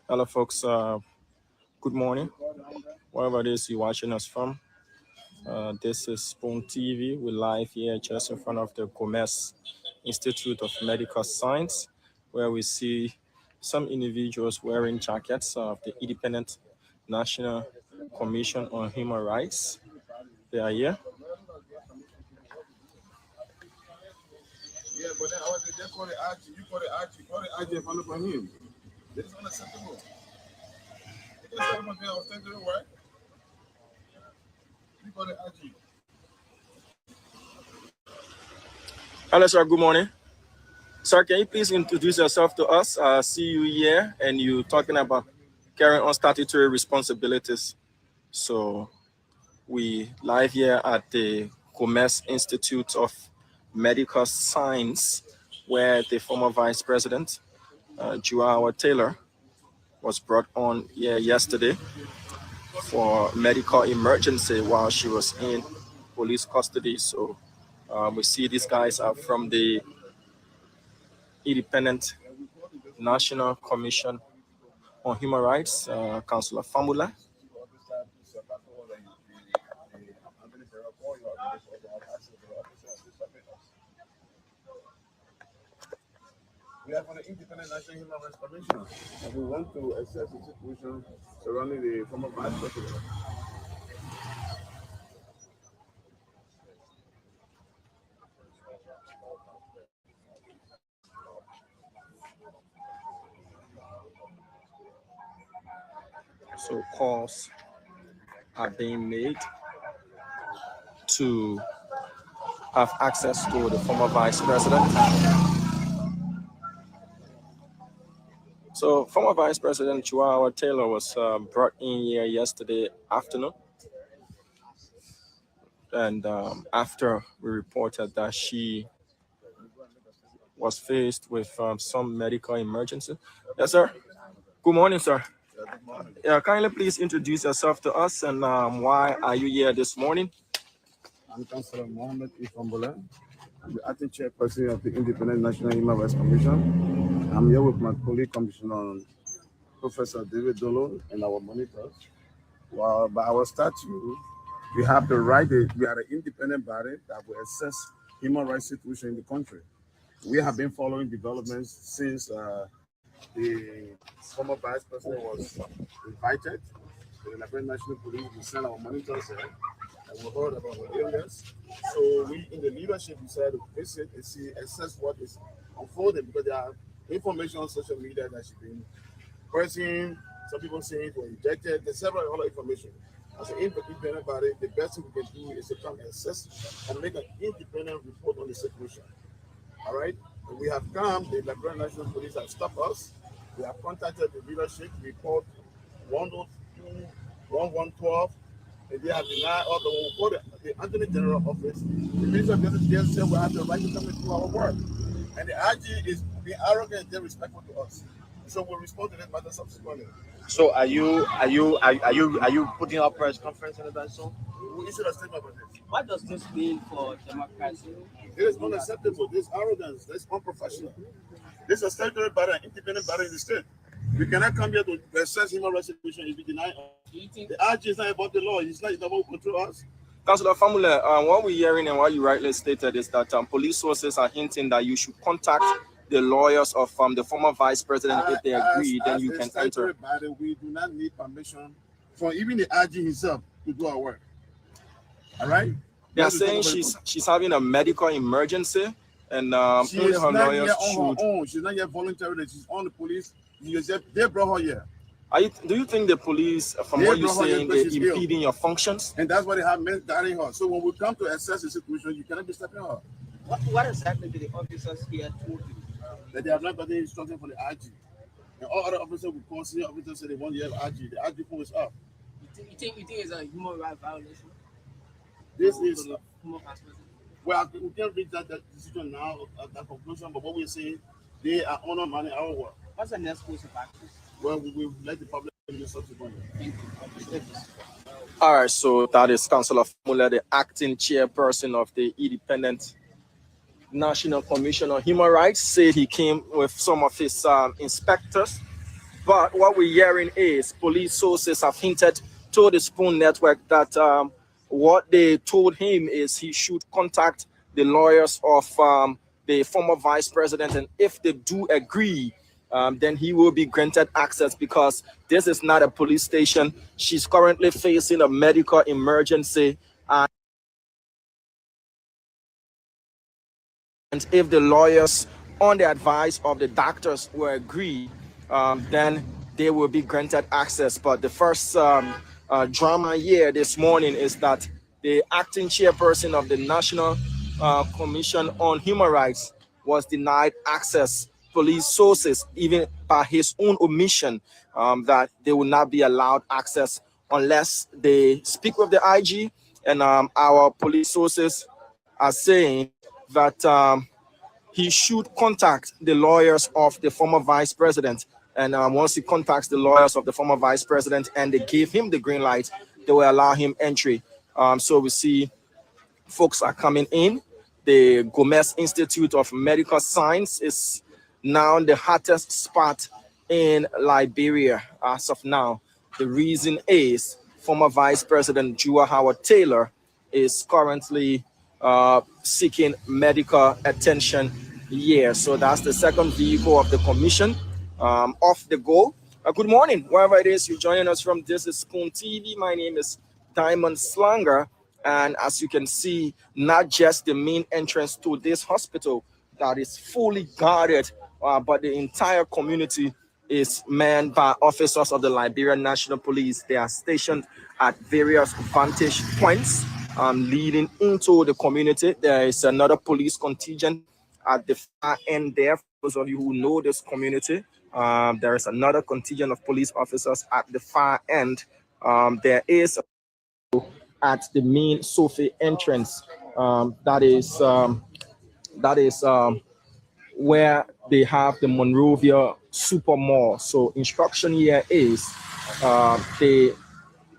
Hello, folks. Good morning. Wherever it is you're watching us from, this is Spoon TV. We're live here just in front of the Gomez Institute of Medical Science, where we see some individuals wearing jackets of the Independent National Commission on Human Rights. They are here. Yeah, but then I was just call it Archie. You call it Archie, follow by him. This is unacceptable. You just tell him I was telling you right. You call it Archie. Hello, sir. Good morning. Sir, can you please introduce yourself to us? See you here, and you talking about carrying on statutory responsibilities. So we live here at the Gomez Institute of Medical Science, where the former Vice President, Joao Taylor, was brought on here yesterday for medical emergency while she was in police custody. So we see these guys are from the Independent National Commission on Human Rights, Councillor Famula. We have an Independent National Human Rights Commission, and we want to assess the situation surrounding the former Vice President. So calls are being made to have access to the former Vice President. So former Vice President Joao Taylor was brought in here yesterday afternoon. And after we reported that she was faced with some medical emergency. Yes, sir. Good morning, sir. Yeah, kindly please introduce yourself to us and why are you here this morning? I'm Councillor Mohammed Ifambola. I'm the acting chairperson of the Independent National Human Rights Commission. I'm here with my colleague Commissioner Professor David Dolo and our monitors. Well, by our statute, we have the right, we are an independent body that will assess human rights situation in the country. We have been following developments since the former Vice President was invited to the Liberian National Police. We sent our monitors there and we heard about her illness. So we in the leadership decided to visit and see, assess what is unfolding, because there are information on social media that she's been pressing, some people saying it was injected, there's several other information. As an independent body, the best thing we can do is to come and assess and make an independent report on the situation. All right? And we have come, the Liberian National Police have stopped us. We have contacted the leadership, report 102, 1112, and they have denied all the Attorney General office. The Minister of Justice just said we have the right to come and do our work. And the IG is being arrogant and disrespectful to us. So we'll respond to that matter subsequently. So are you putting up press conference and that so? We issued a statement about this. What does this mean for democracy? It is unacceptable. This arrogance, this unprofessional. This is a statutory body, an independent body in the state. We cannot come here to assess human rights situation if we deny us. The IG is not about the law. It's not about control us. Councillor Famula, what we're hearing and what you rightly stated is that police sources are hinting that you should contact the lawyers of the former Vice President. If they agree, then you can enter. Body, we do not need permission from even the IG himself to do our work. All right? They are saying she's having a medical emergency, and only her lawyers should. She's not yet voluntarily. She's on the police. They brought her here. Do you think the police, from what you're saying, they're impeding your functions? And that's what they have meant guarding her. So when we come to assess the situation, you cannot be stopping her. What exactly did the officers here told you? That they have not got any instruction from the IG. And all other officers will call senior officers say they want to have IG. The IG phone is up. You think it's a human rights violation? This is well, we can't reach that decision now at that conclusion, but what we're saying, they are honor money our work. What's the next course of action? Well, we will let the public do subsequently. Thank you. All right, so that is Councillor Famula, the acting chairperson of the Independent National Commission on Human Rights, said he came with some of his inspectors But what we're hearing is police sources have hinted to the Spoon Network that what they told him is he should contact the lawyers of the former vice president, and if they do agree, then he will be granted access, because this is not a police station. She's currently facing a medical emergency, and if the lawyers, on the advice of the doctors, will agree, then they will be granted access. But the first drama here this morning is that the acting chairperson of the National Commission on Human Rights was denied access. Police sources, even by his own omission, that they will not be allowed access unless they speak with the IG. And our police sources are saying that he should contact the lawyers of the former vice president. And once he contacts the lawyers of the former vice president and they give him the green light, they will allow him entry. So we see folks are coming in. The Gomez Institute of Medical Science is now the hottest spot in Liberia as of now. The reason is former Vice President Jua Howard Taylor is currently seeking medical attention here. So that's the second vehicle of the commission off the go. Good morning, wherever it is you're joining us from. This is Spoon TV. My name is Diamond Slanger. And as you can see, not just the main entrance to this hospital that is fully guarded, but the entire community is manned by officers of the Liberian National Police. They are stationed at various vantage points leading into the community. There is another police contingent at the far end there. For those of you who know this community, there is another contingent of police officers at the far end. There is at the main Sophie entrance, that is where they have the Monrovia Super Mall. So instruction here is the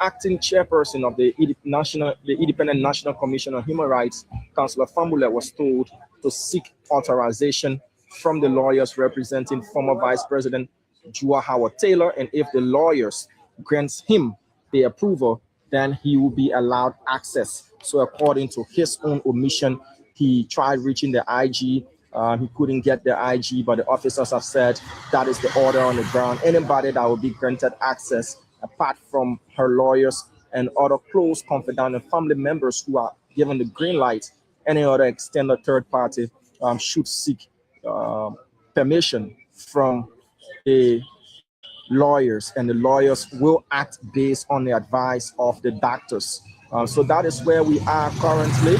acting chairperson of the Independent National Commission on Human Rights, Councillor Fambule, was told to seek authorization from the lawyers representing former Vice President Jua Howard Taylor, and if the lawyers grants him the approval, then he will be allowed access. So according to his own omission, he tried reaching the IG. He couldn't get the IG, but the officers have said that is the order on the ground. Anybody that will be granted access, apart from her lawyers and other close confidant and family members who are given the green light, any other extended third party should seek permission from the lawyers, and the lawyers will act based on the advice of the doctors. So that is where we are currently.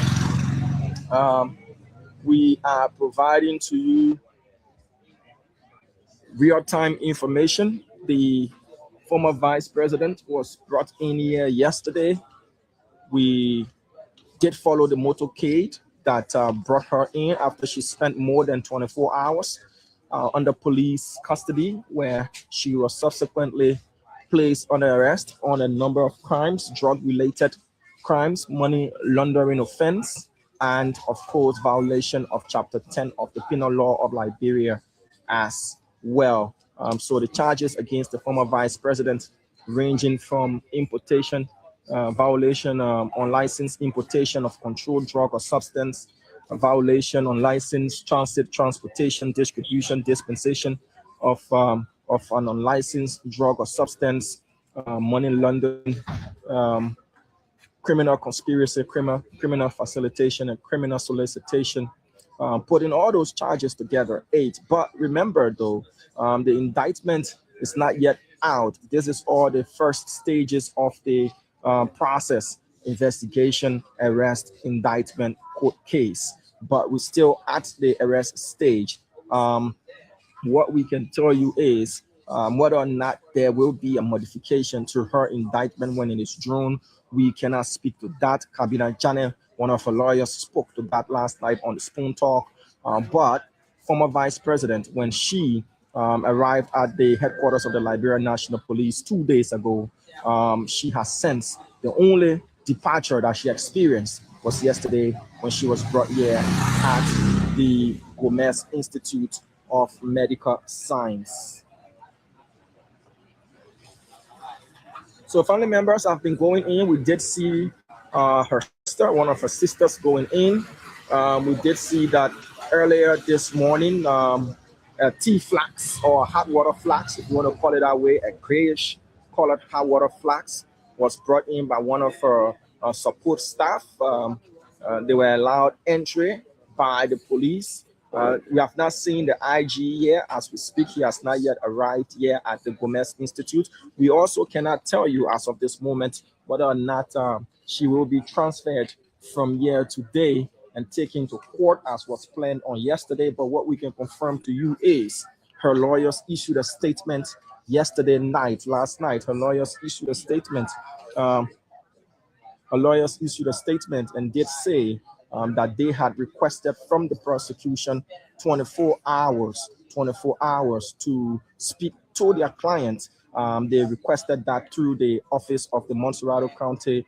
We are providing to you real-time information. The former vice president was brought in here yesterday. We did follow the motorcade that brought her in after she spent more than 24 hours under police custody, where she was subsequently placed under arrest on a number of crimes, drug-related crimes, money laundering offense, and of course, violation of Chapter 10 of the Penal Law of Liberia as well. So the charges against the former vice president ranging from importation, violation on unlicensed importation of controlled drug or substance, a violation on license, transit, transportation, distribution, dispensation of an unlicensed drug or substance, money laundering, criminal conspiracy, criminal facilitation, and criminal solicitation. Putting all those charges together, 8. But remember, though, the indictment is not yet out. This is all the first stages of the process: investigation, arrest, indictment, court case. But we're still at the arrest stage. What we can tell you is whether or not there will be a modification to her indictment when it is drawn, we cannot speak to that. Kabina Jane, one of her lawyers, spoke to that last night on the Spoon Talk. But former vice president, when she arrived at the headquarters of the Liberian National Police 2 days ago, she has since, the only departure that she experienced was yesterday when she was brought here at the Gomez Institute of Medical Science. So family members have been going in. We did see her sister, one of her sisters, going in. We did see that earlier this morning. A tea flax or hot water flax, if you want to call it that way, a grayish colored hot water flax was brought in by one of her support staff. They were allowed entry by the police. We have not seen the IG here as we speak. He has not yet arrived here at the Gomez Institute. We also cannot tell you as of this moment whether or not she will be transferred from here today and taken to court as was planned on yesterday. But what we can confirm to you is her lawyers issued a statement last night. Her lawyers issued a statement. And did say that they had requested from the prosecution 24 hours to speak to their client. They requested that through the office of the Montserrado County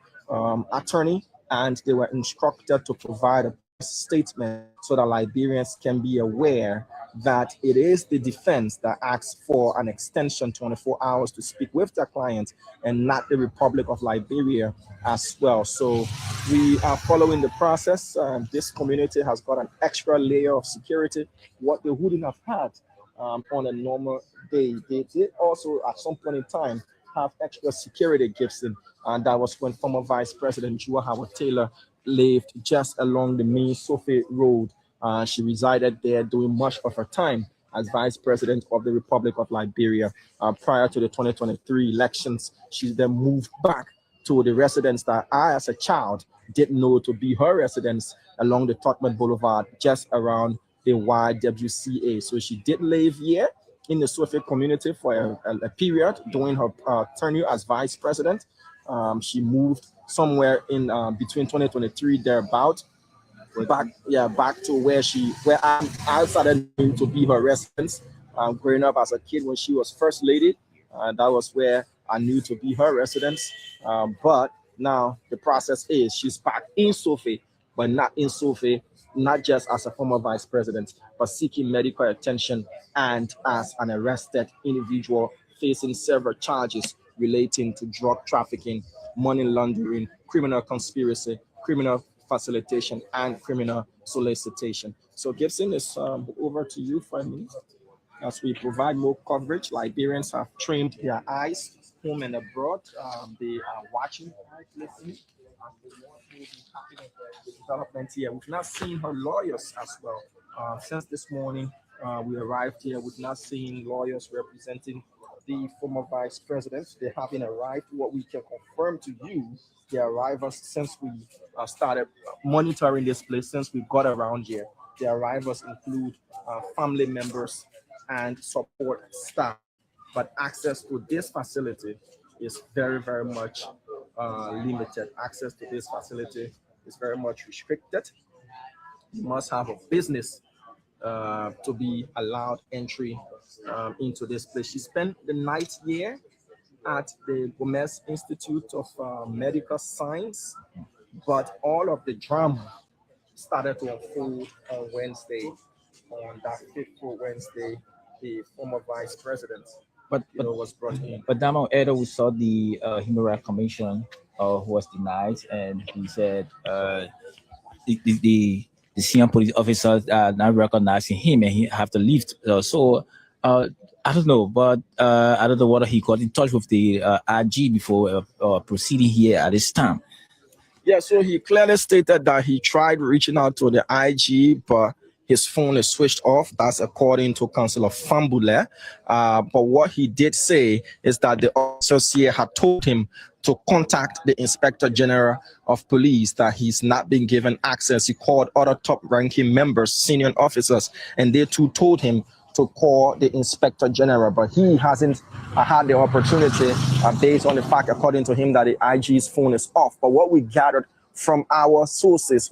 attorney, and they were instructed to provide a statement so that Liberians can be aware that it is the defense that asks for an extension 24 hours to speak with their client and not the Republic of Liberia as well. So we are following the process. This community has got an extra layer of security, what they wouldn't have had on a normal day. They did also at some point in time have extra security, Gibson, and that was when former Vice President Jua Howard Taylor lived just along the main Sophie Road. She resided there doing much of her time as Vice President of the Republic of Liberia. Prior to the 2023 elections, she then moved back to the residence that I, as a child, didn't know to be her residence along the Totman Boulevard, just around the YWCA. So she did live here in the Sophie community for a period during her tenure as Vice President. She moved somewhere in between 2023 thereabout back to where I started to be her residence. Growing up as a kid when she was First Lady, that was where I knew to be her residence. But now the process is she's back in Sophie, but not in Sophie, not just as a former Vice President, but seeking medical attention and as an arrested individual facing several charges relating to drug trafficking, money laundering, criminal conspiracy, criminal facilitation, and criminal solicitation. So Gibson, is over to you for a minute. As we provide more coverage, Liberians have trained their eyes home and abroad. They are watching, listening, and they want to be happening the development here. We've not seen her lawyers as well. Since this morning, we arrived here, we've not seen lawyers representing the former Vice President. They haven't arrived. What we can confirm to you, their arrivals since we started monitoring this place, since we got around here, their arrivals include family members and support staff. But access to this facility is very, very much limited. Access to this facility is very much restricted. You must have a business to be allowed entry into this place. She spent the night here at the Gomez Institute of Medical Science, but all of the drama started to unfold on Wednesday, on that fateful Wednesday. The former Vice President was brought in. But Damo Edo, we saw the Human Rights Commission who was denied, and he said the senior police officers are not recognizing him, and he have to leave. I don't know, but I don't know whether he got in touch with the IG before proceeding here at this time. Yeah, so he clearly stated that he tried reaching out to the IG, but his phone is switched off. That's according to Councillor Fambule. But what he did say is that the officers here had told him to contact the Inspector General of Police, that he's not been given access. He called other top-ranking members, senior officers, and they too told him to call the Inspector General, but he hasn't had the opportunity based on the fact, according to him, that the IG's phone is off. But what we gathered from our sources,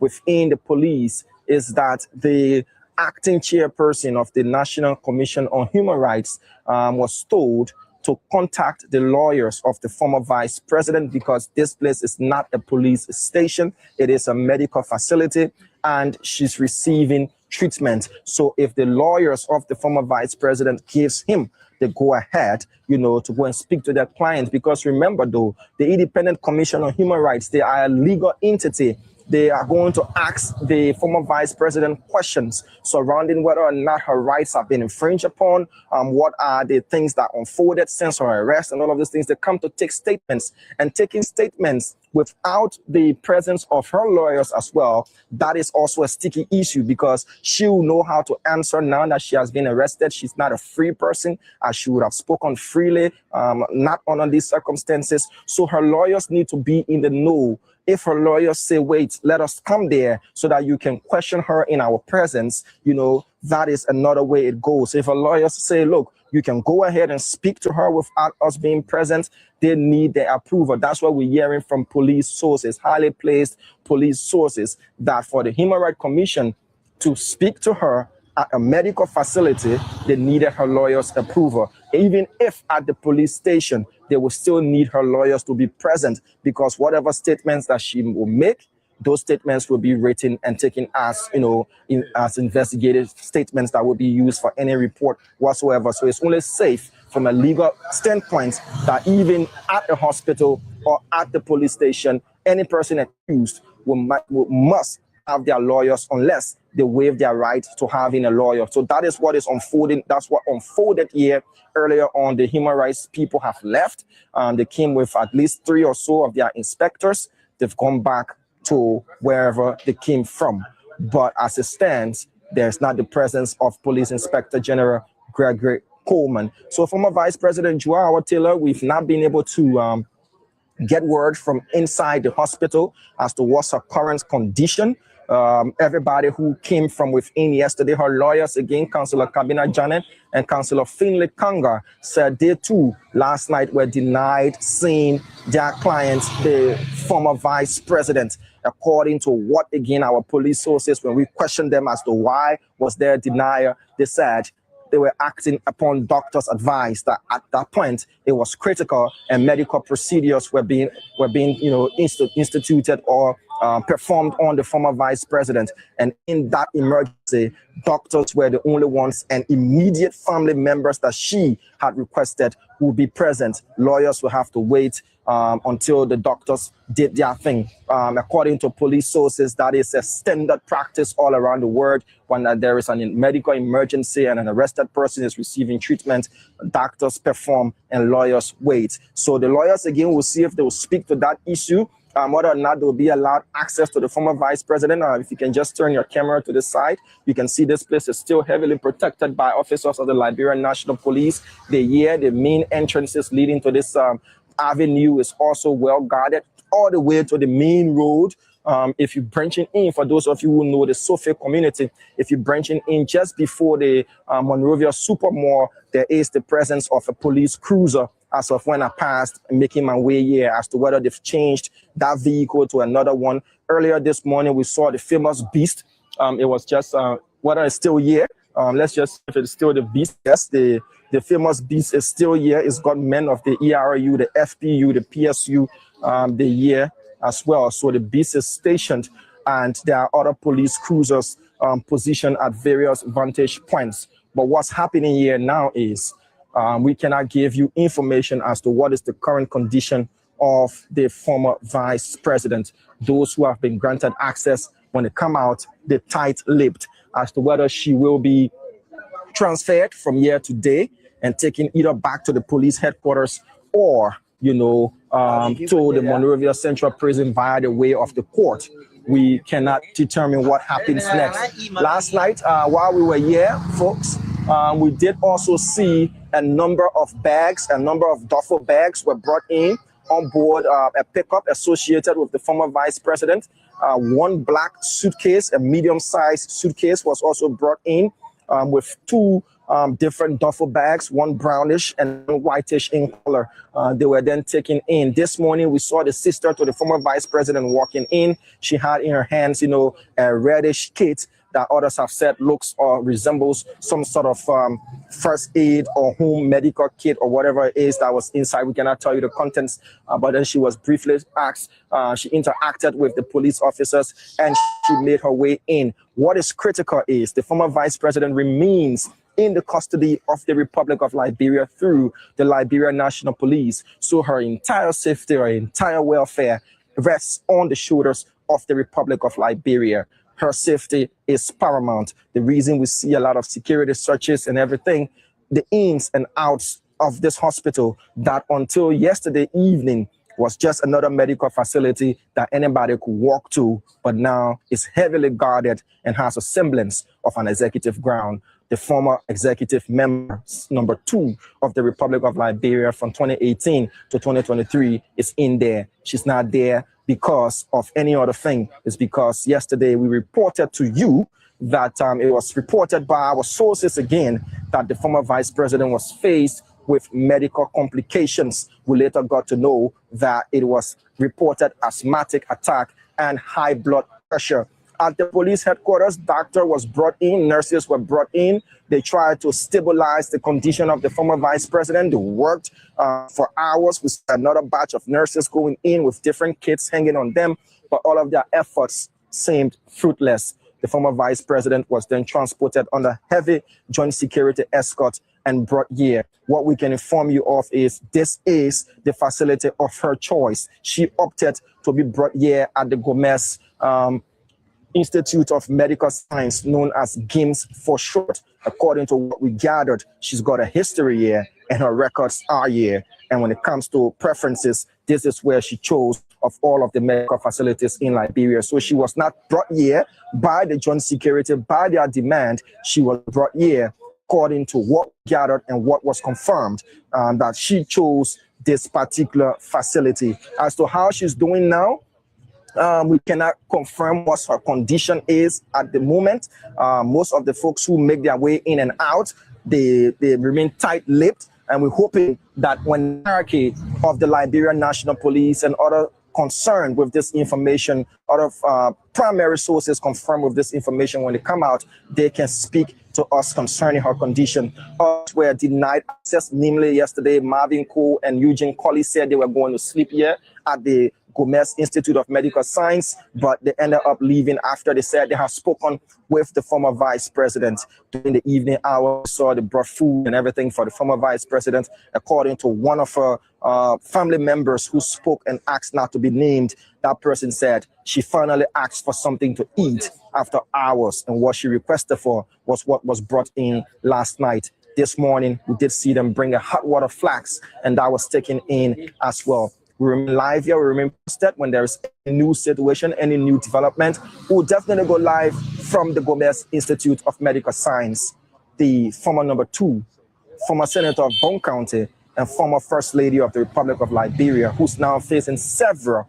within the police, is that the acting chairperson of the National Commission on Human Rights was told to contact the lawyers of the former Vice President, because this place is not a police station, it is a medical facility, and she's receiving treatment. So if the lawyers of the former Vice President gives him they go ahead, to go and speak to their clients. Because remember, though, the Independent Commission on Human Rights, they are a legal entity. They are going to ask the former vice president questions surrounding whether or not her rights have been infringed upon, what are the things that unfolded since her arrest, and all of these things. They come to take statements, and taking statements without the presence of her lawyers as well, that is also a sticky issue, because she will know how to answer now that she has been arrested. She's not a free person, as she would have spoken freely, not under these circumstances. So her lawyers need to be in the know. If her lawyers say, wait, let us come there so that you can question her in our presence, that is another way it goes. If her lawyers say, look, you can go ahead and speak to her without us being present, they need their approval. That's what we're hearing from police sources, highly placed police sources, that for the Human Rights Commission to speak to her at a medical facility, they needed her lawyer's approval. Even if at the police station, they will still need her lawyers to be present, because whatever statements that she will make, those statements will be written and taken as, as investigative statements that will be used for any report whatsoever. So it's only safe from a legal standpoint that even at the hospital or at the police station, any person accused must have their lawyers, unless they waive their right to having a lawyer. So that is what is unfolding. That's what unfolded here earlier on. The human rights people have left. They came with at least 3 or so of their inspectors. They've gone back to wherever they came from. But as it stands, there's not the presence of Police Inspector General Gregory Coleman. So former Vice President Joao Taylor, we've not been able to get word from inside the hospital as to what's her current condition. Everybody who came from within yesterday, her lawyers, again, Councillor Kabina Janet and Councillor Finley Kanga, said they too last night were denied seeing their client, the former vice president. According to what, again, our police sources, when we questioned them as to why was there a denial, they said they were acting upon doctors' advice that at that point it was critical and medical procedures were being instituted or performed on the former vice president. And in that emergency, doctors were the only ones, and immediate family members that she had requested would be present. Lawyers will have to wait until the doctors did their thing. According to police sources, that is a standard practice all around the world. When there is a medical emergency and an arrested person is receiving treatment, doctors perform and lawyers wait. So the lawyers, again, will see if they will speak to that issue, whether or not they'll be allowed access to the former vice president. If you can just turn your camera to the side, you can see this place is still heavily protected by officers of the Liberian National Police. The main entrances leading to this avenue is also well guarded all the way to the main road. If you're branching in, for those of you who know the Sophia community, if you're branching in just before the Monrovia Super Mall, there is the presence of a police cruiser as of when I passed, making my way here, as to whether they've changed that vehicle to another one. Earlier this morning, we saw the famous Beast. It was just, whether it's still here, let's just, if it's still the Beast, yes, the famous Beast is still here. It's got men of the ERU, the FPU, the PSU, the year as well. So the Beast is stationed, and there are other police cruisers positioned at various vantage points. But what's happening here now is we cannot give you information as to what is the current condition of the former vice president. Those who have been granted access, when they come out, they're tight-lipped as to whether she will be transferred from here today and taken either back to the police headquarters or, to the Monrovia Central Prison via the way of the court. We cannot determine what happens next. Last night, while we were here, folks, we did also see a number of bags, a number of duffel bags were brought in on board a pickup associated with the former vice president. One black suitcase, a medium-sized suitcase, was also brought in with 2 different duffel bags, one brownish and one whitish in color. They were then taken in. This morning, we saw the sister to the former vice president walking in. She had in her hands, a reddish kit that others have said looks or resembles some sort of first aid or home medical kit or whatever it is that was inside. We cannot tell you the contents, but then she was briefly asked. She interacted with the police officers and she made her way in. What is critical is the former vice president remains in the custody of the Republic of Liberia through the Liberia National Police. So her entire safety, her entire welfare rests on the shoulders of the Republic of Liberia. Her safety is paramount. The reason we see a lot of security searches and everything, the ins and outs of this hospital that until yesterday evening was just another medical facility that anybody could walk to, but now is heavily guarded and has a semblance of an executive ground. The former executive member, number 2 of the Republic of Liberia from 2018 to 2023 is in there. She's not there because of any other thing. It's because yesterday we reported to you that it was reported by our sources again that the former vice president was faced with medical complications. We later got to know that it was reported asthmatic attack and high blood pressure. At the police headquarters, doctor was brought in, nurses were brought in. They tried to stabilize the condition of the former vice president. They worked for hours with another batch of nurses going in with different kits hanging on them, but all of their efforts seemed fruitless. The former vice president was then transported under heavy joint security escort and brought here. What we can inform you of is this is the facility of her choice. She opted to be brought here at the Gomez Institute of Medical Science, known as GIMS for short. According to what we gathered, she's got a history here and her records are here. And when it comes to preferences, this is where she chose of all of the medical facilities in Liberia. So she was not brought here by the joint security, by their demand. She was brought here according to what gathered and what was confirmed, that she chose this particular facility. As to how she's doing now, we cannot confirm what her condition is at the moment. Most of the folks who make their way in and out, they remain tight-lipped, and we're hoping that when the hierarchy of the Liberian National Police and other concerned with this information, other primary sources confirmed with this information, when they come out, they can speak to us concerning her condition. Others were denied access, namely yesterday, Marvin Cole and Eugene Colley said they were going to sleep here at the Gomez Institute of Medical Science, but they ended up leaving after they said they have spoken with the former vice president during the evening hours. So they brought food and everything for the former vice president. According to one of her family members who spoke and asked not to be named, that person said she finally asked for something to eat after hours, and what she requested for was what was brought in last night. This morning, we did see them bring a hot water flask, and that was taken in as well. We remain live here. We remain posted when there is a new situation, any new development. We'll definitely go live from the Gomez Institute of Medical Science. The former number 2, former senator of Bone County, and former first lady of the Republic of Liberia, who's now facing several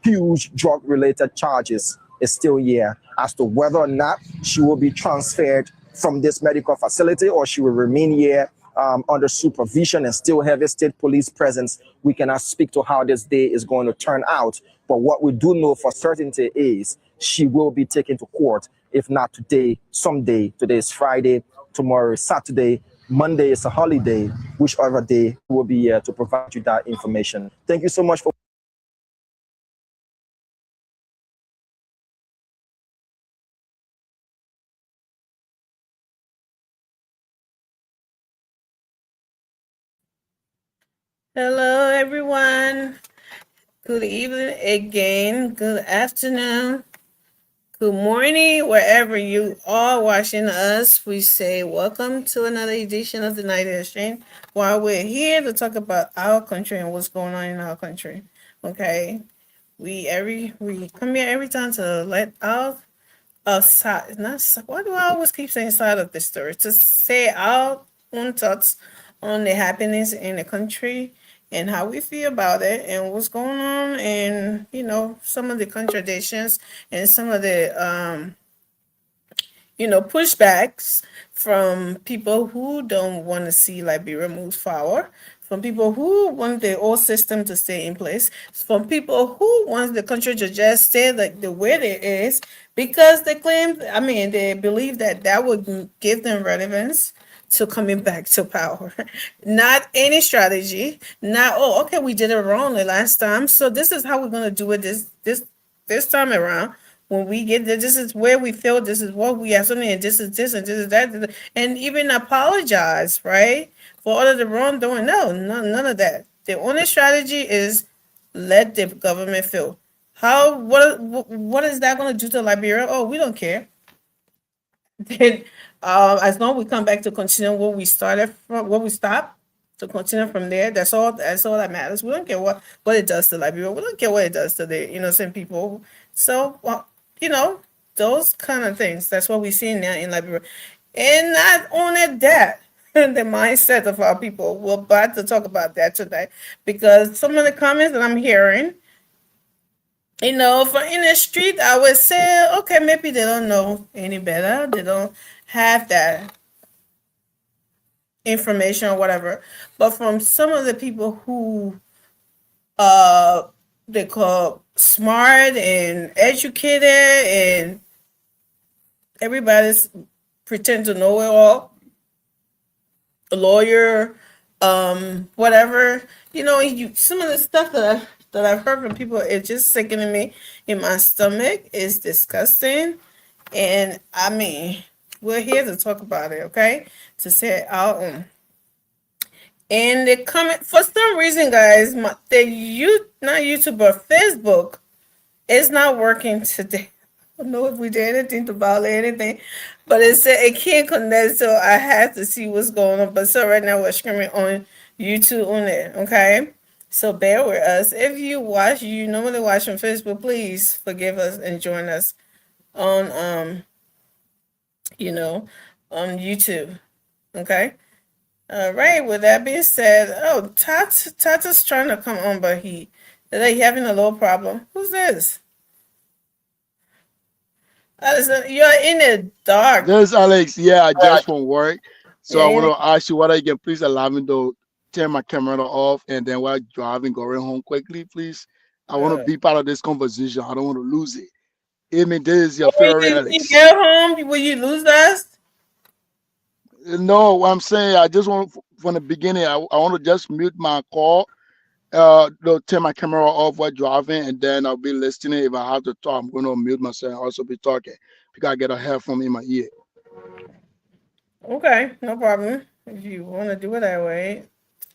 huge drug-related charges, is still here. As to whether or not she will be transferred from this medical facility or she will remain here under supervision and still have a state police presence, we cannot speak to how this day is going to turn out. But what we do know for certainty is she will be taken to court, if not today, someday. Today is Friday, tomorrow is Saturday, Monday is a holiday. Whichever day, we'll be here to provide you that information. Thank you so much for Hello, everyone. Good evening again. Good afternoon. Good morning, wherever you are watching us. We say welcome to another edition of the Night Exchange. While we're here to talk about our country and what's going on in our country. Okay, we come here every time to let our side. Not why do I always keep saying side of the story? To say our own thoughts on the happenings in the country and how we feel about it and what's going on, and some of the contradictions and some of the pushbacks from people who don't want to see Liberia move forward, from people who want the old system to stay in place, from people who want the country to just stay like the way it is, because they they believe that would give them relevance to coming back to power. Not any strategy, not, oh, okay, we did it wrong the last time, so this is how we're going to do it this time around. when we get there, this is where we feel, this is what we are something, and this is this and this is that, and even apologize, right? For all of the wrongdoing. No, none of that. The only strategy is let the government feel. What is that going to do to Liberia? Oh, we don't care. Then, as long as we come back to continue what we started from, what we stopped, to continue from there. That's all. That's all that matters. We don't care what it does to Liberia. We don't care what it does to the innocent people. So, well, you know, those kind of things. That's what we see now in Liberia, and not only that. The mindset of our people. We're about to talk about that today because some of the comments that I'm hearing, you know, for in the street, I would say, okay, maybe they don't know any better. They don't have that information or whatever. But from some of the people who they call smart and educated and everybody's pretend to know it all, a lawyer, whatever, you know, some of the stuff that I've heard from people, it's just sickening me in my stomach. It's disgusting. And I mean, we're here to talk about it, okay? To say it out. And they comment for some reason, guys, not YouTube, but Facebook is not working today. I don't know if we did anything to violate anything, but it said it can't connect, so I had to see what's going on. But so right now we're streaming on YouTube on it, okay? So bear with us. If you normally watch on Facebook, please forgive us and join us on on YouTube. Okay. All right. With that being said, oh, Tata's trying to come on, but he having a little problem. Who's this? Listen, you're in the dark. There's Alex. Yeah, I just from work. So I Yeah, want to ask you whether you can please allow me to turn my camera off and then while driving, going home quickly, please. I want to be part of this conversation. I don't want to lose it. I mean, this is your when favorite you Alex. get home, will you lose us? No, what I'm saying, I just want from the beginning, I want to just mute my call, turn my camera off while driving, and then I'll be listening. If I have to talk, I'm going to mute myself and also be talking because I get a headphone in my ear. Okay, no problem. If you want to do it that way,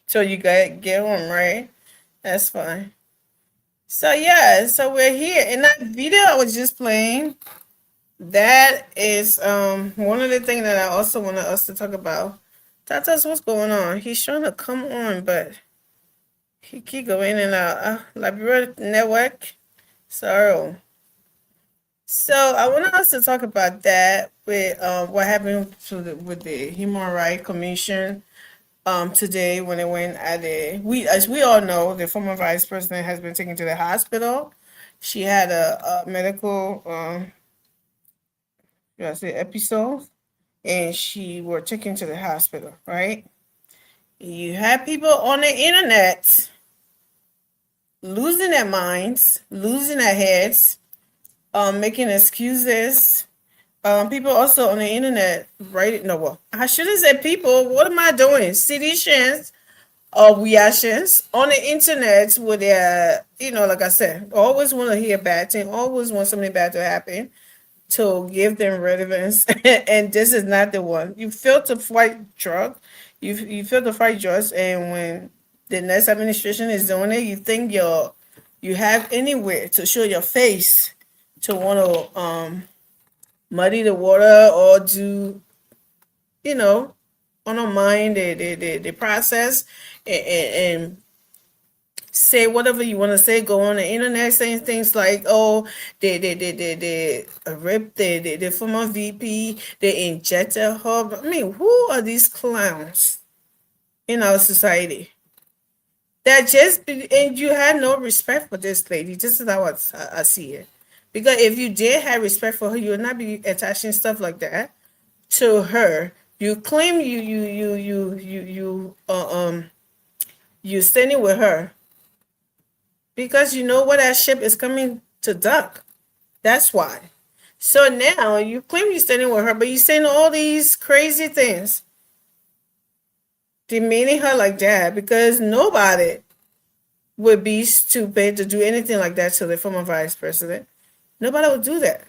so you get home, right? That's fine. So yeah, so we're here. In that video I was just playing, that is one of the things that I also wanted us to talk about. Tatas, what's going on? He's trying to come on, but he keep going in and out. Liberia Network. So I wanted us to talk about that with what happened with the Human Rights Commission today when it went at as we all know, the former vice president has been taken to the hospital. She had a medical episode, and she were taken to the hospital, right? You have people on the internet losing their minds, losing their heads, making excuses. People also on the internet, right? No, well, I shouldn't say people. What am I doing? Citizens of reactions on the internet with their, like I said, always want to hear bad thing, always want something bad to happen to give them relevance. And this is not the one. You fail to fight drug. You fail to fight drugs, and when the next administration is doing it, you think you have anywhere to show your face to want to muddy the water or do, undermine the process and say whatever you want to say. Go on the internet saying things like, "Oh, they ripped the former VP, they injected her." I mean, who are these clowns in our society? And you had no respect for this lady. This is how I see it. Because if you did have respect for her, you would not be attaching stuff like that to her. You claim you standing with her because you know what, that ship is coming to dock. That's why. So now you claim you're standing with her, but you're saying all these crazy things, demeaning her like that, because nobody would be stupid to do anything like that to the former vice president. Nobody would do that.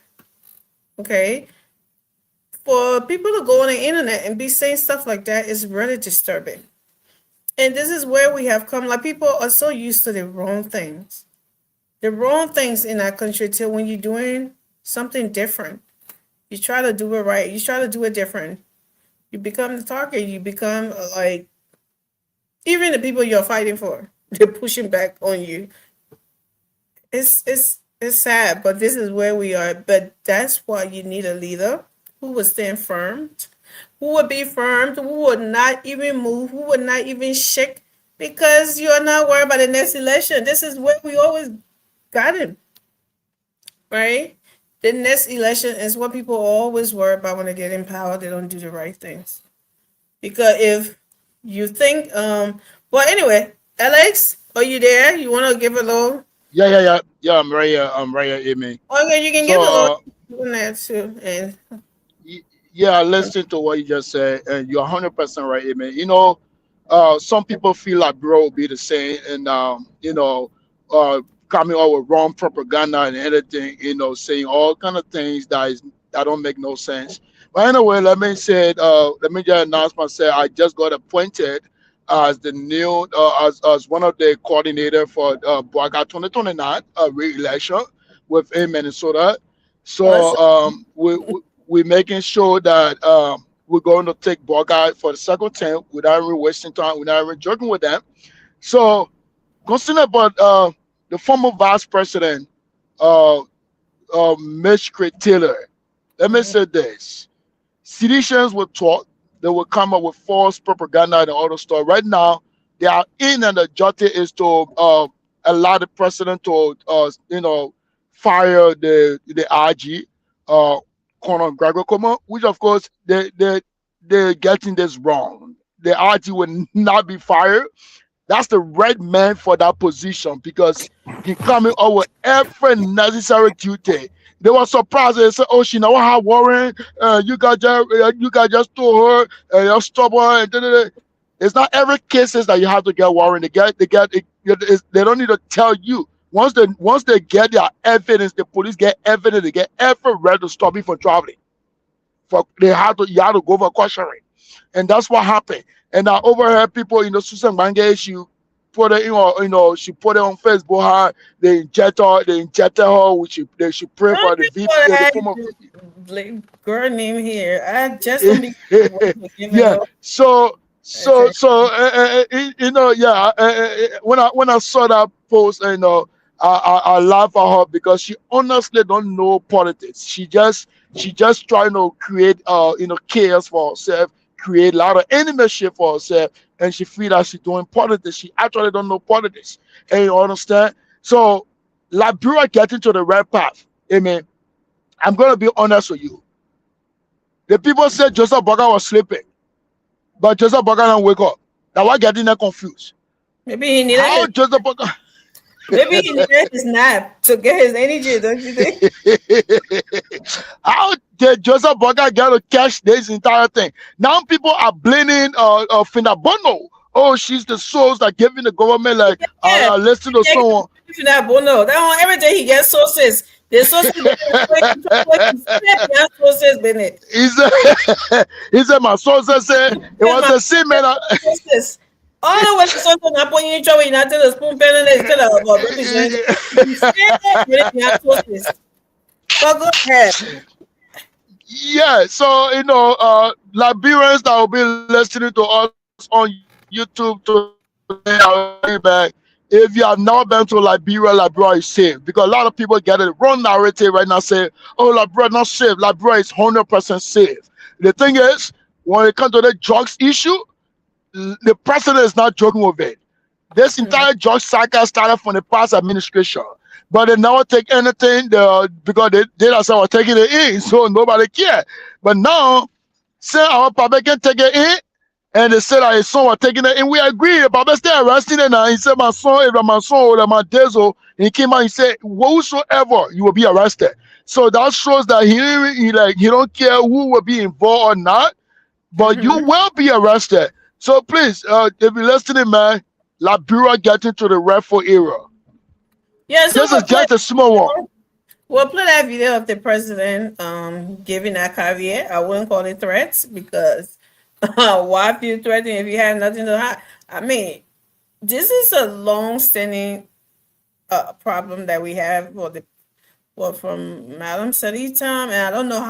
Okay. For people to go on the internet and be saying stuff like that is really disturbing. And this is where we have come. Like, people are so used to the wrong things. The wrong things in our country till when you're doing something different. You try to do it right. You try to do it different. You become the target. You become like, even the people you're fighting for, they're pushing back on you. It's sad, but this is where we are. But that's why you need a leader who would stand firm, who would be firm, who would not even move, who would not even shake, because you're not worried about the next election. This is where we always got it, right? The next election is what people always worry about when they get in power. They don't do the right things. Because if you think, well, anyway, Alex, are you there? You want to give a little? Yeah. I'm right here. Amen. Okay, you can give a little on that too. And Yeah, listen to what you just said, and you're 100% right, Amen. Some people feel like bro will be the same, and coming out with wrong propaganda and anything, saying all kind of things that don't make no sense. But anyway, let me just announce myself. I just got appointed as the new as one of the coordinator for Boaga 2029 re-election within Minnesota. So we're making sure that we're going to take Boaga for the second time without even wasting time, without even joking with them. So consider about the former vice president, Mitch Taylor. Let me say this. Seditionists were taught they will come up with false propaganda and all the stuff. Right now, they are in, and the duty is to allow the president to, fire the IG, Conor Gregor Como, which of course they're getting this wrong. The IG will not be fired. That's the right man for that position, because he coming up with every necessary duty. They were surprised. They said, "Oh, she know how Warren. You guys just told her. You're stubborn." And da-da-da. It's not every cases that you have to get Warren. They don't need to tell you. Once they get their evidence, the police get evidence. They get every right to stop you from traveling. You have to go for questioning, and that's what happened. And I overheard people, Susan Bange, she put it, she put it on Facebook. How they injected her, which she pray for the VP. Girl name here. I just yeah. So when I saw that post, I laugh at her, because she honestly don't know politics. She just trying to create chaos for herself, create a lot of enemyship for herself, and she feel like she's doing politics. She actually don't know politics. And you understand? So Liberia getting to the right path. Amen. I'm gonna be honest with you. The people said Joseph Boaga was sleeping, but Joseph Boaga don't wake up. Now we're getting that confused. Maybe he needed How Joseph Boaga? Maybe he needed his nap to get his energy, don't you think? How did Joseph Boaga get to catch this entire thing? Now people are blaming Finda Bono. Oh, she's the source that giving the government listen to someone. Finda Bono. That one, every day he gets sources. The sources Bennett. He said my sources said it was the same man. All the way to something happening in trouble, not to the spoon pen and they tell about representing. But go ahead. Yeah, so Liberians that will be listening to us on YouTube today, if you have not been to Liberia is safe, because a lot of people get it wrong narrative right now, say, "Oh, Liberia not safe." Liberia is 100% safe. The thing is, when it comes to the drugs issue, the president is not joking with it. This entire drug cycle started from the past administration, but they never take anything because they themselves were taking it in, so nobody cared. But now, say our public can take it in, and they said that his son was taking it in. We agree. Papa still arresting it now. He said, "My son, my Dezo," and he came out and said, "Whosoever, you will be arrested." So that shows that he don't care who will be involved or not, but you will be arrested. So please, if you're listening, man, Liberia getting to the rightful era. Yeah, so this is just a small one. We'll play that video of the president giving that caveat. I wouldn't call it threats because why if you threaten if you have nothing to hide? I mean, this is a long-standing problem that we have for the from Madam Sarita, and I don't know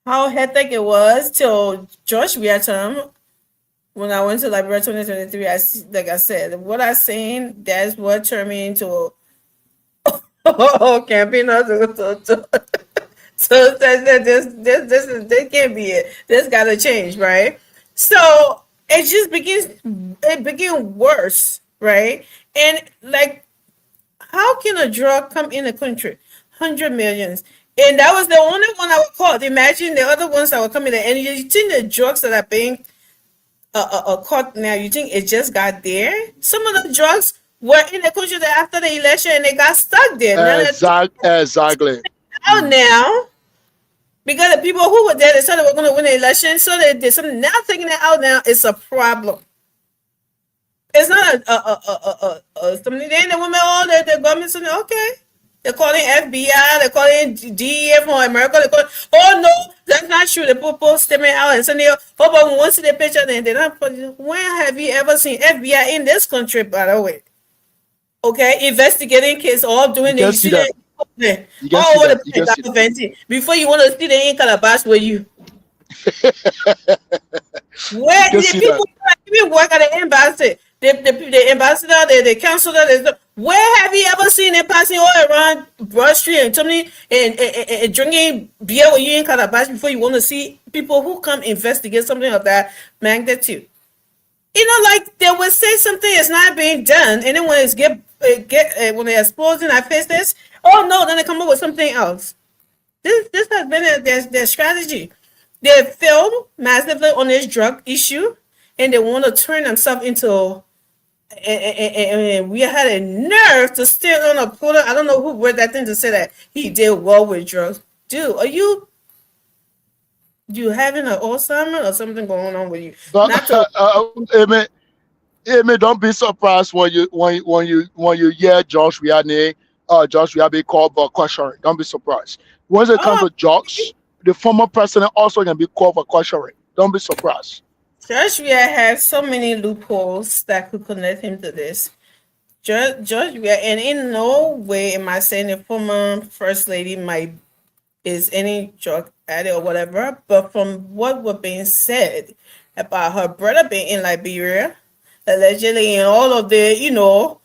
how hectic it was till George Vietnam. When I went to Liberia 2023, like I said, what I seen, that's what turned me into campaigner so this can't be it. This gotta change, right? So it became worse, right? And like, how can a drug come in the country? 100 millions. And that was the only one I would caught. Imagine the other ones that were coming in. And you think the drugs that are being caught now, you think it just got there? Some of the drugs were in the country after the election and they got stuck there. Exactly. Out now, because the people who were there, they said they were going to win the election, so they did something. Now taking it out now is a problem. It's not something. Then the women, the government saying, okay, they're calling FBI, they're calling DEA from America. They're calling, oh no, that's not true. They put statement out and saying, oh, but we want to see the picture, then they're not. When have you ever seen FBI in this country? By the way, okay, investigating case, all doing it. You see that? All over the place, before you want to see the in Calabash with you. Where the people even work at the embassy, the ambassador, the counselor, where have you ever seen them passing all around Broad Street and somebody and drinking beer with you in Calabash before you want to see people who come investigate something of that magnitude? You know, like they would say something is not being done, and then when it's when they're exposing our faces, oh no, then they come up with something else. This has been their strategy. They failed massively on this drug issue, and they want to turn themselves into. And we had a nerve to stand on a podium. I don't know who wrote that thing to say that he did well with drugs. Dude, are you having an Alzheimer or something going on with you? Amen. Don't be surprised when you hear Josh Riabe called for questioning. Don't be surprised. Once it comes to Josh, the former president also can be called for questioning. Don't be surprised. Joshua has so many loopholes that could connect him to this. Joshua, and in no way am I saying the former first lady is any drug addict or whatever, but from what was being said about her brother being in Liberia, allegedly, and all of the illegal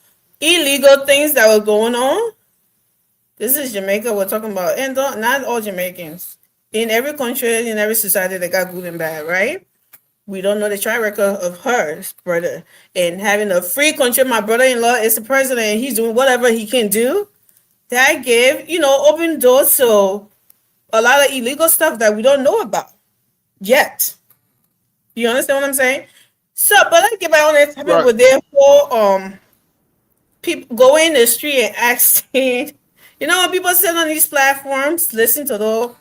things that were going on. This is Jamaica we're talking about, and not all Jamaicans. In every country, in every society, they got good and bad, right? We don't know the track record of her brother. And having a free country, my brother-in-law is the president, and he's doing whatever he can do. That gave, open doors to a lot of illegal stuff that we don't know about yet. You understand what I'm saying? So, but let's get back on this topic. Right. With therefore, people go in the street and asking, when people sit on these platforms, listen to those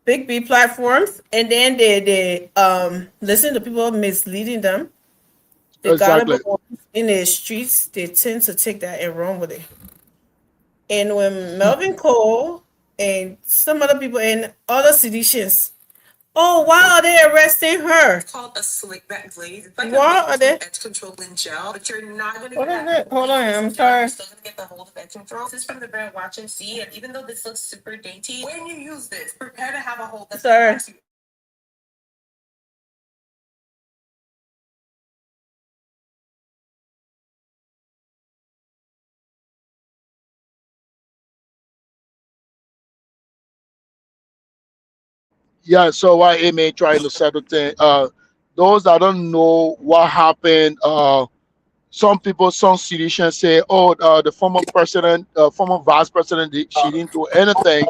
big B platforms, and then they listen to people misleading them. They got in the streets, they tend to take that and run with it. And when Melvin Cole and some other people and other seditionists, why are they arresting her? It's called a slick back glaze. It's like why are they edge control in gel, but you're not going to What is it? Hold on, I'm sorry. You're still going to get the hold of edge control. This is from the brand Watch and See, and even though this looks super dainty, when you use this, prepare to have a hold that's sorry. Yeah, so why Amy trying to settle things. Those that don't know what happened, some seditionists say, the former president, former vice president, she didn't do anything.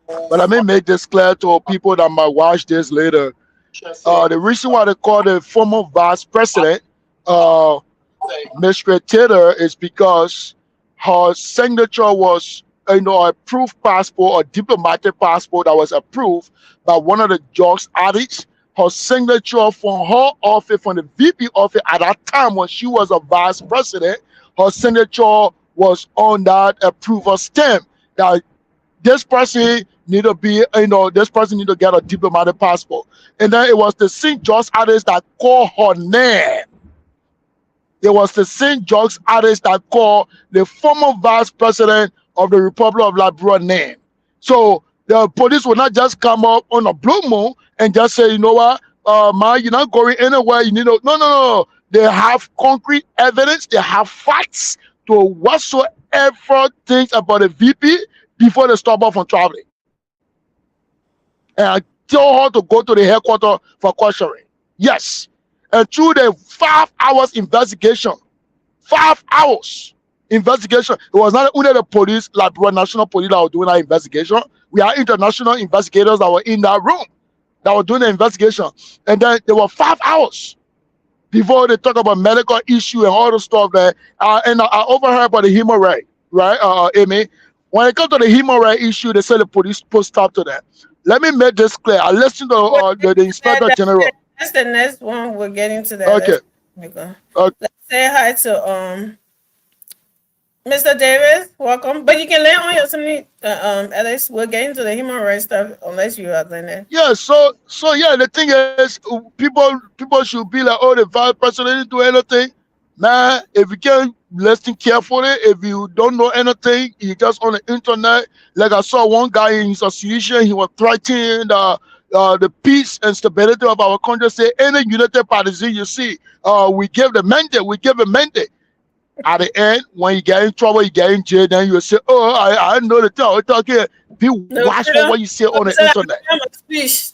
But let me make this clear to people that might watch this later. The reason why they call the former vice president Mr. Taylor is because her signature was a proof passport or diplomatic passport that was approved by one of the drugs addicts. Her signature from her office, from the VP office at that time when she was a vice president, her signature was on that approval stamp that this person need to be, this person need to get a diplomatic passport. And then it was the St. George artist that called her name. It was the St. George artist that called the former vice president of the Republic of Liberia name. So the police will not just come up on a blue moon and just say, you know what, man, you're not going anywhere. You need to, no. They have concrete evidence. They have facts to whatsoever things about the VP before they stop her from traveling. And I tell her to go to the headquarters for questioning. Yes. And through the 5 hours investigation, 5 hours investigation, it was not only the police, like National Police, that were doing that investigation. We are international investigators that were in that room that were doing the investigation. And then there were 5 hours before they talk about medical issue and all the stuff there. And I overheard about the human right, Amy. When it comes to the human right issue, they said the police put stop to that. Let me make this clear. I listened to the Inspector General. That's the next one. We're getting to that. Okay. Let's say hi to Mr. Davis. Welcome. But you can lay on your something, Alex. We're getting to the human rights stuff unless you are there. Yeah. So yeah. The thing is, people should be like, oh, the vice president didn't do anything. Man, if you can't listen carefully, if you don't know anything, you just on the internet. Like I saw one guy in his association, he was threatening the peace and stability of our country. Say any united partisan you see, we give the mandate. We give a mandate. At the end, when you get in trouble, you get in jail. Then you say, "Oh, I know the thing. Talking. Be watchful what you say on the internet."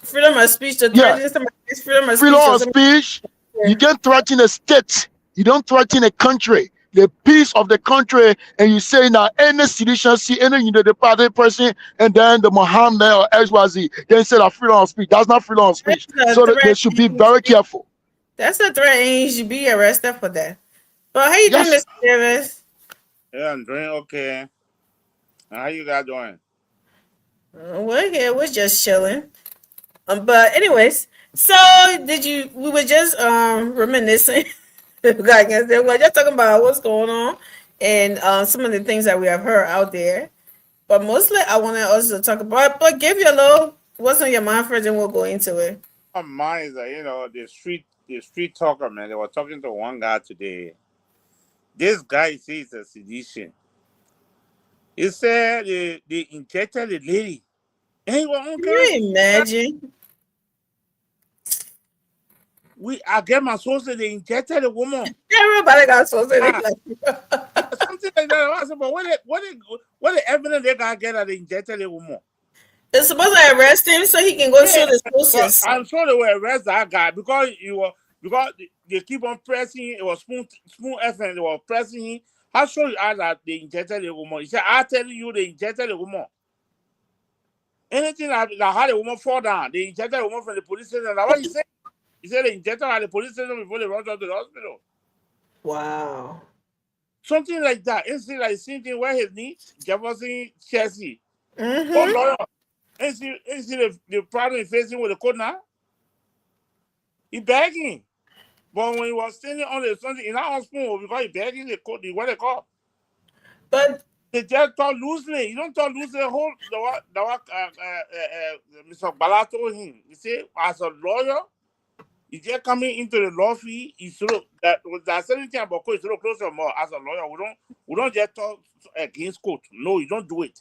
Freedom of speech. Freedom of speech. You can't threaten a state. You don't threaten a country. The peace of the country, and you say now any sedition, see any united party person, and then the Muhammad or XYZ, then say that freedom of speech. That's not freedom of speech. So they should be very careful. That's a threat, and you should be arrested for that. But how you doing, Mr. Davis? Yeah, I'm doing okay. How you guys doing? We're here. We're just chilling. But anyways, so we were just reminiscing. Like I said, we're just talking about what's going on and some of the things that we have heard out there. But mostly, I want to also talk about. But give you a little what's on your mind first, and we'll go into it. Mine is the street talker, man. They were talking to one guy today. This guy says a sedition. He said they injected the lady. And he was, Can you imagine? I get my source, they injected the woman. Everybody got sources. Something like that. I said, but what the evidence they got get that they injected the woman? They're supposed to arrest him so he can go show the sources. I'm sure they will arrest that guy because they keep on pressing. It was Spoon FM. They were pressing him. How sure you are that they injected the woman? He said, "I'm telling you, they injected the woman. Anything that had the woman fall down, they injected the woman from the police station." That's what he said. He said they injected her at the police station before they rushed her to the hospital. Wow. Something like that. It's like the same thing where his knee, Jefferson Chelsea. Mm-hmm. Oh, lawyer. And see the problem he's facing with the court now? He begging. But when he was standing on the something in our hospital, because he begging the court, what they call. But they just talk loosely. You don't talk loosely. Mr. Bala told him. He said, as a lawyer, he just coming into the law field. He should there's certain thing about court. You should close your mouth. As a lawyer, we don't just talk against court. No, you don't do it.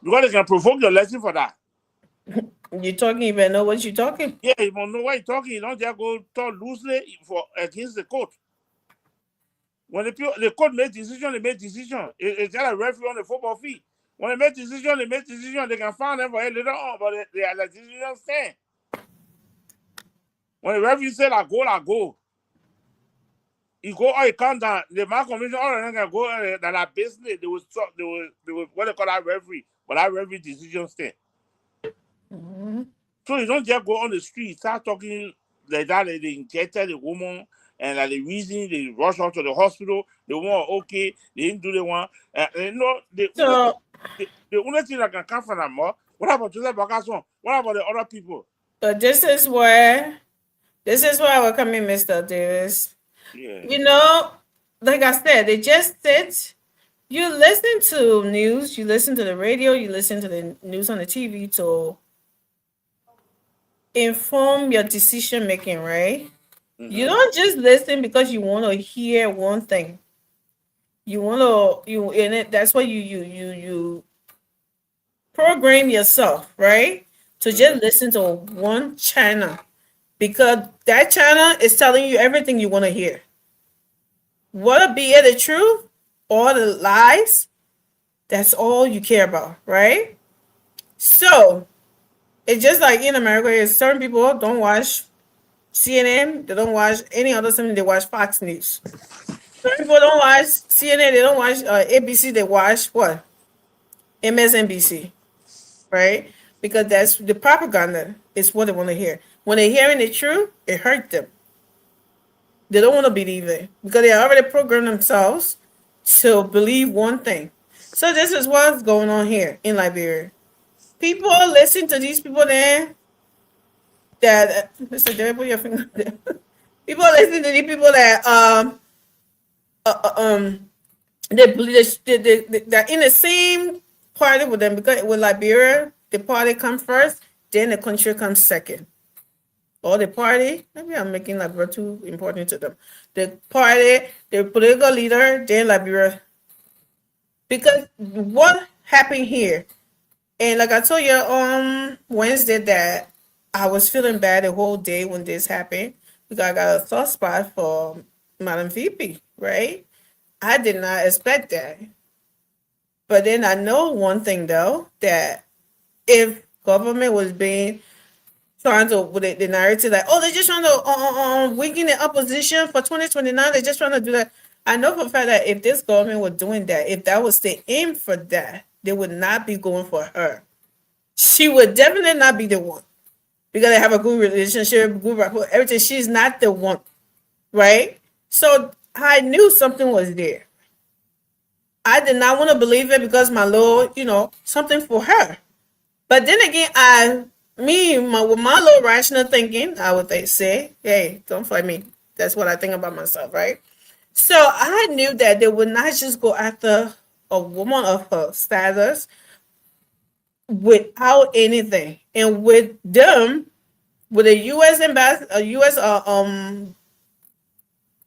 Because they can provoke your lesson for that. You're talking, you better know what you're talking. Yeah, you must know what you're talking. You don't just go talk loosely against the court. When the court makes decision, they make decision. It's just a referee on the football field. When they make decision, they can find them for it later on, but they are the decision stand. When the referee said, I go. You go or you come down, the man commission, all of them can go that are business, they will what they call that referee, but that referee decision stand. Mm-hmm. So you don't just go on the street, start talking like that, they injected the woman, and that the reason they rush her to the hospital, the woman okay, they didn't do the one. The only thing that can come from them more, what about Joseph Bakason? What about the other people? But this is where we're coming, Mr. Davis. Yeah. You know, like I said, they just sit. You listen to news, you listen to the radio, you listen to the news on the TV to inform your decision making, right? You don't just listen because you want to hear one thing. You want to you in it. That's why you program yourself, right? To just listen to one channel because that channel is telling you everything you want to hear. Whether be it the truth or the lies, that's all you care about, right? So it's just like in America, certain people don't watch CNN, they don't watch any other something, they watch Fox News. Certain people don't watch CNN, they don't watch ABC, they watch what? MSNBC, right? Because that's the propaganda is what they want to hear. When they're hearing the truth, it hurts them. They don't want to believe it because they already programmed themselves to believe one thing. So this is what's going on here in Liberia. People listen to these people there that Mr. Jerry, put your finger there. People listen to these people that they believe they're in the same party with them because with Liberia, the party comes first, then the country comes second. Or the party, maybe I'm making Liberia too important to them. The party, the political leader, then Liberia. Because what happened here, and like I told you on Wednesday that I was feeling bad the whole day when this happened because I got a soft spot for Madam VP, right? I did not expect that. But then I know one thing though, that if government was being trying to with the narrative like, oh, they're just trying to weaken the opposition for 2029. They're just trying to do that. I know for a fact that if this government was doing that, if that was the aim for that, they would not be going for her. She would definitely not be the one because they have a good relationship, good rapport, everything. She's not the one, right? So I knew something was there. I did not want to believe it because my Lord, something for her. But then again, with my little rational thinking, I would say, hey, don't fight me. That's what I think about myself, right? So I knew that they would not just go after a woman of her status without anything. And with them, with a U.S. ambassador, a U.S.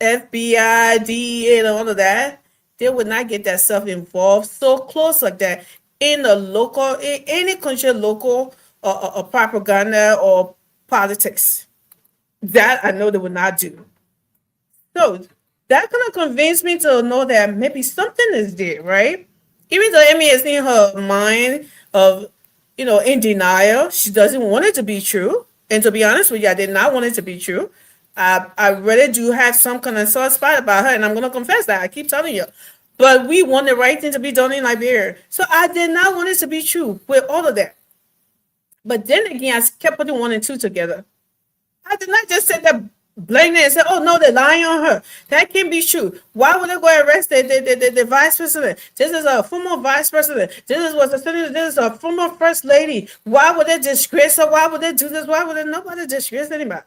FBI, DEA, and all of that, they would not get that stuff involved so close like that in any country, local propaganda or politics. That I know they would not do. So that kind of convinced me to know that maybe something is there, right? Even though Amy is in her mind of, in denial, she doesn't want it to be true. And to be honest with you, I did not want it to be true. I really do have some kind of soft spot about her, and I'm going to confess that. I keep telling you. But we want the right thing to be done in Liberia. So I did not want it to be true with all of that. But then again, I kept putting 1 and 2 together. I did not just say that blatantly and say, oh, no, they're lying on her. That can't be true. Why would they go arrest the vice president? This is a former vice president. This is a former first lady. Why would they disgrace her? Why would they do this? Why would nobody disgrace anybody?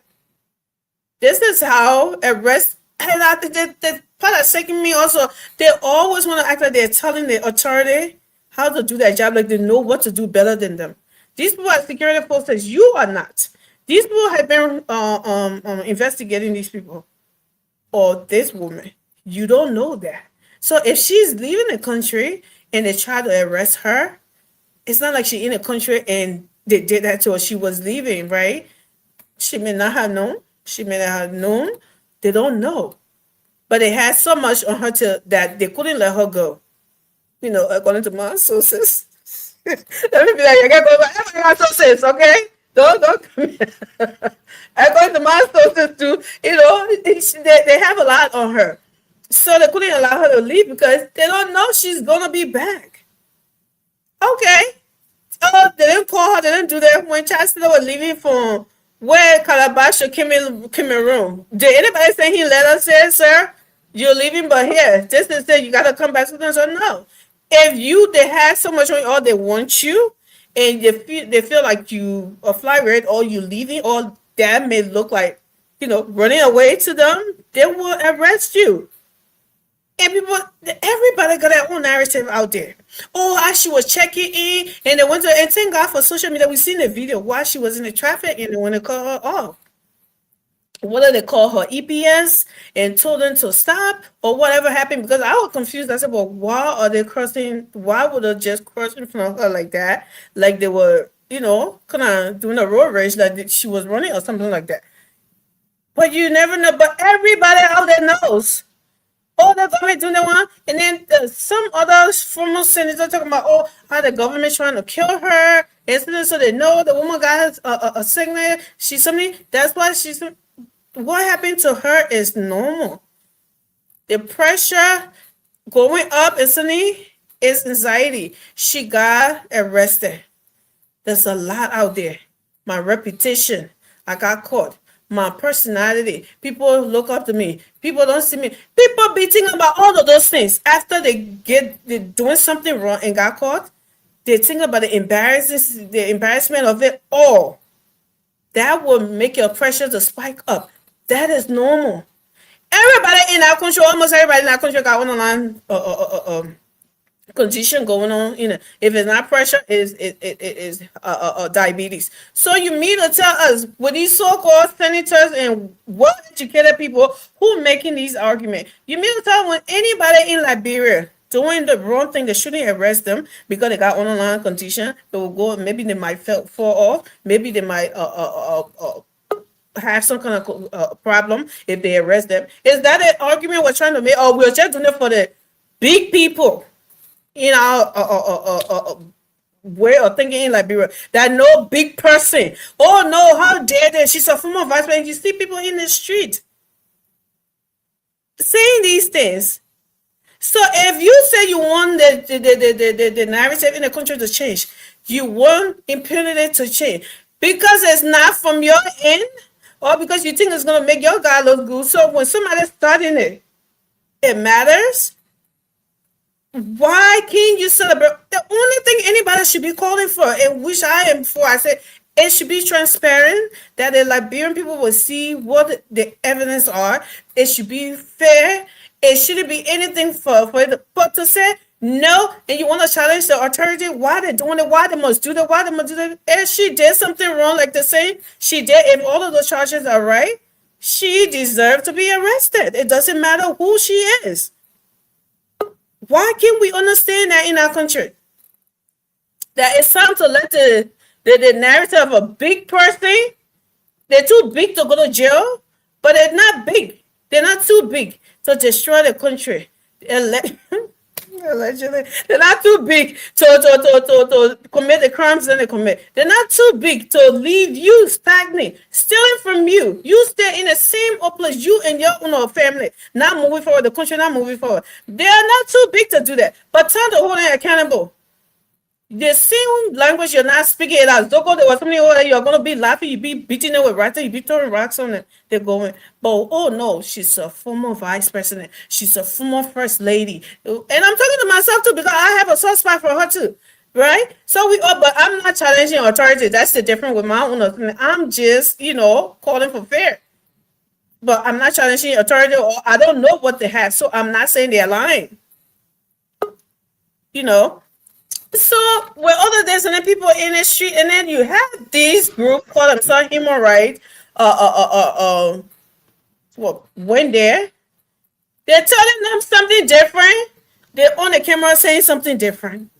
This is how arrest, and I think that part of second me also, they always want to act like they're telling the authority how to do their job, like they know what to do better than them. These people are security forces. You are not. These people have been investigating these people or this woman. You don't know that. So if she's leaving the country and they try to arrest her, it's not like she's in the country and they did that to her. She was leaving, right? She may not have known. She may not have known. They don't know. But they had so much on her that they couldn't let her go. According to my sources. Let me be like, I got sources, okay? Don't come here. According to my sources too, they have a lot on her. So they couldn't allow her to leave because they don't know she's gonna be back. Okay. Oh, they didn't call her, they didn't do that. When Chancellor was leaving from where Calabash or Cameroon, did anybody say he let us say, sir, you're leaving, but here, this is it, you gotta come back to them. So no. If they have so much on you, or they want you, and they feel like you are fly red or you leaving, or that may look like, running away to them, they will arrest you. And people, everybody got their own narrative out there. Oh, how she was checking in, and they went to, and thank God for social media. We seen the video while she was in the traffic, and they want to call her off. Whether they call her EPS and told them to stop or whatever happened, because I was confused. I said, well, why are they crossing? Why would they just cross in front of her like that? Like they were, kind of doing a road race, like she was running or something like that. But you never know. But everybody out there knows. Oh, the government doing the one, and then some other former senator talking about, oh, how the government trying to kill her. And so they know the woman got a signal. She's something. That's why she's. What happened to her is normal. The pressure going up instantly is anxiety. She got arrested. There's a lot out there. My reputation, I got caught. My personality, people look up to me. People don't see me. People be thinking about all of those things after they're doing something wrong and got caught. They think about the embarrassment of it all. That will make your pressure to spike up. That is normal. Everybody in our country, almost everybody in our country got one online condition going on. If it's not pressure, it is diabetes. So you mean to tell us with these so-called senators and well-educated people who making these arguments, you mean to tell when anybody in Liberia doing the wrong thing, they shouldn't arrest them because they got online condition? They will go. Maybe they might fall off. Maybe they might have some kind of problem if they arrest them. Is that an argument we're trying to make? Or we're just doing it for the big people in our way of thinking in Liberia, that no big person, oh no, how dare they? She's a former vice president. You see people in the street saying these things. So if you say you want the narrative in the country to change, you want impunity to change because it's not from your end, or because you think it's going to make your guy look good. So when somebody's starting it, it matters. Why can't you celebrate? The only thing anybody should be calling for, and which I am for, I said it should be transparent, that the Liberian people will see what the evidence are. It should be fair. It shouldn't be anything for it. But to say no, and you want to challenge the authority, why they doing it? Why they must do that? Why they must do that? If she did something wrong, like they say she did, if all of those charges are right, she deserves to be arrested. It doesn't matter who she is. Why can't we understand that in our country? That it's time to let the narrative of a big person, they're too big to go to jail, but they're not big. They're not too big to destroy the country. Allegedly, they're not too big to commit the crimes that they commit. They're not too big to leave you stagnant, stealing from you. You stay in the same place, you and your own family, not moving forward, the country not moving forward. They are not too big to do that, but time to hold them accountable. The same language you're not speaking it out. Don't go there with somebody over there, you're going to be laughing, you be beating them with rocks, you be throwing rocks on them. They're going, but oh no, she's a former vice president. She's a former first lady. And I'm talking to myself too because I have a soft spot for her too. Right? So but I'm not challenging authority. That's the difference with my own opinion. I'm just, calling for fair. But I'm not challenging authority, or I don't know what they have. So I'm not saying they're lying. So with other there's and then people in the street, and then you have these group called themselves human rights. When they're telling them something different, they're on the camera saying something different.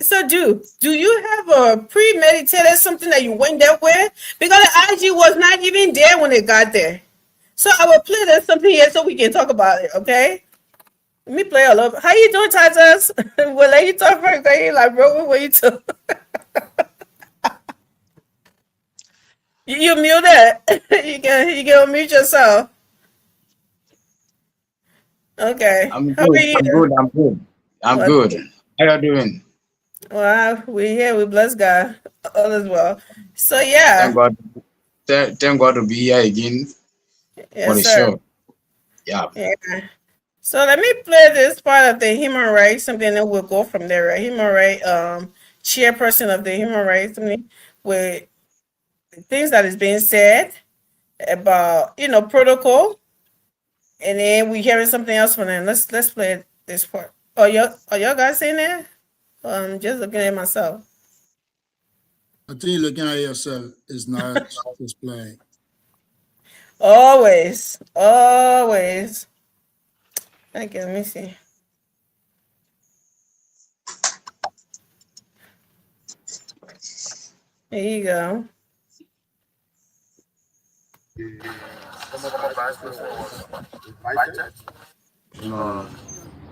So do you have a premeditated something that you went there with? Because the IG was not even there when it got there. So I will play this something here so we can talk about it, okay? Let me play a little. How you doing, Titus? We'll let you talk first. Like, bro, what you talk? You muted. You can unmute yourself. Okay. I'm How good. are you? I'm Well, good. How you doing? Well, we're here. We bless God all as well. So yeah. Thank God. Thank God to be here again for Yes, the sir. show. Yeah. Yeah. So let me play this part of the human rights, something that we'll go from there, right? Human rights, chairperson of the human rights, with things that is being said about, protocol and then we hearing something else from them. Let's play this part. Are y'all guys saying that? I'm just looking at myself. I think you're looking at yourself is not displaying. Always. Okay, let me see. There you go.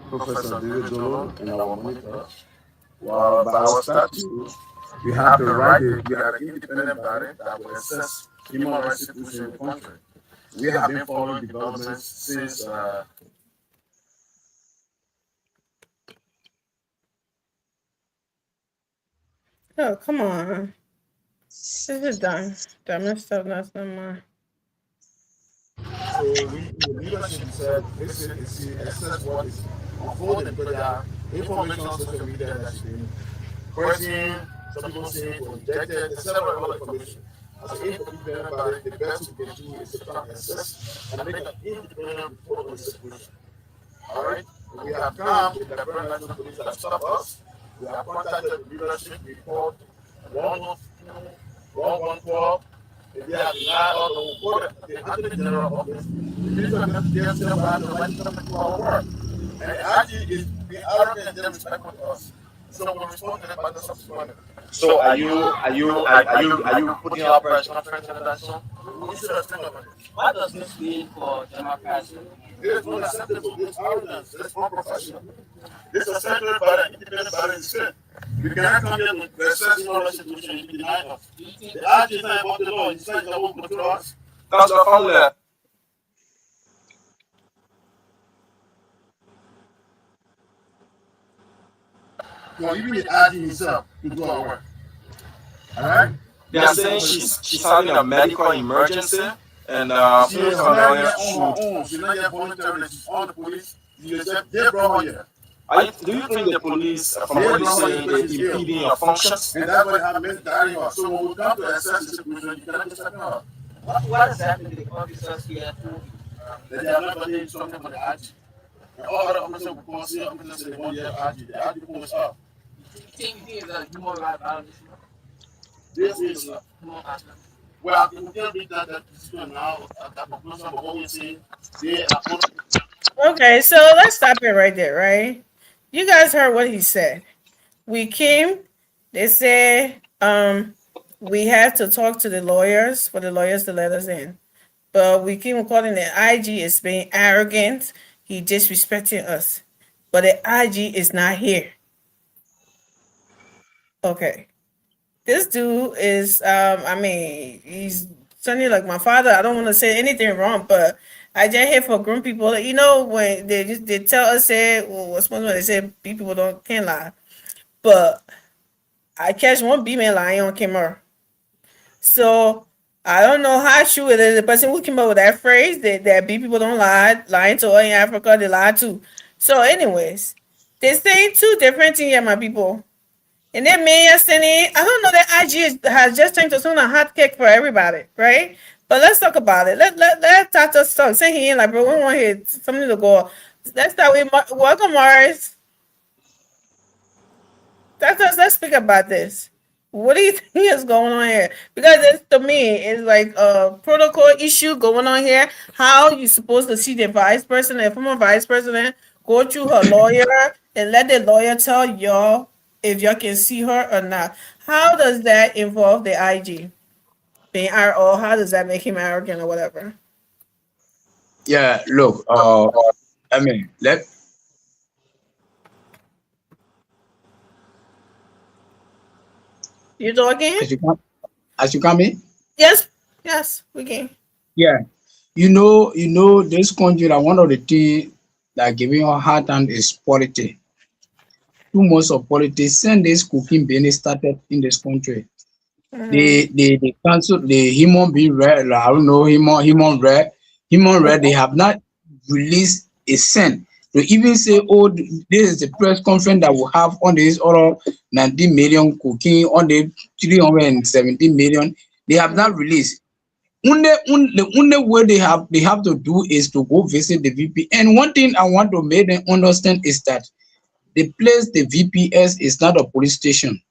Professor David Dolo and our monitor. Well, by our statute, we have the right, we are an independent body that will assess human rights situation in the country. We have been following developments since Oh, come on. This is done. Dumb stuff, that's not mine. So the leadership said this is assess what is unfolding, but there are information on social media that's been questioned, some people say it was rejected, several other information. As an independent body, the best we can do is to try and assess and make an independent report on the situation. All right? We have come, the Liberian National Police have stopped us. We have contacted the leadership, report 112. If they have denied all the report, the Attorney General Office, the Minister of Justice will have the right to come to our work. And the IG is being arrogant and disrespectful to us. So we respond to them by the subsequent. So are you putting up press conference and that song? What does this mean for democracy? This is unacceptable. This is arrogance. This is unprofessional. This is a central body, independent body in sin. We cannot come here with assess human rights situation and deny us. The IG is not about the law. He says that won't control us. Councillor Fowler. So even the IG himself to do our work. All right? They are saying she's having a medical emergency, and She is not yet on her own. She's not yet voluntarily. She's on the police. They brought her here. do you think the police, from what you're saying, they're impeding your functions? And that's what happened to Daniel. So when we come to assess the situation, you cannot just say no. What exactly did the officers here do? That they are not doing something for the IG. And all other officers will come see officers they want the IG. The IG pulls up. You think it's a human rights violation? This is well, we can't read that decision now. That conclusion of what we see. They are Okay, so let's stop it right there, right? You guys heard what he said. We came, they said we had to talk to the lawyers for the lawyers to let us in. But we keep calling the IG is being arrogant. He disrespecting us. But the IG is not here. Okay. This dude is he's sounding like my father. I don't want to say anything wrong, but I just hear for grown people, you know, when they tell us what's one when they say people can't lie. But I catch one B-man lying on camera. So I don't know how true it is. The person who came up with that phrase that B people don't lie, lying to us in Africa, they lie too. So anyways, they're saying two different things here, my people. And then Mayor saying, I don't know that IG has just turned to some hot cake for everybody, right? But let's talk about it. Let Tata talk. Say he ain't like, bro, we want to hear something to go. Let's start with welcome, Morris. Let's speak about this. What do you think is going on here? Because to me, it's like a protocol issue going on here. How you supposed to see the vice president, the former vice president, go through her lawyer and let the lawyer tell y'all if y'all can see her or not. How does that involve the IG? Or how does that make him arrogant or whatever? Yeah, look, I mean, You talking? as you come in? Yes, we can. Yeah. You know, this country, that one of the things that giving her hard time is politics. 2 months of politics since this cooking business started in this country. They cancelled the human being right. I don't know, human right. They have not released a cent to even say, oh, this is the press conference that we have on this other 90 million cooking on the 370 million. They have not released. The only way they have to do is to go visit the VP. And one thing I want to make them understand is that the place, the VPS, is not a police station.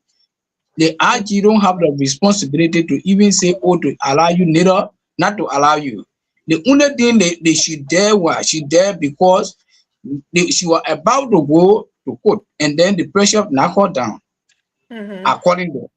The RG don't have the responsibility to even say, oh, to allow you, neither not to allow you. The only thing they she there was she there because she was about to go to court, and then the pressure knocked her down. According to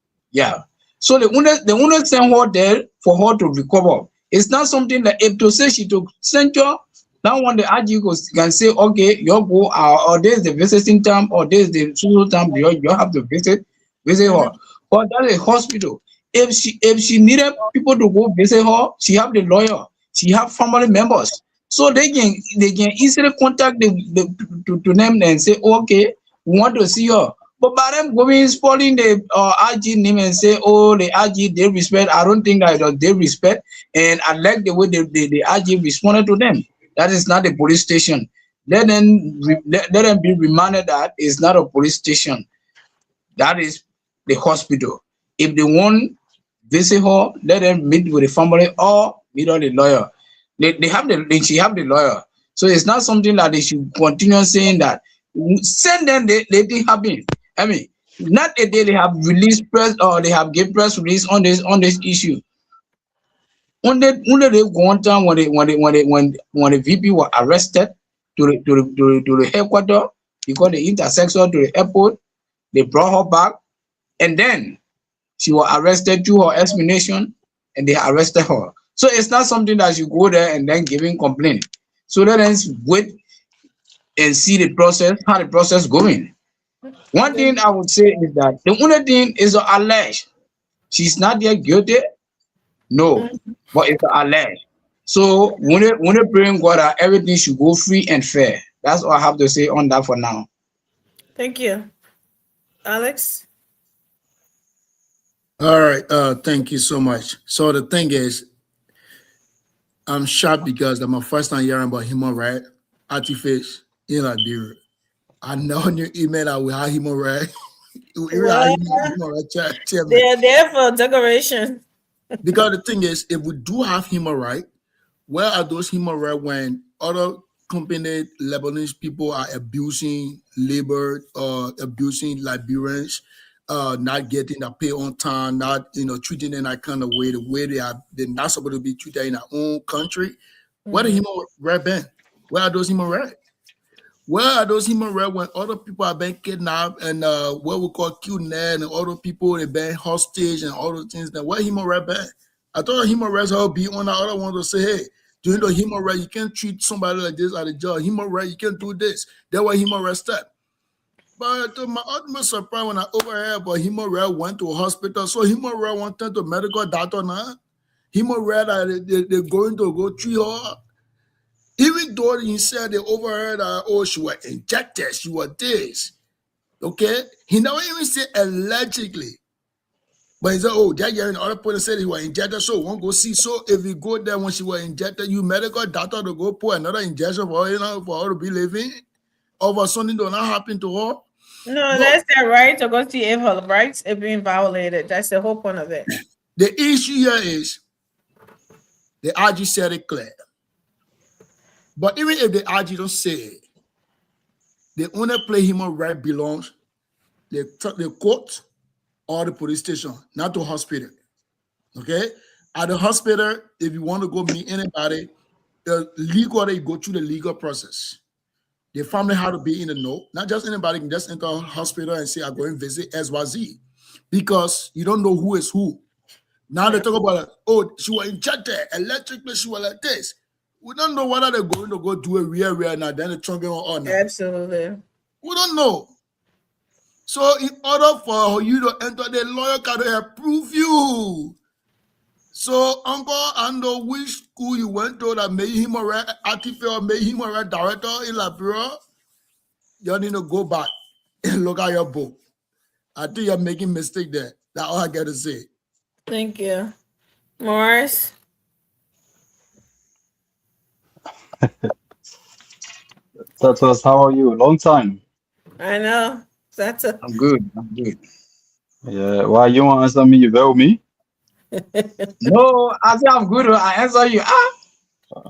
so the only send her there for her to recover. It's not something that if to say she took censure, now when the RG can say, okay, you go or there's the visiting time or there's the social time you have to visit her. But that's a hospital. If she needed people to go visit her, she have the lawyer, she have family members. So they can easily contact to them and say, okay, we want to see her. But by them going spoiling the RG name and say, oh, the RG they respect. I don't think that they respect, and I like the way the RG responded to them. That is not a police station. Let them be reminded that it's not a police station. That is the hospital. If they want visit her, let them meet with the family or meet with the lawyer. She have the lawyer. So it's not something that they should continue saying that. Send them the thing happen. I mean, not a day they have released press or they have given press release on this issue. Only they go on time when the VP was arrested to the headquarters because they intersect her to the airport. They brought her back, and then she was arrested through her explanation, and they arrested her. So it's not something that you go there and then giving complaint. So let us wait and see the process, how the process going. One thing I would say is that the only thing is alleged. She's not yet guilty, no, but it's alleged. So when they bring water, everything should go free and fair. That's all I have to say on that for now. Thank you. Alex? All right. Thank you so much. So the thing is, I'm shocked because that's my first time hearing about human rights activists in Liberia. I know in your email that we have human rights. They're there for decoration. Because the thing is, if we do have human rights, where are those human rights when other company Lebanese people are abusing labor or abusing Liberians, not getting their pay on time, not treating them that kind of way, the way they're not supposed to be treated in their own country? Where the human rights been? Where are those human rights? Where are those human rights when other people are being kidnapped and what we call kidnapped and other people they been hostage and all those things? Then where human rights been? I thought human rights would be on the other one to say, hey, during the human rights, you can't treat somebody like this at the job. Human rights, you can't do this. That's why human rights step. But to my ultimate surprise, when I overheard about human rights went to a hospital, so human rights went to medical doctor now. Human rights they're going to go treat her. Even though he said they overheard that, oh, she was injected, she was this. Okay? He never even said allegedly. But he said, oh, that year in other person said he was injected, so won't go see. So if you go there when she was injected, you medical doctor to go put another injection for her, for her to be living. Over something do not happen to her. No, that's their right to go see if her rights are being violated. That's the whole point of it. The issue here is the RG said it clear. But even if the RG don't say it, the only place human right belongs the court or the police station, not the hospital. Okay? At the hospital, if you want to go meet anybody, you go through the legal process. The family had to be in the know. Not just anybody can just enter a hospital and say, I'm going to visit XYZ. Because you don't know who is who. Now they talk about, oh, she was injected, electrically, she was like this. We don't know whether they're going to go do a real now, then they're talking on now. Absolutely. We don't know. So in order for you to enter, the lawyer can approve you. So, Uncle, I know which school you went to that made him a right activist or made him a right director in Liberia. You need to go back and look at your book. I think you're making a mistake there. That's all I got to say. Thank you. Morris? Tatos, how are you? Long time. I know. I'm good. Yeah, why you want to answer me? You vote me? No, I say I'm good. I answer you. Ah,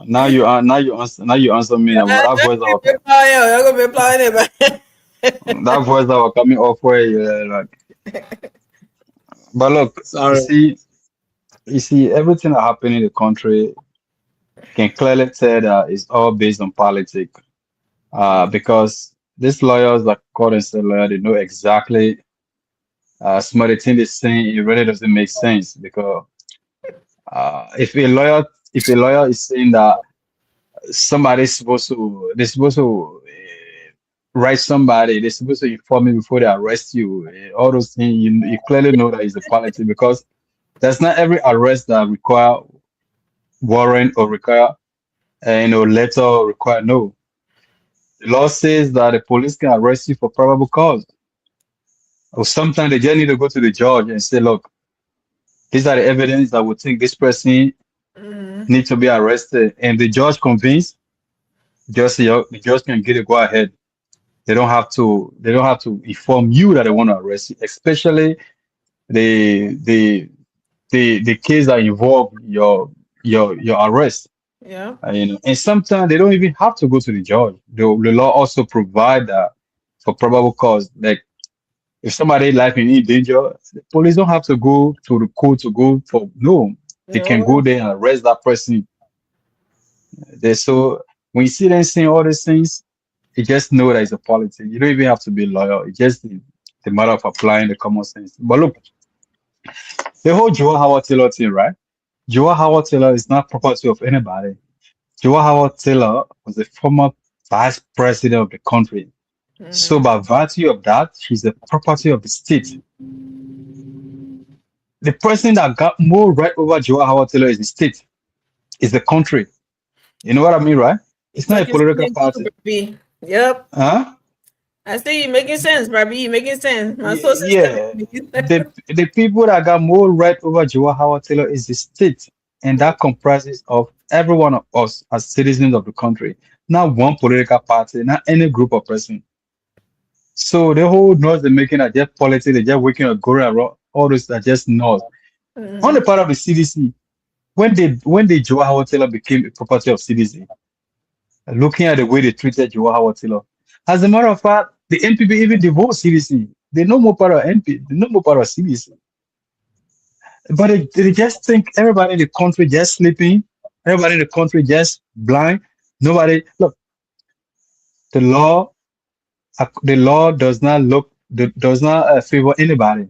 Now you are now you answer me. And that voice that was coming off where like. But look, sorry. you see, everything that happened in the country can clearly tell that it's all based on politics. Because these lawyers that call themselves lawyers, they know exactly some of the things they're saying. It really doesn't make sense because if a lawyer is saying that they're supposed to write somebody, they're supposed to inform you before they arrest you, all those things, you clearly know that it's a politics because that's not every arrest that require warrant or require letter or require no. The law says that the police can arrest you for probable cause. Or sometimes they just need to go to the judge and say, look, these are the evidence that would think this person needs to be arrested. And the judge convinced, the judge can get a go ahead. They don't have to inform you that they want to arrest you, especially the case that involve your arrest. Yeah. And sometimes they don't even have to go to the judge. The law also provide that for probable cause. Like if somebody's life is in danger, the police don't have to go to the court to go for they can go there and arrest that person. So when you see them saying all these things, you just know that it's a politics. You don't even have to be a lawyer. It's just the matter of applying the common sense. But look, the whole Joe Howard Taylor thing, right? Joe Howard Taylor is not property of anybody. Joe Howard Taylor was the former vice president of the country. So by virtue of that, she's the property of the state. The person that got more right over Joe Howard Taylor is the state, is the country. You know what I mean, right? It's not a political party. Yep. Huh? I see you making sense, Barbie. You making sense. My sources Yeah. The people that got more right over Joe Howard Taylor is the state, and that comprises of every one of us as citizens of the country, not one political party, not any group of person. So the whole noise they're making are just politics, they're just working on going around, all those are just noise. On the part of the CDC, when the Joe Howard Taylor became a property of CDC, looking at the way they treated Joe Howard Taylor, as a matter of fact, the NPP even divorced CDC. They're no more part of NP, they're no more part of CDC. But they just think everybody in the country just sleeping, everybody in the country just blind. Nobody look. The law does not favor anybody.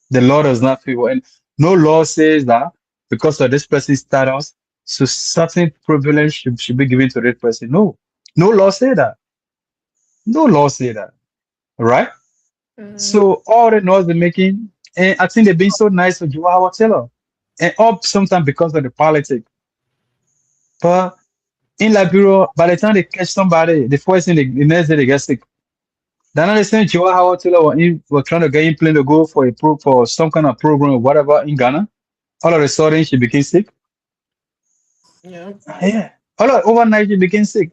The law does not favor, and no law says that because of this person's status, so certain privilege should be given to that person. No law say that. No law say that. Right? So all the noise they're making, and I think they're being so nice to Joe Howard Taylor, and all sometimes because of the politics. But in Liberia, by the time they catch somebody, the first thing the next day they get sick. They're not the same Joe Howard Taylor were trying to get him plane to go for some kind of program or whatever in Ghana. All of a sudden she became sick. Yeah. Yeah. Overnight she became sick.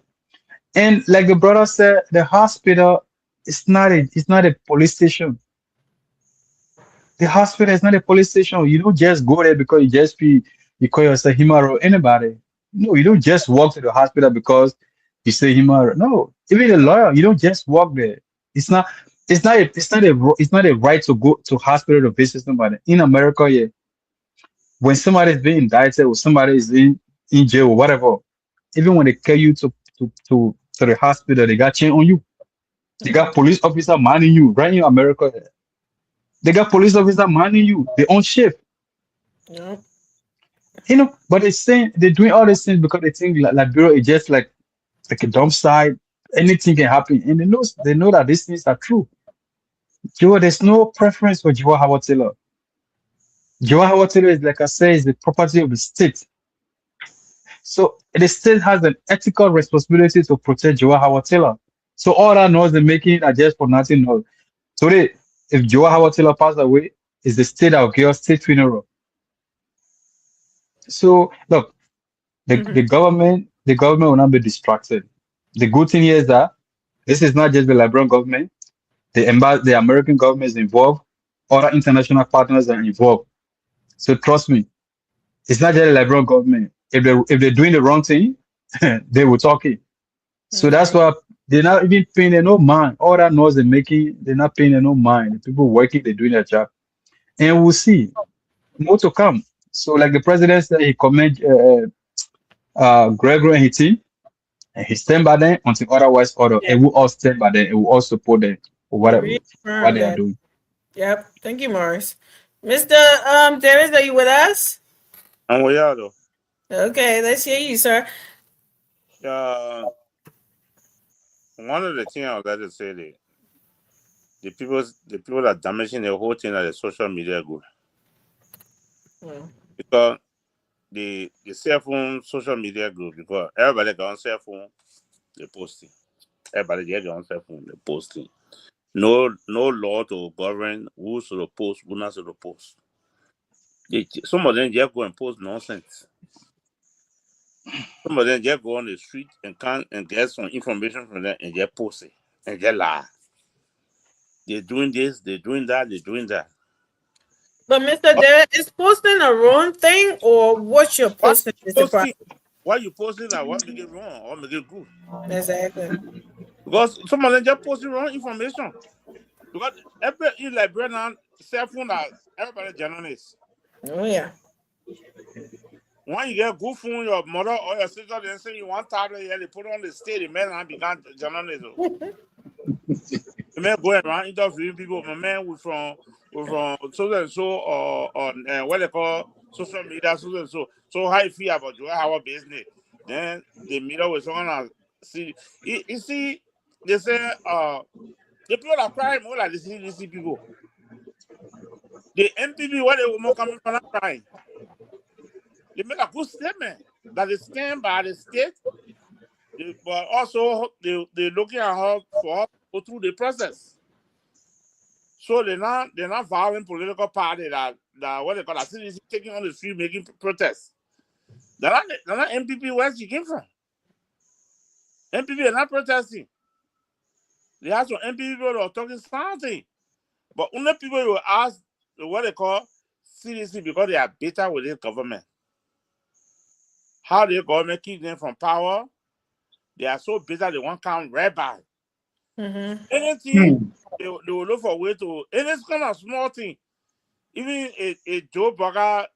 And like the brother said, the hospital is not a police station. The hospital is not a police station. You don't just go there because you call yourself Himaro or anybody. No, you don't just walk to the hospital because you say Himaro. No, even a lawyer, you don't just walk there. It's not a right to go to hospital to visit somebody. In America, yeah, when somebody is being indicted or somebody is in jail or whatever, even when they carry you to the hospital, they got chain on you. They got police officer manning you right in America. They got police officer manning you. They own shift. Yeah. But they're doing all these things because they think Liberia is just like a dump site. Anything can happen, and they know that these things are true. There's no preference for Joe Howard Taylor. Joe Howard Taylor is, like I say, is the property of the state. So the state has an ethical responsibility to protect Joe Howard Taylor. So all that noise they're making are just for nothing. No. Today, if Joe Howard Taylor passed away, it's the state that will give us state funeral. So look, the government will not be distracted. The good thing here is that this is not just the Liberian government. The American government is involved. Other international partners are involved. So trust me, it's not just the Liberal government. If they're doing the wrong thing, they will talk it. So that's why they're not even paying them no mind. All that noise they're making, they're not paying them no mind. The people working, they're doing their job. And we'll see more to come. So like the president said, he commend Gregory and his team, and he stand by them until otherwise order. And we all stand by them and we all support them for what they are doing. Yep. Thank you, Morris. Mr. Davis, are you with us? I'm with you though. Okay, let's hear you, sir. One of the things I would like to say, the people that damaging the whole thing are the social media group. Because the cell phone social media group, because everybody got on cell phone, they posting. Everybody get on cell phone, they posting. No law to govern who should post, who not should post. Some of them just go and post nonsense. Some of them just go on the street and get some information from them and just post it and just lie. They're doing this, they're doing that, they're doing that. But Mr. Derek, is posting a wrong thing or what you're posting is the problem? Why you posting that? What make it wrong or make it good? Exactly. Because some of them just posting wrong information. Because every Liberian cell phone that everybody journalists. Oh yeah. When you get good phone, your mother or your sister then say you want tablet here, they put on the state, the man and become journalism. The man going around interviewing people. My man was from so and so or what they call social media, so and so. So how you feel about our business? Then they meet up with someone else. See, you see, they say the people that cry more like the CDC people. The MPP, what they were more coming from that crying. They make a good statement that they stand by the state, but also they're looking at her for her to go through the process. So they're not violent political party that what they call that CDC taking on the street making protests. They're not MPP where she came from. MPP are not protesting. They have some MPP people that are talking something. But only people will ask what they call CDC because they are bitter with the government. How the government keep them from power, they are so bitter they won't come right back. Anything, they will look for a way to, and it's kind of small thing. Even a Joe Burger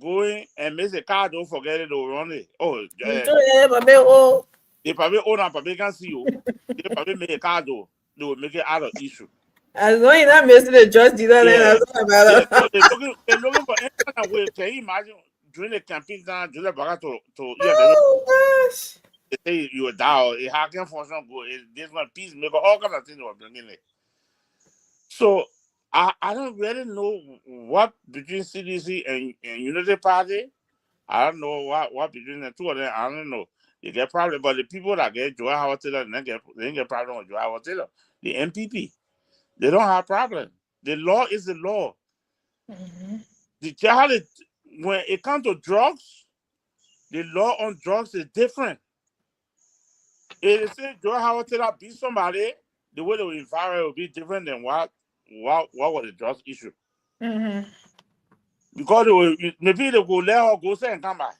going and makes a car, don't forget it, they'll run it. Oh, they probably own and probably can see you. They probably make a car, though. They will make it out of issue. As long as that message the judge did that, so they're looking for any kind of way. Can you imagine during the campaign time, Julia Baga gosh. They say you were down, how can function go? There's one peacemaker, all kinds of things they were bringing it. So I don't really know what between CDC and Unity Party. I don't know what between the two of them. I don't know. They get problem, but the people that get Joy Howard Taylor, they didn't get problem with Joy Howard Taylor. The MPP, they don't have problem. The law is the law. When it comes to drugs, the law on drugs is different. If they say Joy Howard Taylor beat somebody, the way they will environment will be different than what was the drugs issue. Because maybe they will let her go say and come back.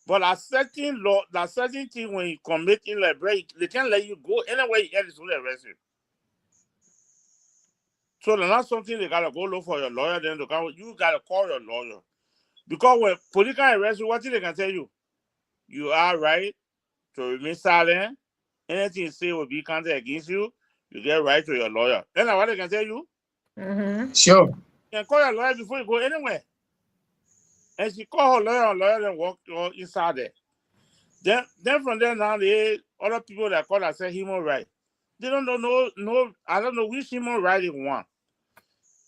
But a certain law, that certain thing when you commit in like break, they can't let you go anywhere you get is only arrest you. So that's not something they gotta go look for your lawyer, then you gotta call your lawyer. Because when police can arrest you, what thing they can tell you? You are right to remain silent. Anything you say will be counted against you. You get right to your lawyer. Then what they can tell you? Sure. You can call your lawyer before you go anywhere. And she called her lawyer then walk inside there. Then from there now, the other people that call that say human right. They don't know, I don't know which human right they want.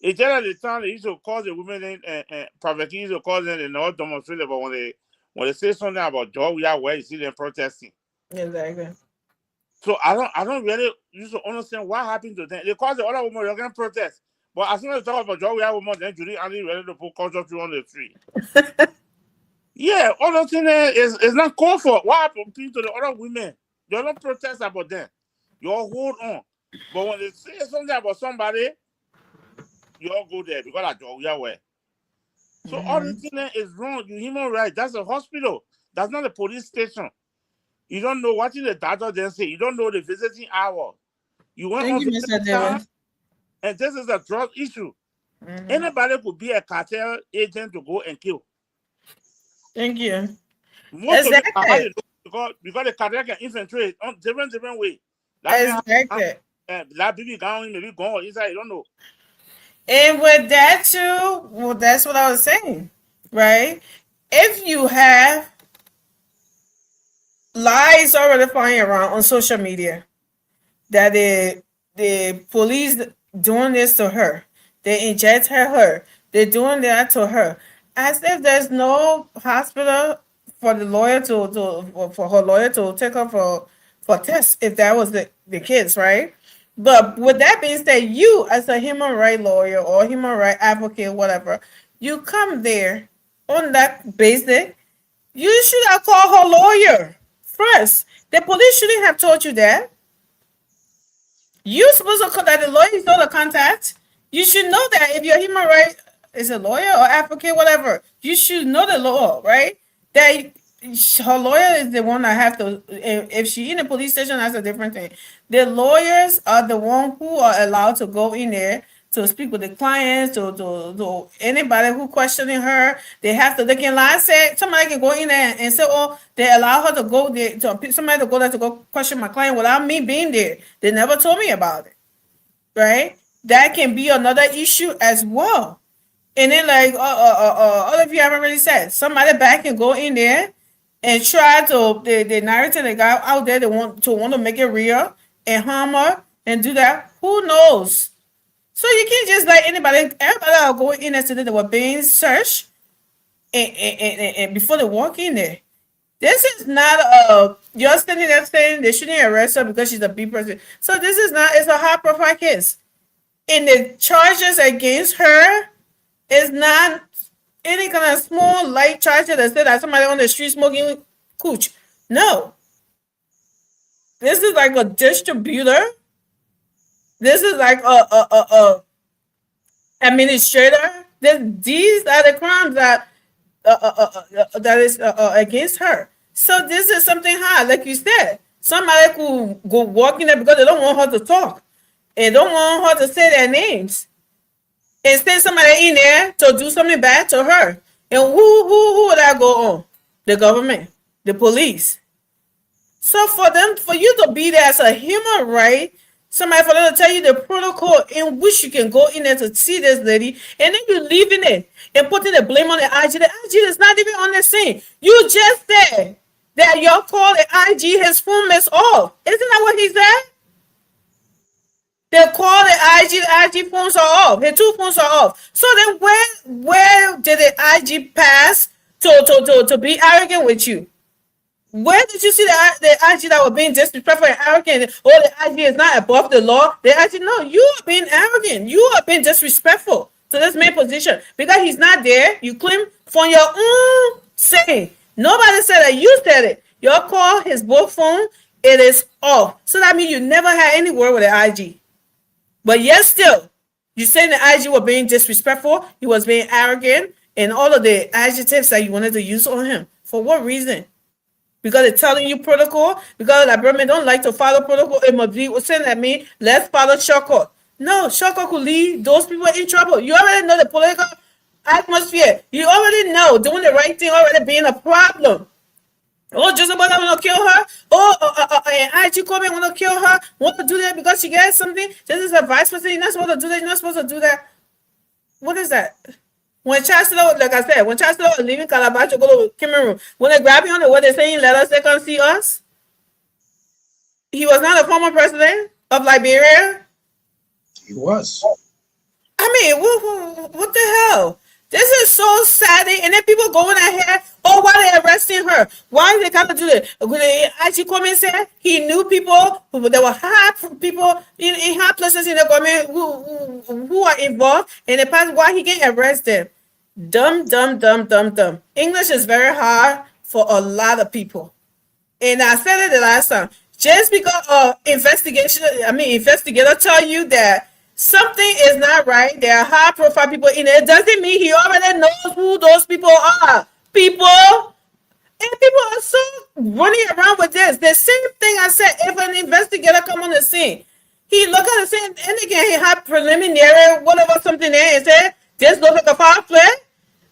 It's just at the time they used to call the women and privately used to call them and not demonstrate, but when they say something about George, where you see them protesting. Exactly. So I don't really used to understand what happened to them. They call the other woman, you're going to protest. But as soon as they talk about George, woman, then Judy Andy ready to put culture through on the street. Yeah, all those things is not called for. What happened to the other women? You don't protest about them. You all hold on. But when they say something about somebody, you all go there because that's George way. So all this thing is wrong. You human rights. That's a hospital. That's not a police station. You don't know what the doctor then say. You don't know the visiting hour. You went Thank on you, Mr. Davis. and this is a drug issue. Anybody could be a cartel agent to go and kill. Thank you. Most of them are how Exactly. they know because the cartel can infiltrate on different ways. Exactly. That baby gone, maybe gone inside. You don't know. And with that too, well, that's what I was saying, right? If you have lies already flying around on social media that the police doing this to her, they inject her, they're doing that to her, as if there's no hospital for the lawyer for her lawyer to take her for tests if that was the case, right? But with that being said, you as a human rights lawyer or human rights advocate, whatever, you come there on that basis, you should have called her lawyer first. The police shouldn't have told you that. You're supposed to call that the lawyer is not a contact. You should know that if your human rights is a lawyer or advocate, whatever, you should know the law, right? That her lawyer is the one that have to. If she in a police station, that's a different thing. The lawyers are the one who are allowed to go in there to speak with the clients, to anybody who questioning her. They have to. They can lie. Say somebody can go in there and say, "Oh, they allow her to go there to somebody to go there to go question my client without me being there." They never told me about it, right? That can be another issue as well. And then like all of you haven't really said, somebody back can go in there and try to the narrative the guy out there they want to make it real and harm her and do that. Who knows? So you can't just let everybody will go in there today. They were being searched and before they walk in there. This is not you're standing there saying they shouldn't arrest her because she's a B person. So this is not, it's a high profile case. And the charges against her is not any kind of small light charge that said that somebody on the street smoking cooch. No. This is like a distributor. This is like a administrator. These are the crimes that that is against her. So this is something hard, like you said. Somebody could go walk in there because they don't want her to talk and don't want her to say their names. And send somebody in there to do something bad to her. And who would that go on? The government, the police. So for you to be there as a human right, somebody for them to tell you the protocol in which you can go in there to see this lady, and then you leaving it and putting the blame on the IG. The IG is not even on the scene. You just said that y'all call the IG his phone is off. Isn't that what he said? They call the IG phones are off. The two phones are off. So then where did the IG pass to be arrogant with you? Where did you see the IG that were being disrespectful and arrogant? Oh, the IG is not above the law. The IG, no, you are being arrogant. You are being disrespectful to this main position. Because he's not there, you claim from your own saying. Nobody said that, you said it. Your call, his both phone, it is off. So that means you never had any word with the IG. But yet still, you saying the IG were being disrespectful, he was being arrogant, and all of the adjectives that you wanted to use on him. For what reason? Because they're telling you protocol? Because the government don't like to follow protocol? It must be saying that mean let's follow shortcut. No, shortcut could lead those people in trouble. You already know the political atmosphere. You already know doing the right thing already being a problem. Oh, just about I want to kill her. Oh, IG comment want to kill her. Want to do that because she gets something. This is a vice president. You're not supposed to do that. You're not supposed to do that. What is that? When Chancellor, like I said, when Chancellor was leaving Calabash to go to Cameroon, when they grab you on the way, they're saying, let us come see us. He was not a former president of Liberia. He was. I mean, what the hell? This is so sad. And then people going ahead, oh, why they arresting her? Why they got to do it? When they actually come and say he knew people, there were high people in high places in the government who are involved in the past. Why he get arrested? Dumb. English is very hard for a lot of people. And I said it the last time. Just because investigator tell you that something is not right. There are high profile people in it. It doesn't mean he already knows who those people are. People. And people are so running around with this. The same thing I said, if an investigator come on the scene, he look at the scene, and again, he had preliminary, whatever, something there, and said, this looks like a foul play.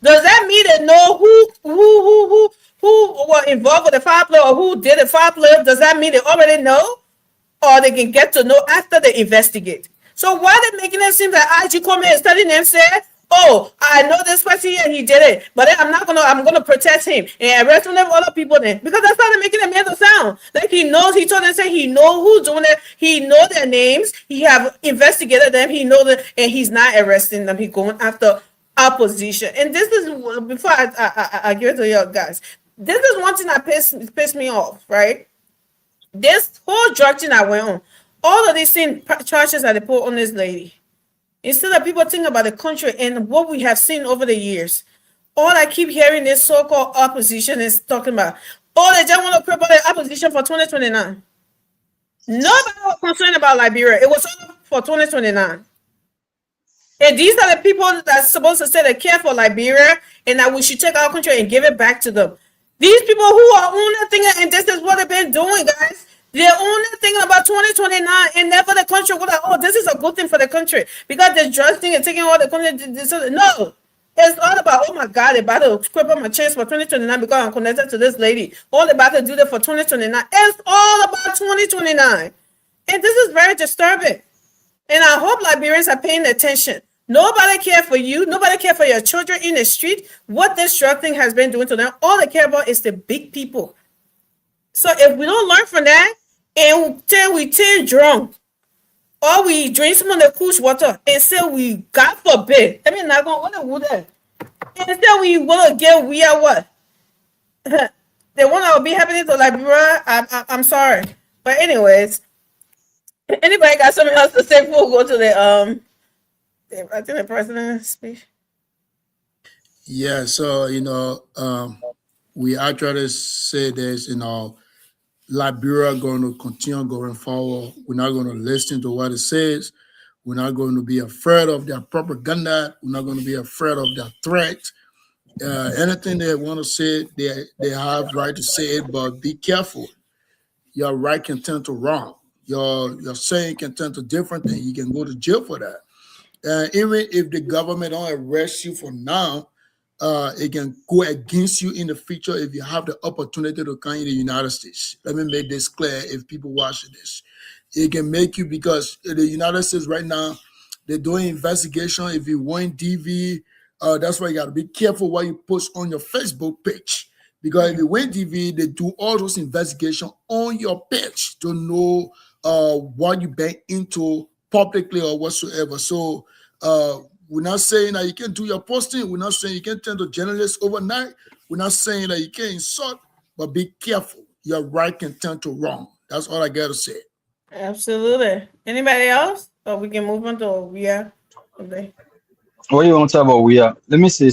Does that mean they know who were involved with the foul play or who did the foul play? Does that mean they already know? Or they can get to know after they investigate? So why they making it seem that IG come in and studying them say, oh, I know this person here and he did it, but then I'm gonna protect him and arrest one of other people then, because that's how they're making it mental sound. Like he knows, he told them, say he know who's doing it, he know their names, he have investigated them, he know that, and he's not arresting them, he going after opposition. And this is, before I give it to you guys, this is one thing that pissed me off, right? This whole drug thing I went on, all of these charges that they put on this lady, instead of people thinking about the country and what we have seen over the years, all I keep hearing this so-called opposition is talking about, oh, they just want to prepare the opposition for 2029. Nobody was concerned about Liberia. It was all for 2029. And these are the people that's supposed to say they care for Liberia and that we should take our country and give it back to them. These people who are only thinking, and this is what they've been doing, guys. They're only thinking about 2029 and never the country. Oh, this is a good thing for the country because the drug thing is taking all the country. No, it's all about, oh my God, they're about to scrape up my chance for 2029 because I'm connected to this lady. All they're about to do that for 2029. It's all about 2029. And this is very disturbing. And I hope Liberians are paying attention. Nobody care for you. Nobody care for your children in the street. What this drug thing has been doing to them, all they care about is the big people. So if we don't learn from that, and we turn drunk, or we drink some of the cool water, and say we, God forbid, I mean, not going to what that. Instead, we want to get we are what? They want to be happening to Liberia. I'm sorry, but anyways, anybody got something else to say before we go to the I think the president's speech? Yeah, so we actually say this, Liberia going to continue going forward. We're not going to listen to what it says. We're not going to be afraid of their propaganda. We're not going to be afraid of their threats. Anything they want to say, they have right to say it, but be careful. Your right can turn to wrong. Your saying can turn to different things. You can go to jail for that. Even if the government don't arrest you for now, it can go against you in the future if you have the opportunity to come in the United States. Let me make this clear if people watching this. It can make you, because the United States right now, they're doing investigation. If you want DV, that's why you got to be careful what you post on your Facebook page. Because if you win DV, they do all those investigations on your page to know what you been into publicly or whatsoever. So, we're not saying that you can do your posting. We're not saying you can turn to journalists overnight. We're not saying that you can insult, but be careful. Your right can turn to wrong. That's all I got to say. Absolutely. Anybody else? Or we can move on to we are. Okay. What do you want to talk about? We are. Let me see.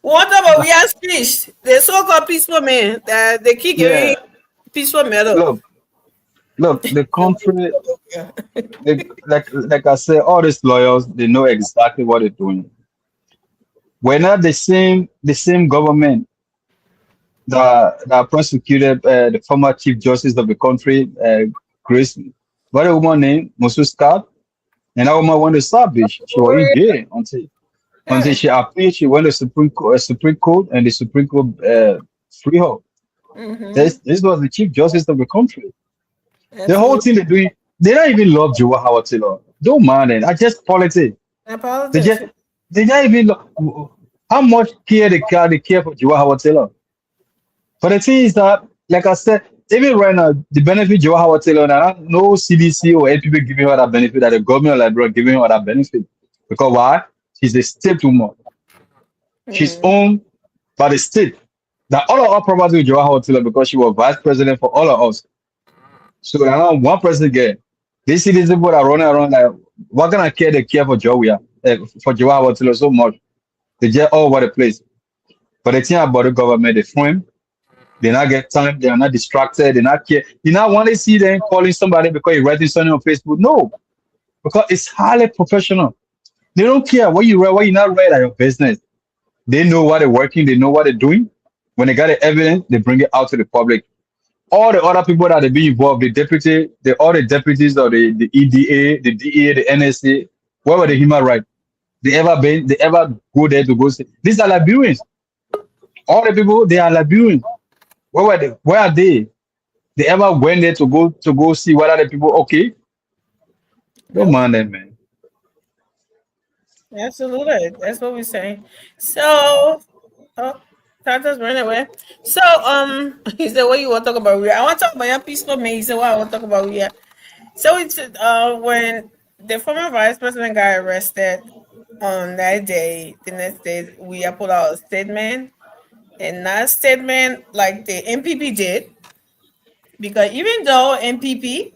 What about we are speech? The so-called peaceful man that they keep giving peaceful medal. Look, the country, like I said, all these lawyers, they know exactly what they're doing. We're not the same government that prosecuted the former Chief Justice of the country, Grace, what a woman named Moses Scott, and that woman went to Savage. She was in jail until she appealed. She went to Supreme Court, and the Supreme Court free her. Mm-hmm. This was the Chief Justice of the country. The whole thing they're doing, they don't even love Joe Howard Taylor. Don't mind it. I just politics. They don't even love, how much care they care for Joe Howard Taylor. But the thing is that, like I said, even right now, the benefit Joe Howard Taylor, and no CDC or NPP giving her that benefit, that the government of Liberia giving her that benefit. Because why? She's a state woman. She's owned by the state. That all of our property with Joe Howard Taylor because she was vice president for all of us. So now one person get these citizens that are running around like, what kind of care they care for Joe for Joe Howard Taylor so much? They just all over the place. But the thing about the government, they frame, they not get time, they are not distracted, they not care. You not want to see them calling somebody because you're writing something on Facebook. No. because it's highly professional. They don't care what you read, what you not read at your business. They know what they're working, they know what they're doing. When they got the evidence, they bring it out to the public. All the other people that they be involved, all the deputies or the EDA, the DEA, the NSA, where were the human rights? They ever go there to go see? These are Liberians. All the people, they are Liberians. Where were they? Where are they? They ever went there to go see what are the people okay? Don't mind them, man. Absolutely. That's what we're saying. So, oh, Tata's running away. So, he said, what you want to talk about? I want to talk about your peaceful man. He said, what I want to talk about? Yeah. So, it's when the former vice president got arrested on that day, the next day, we have put out a statement. And that statement, like the MPP did, because even though MPP,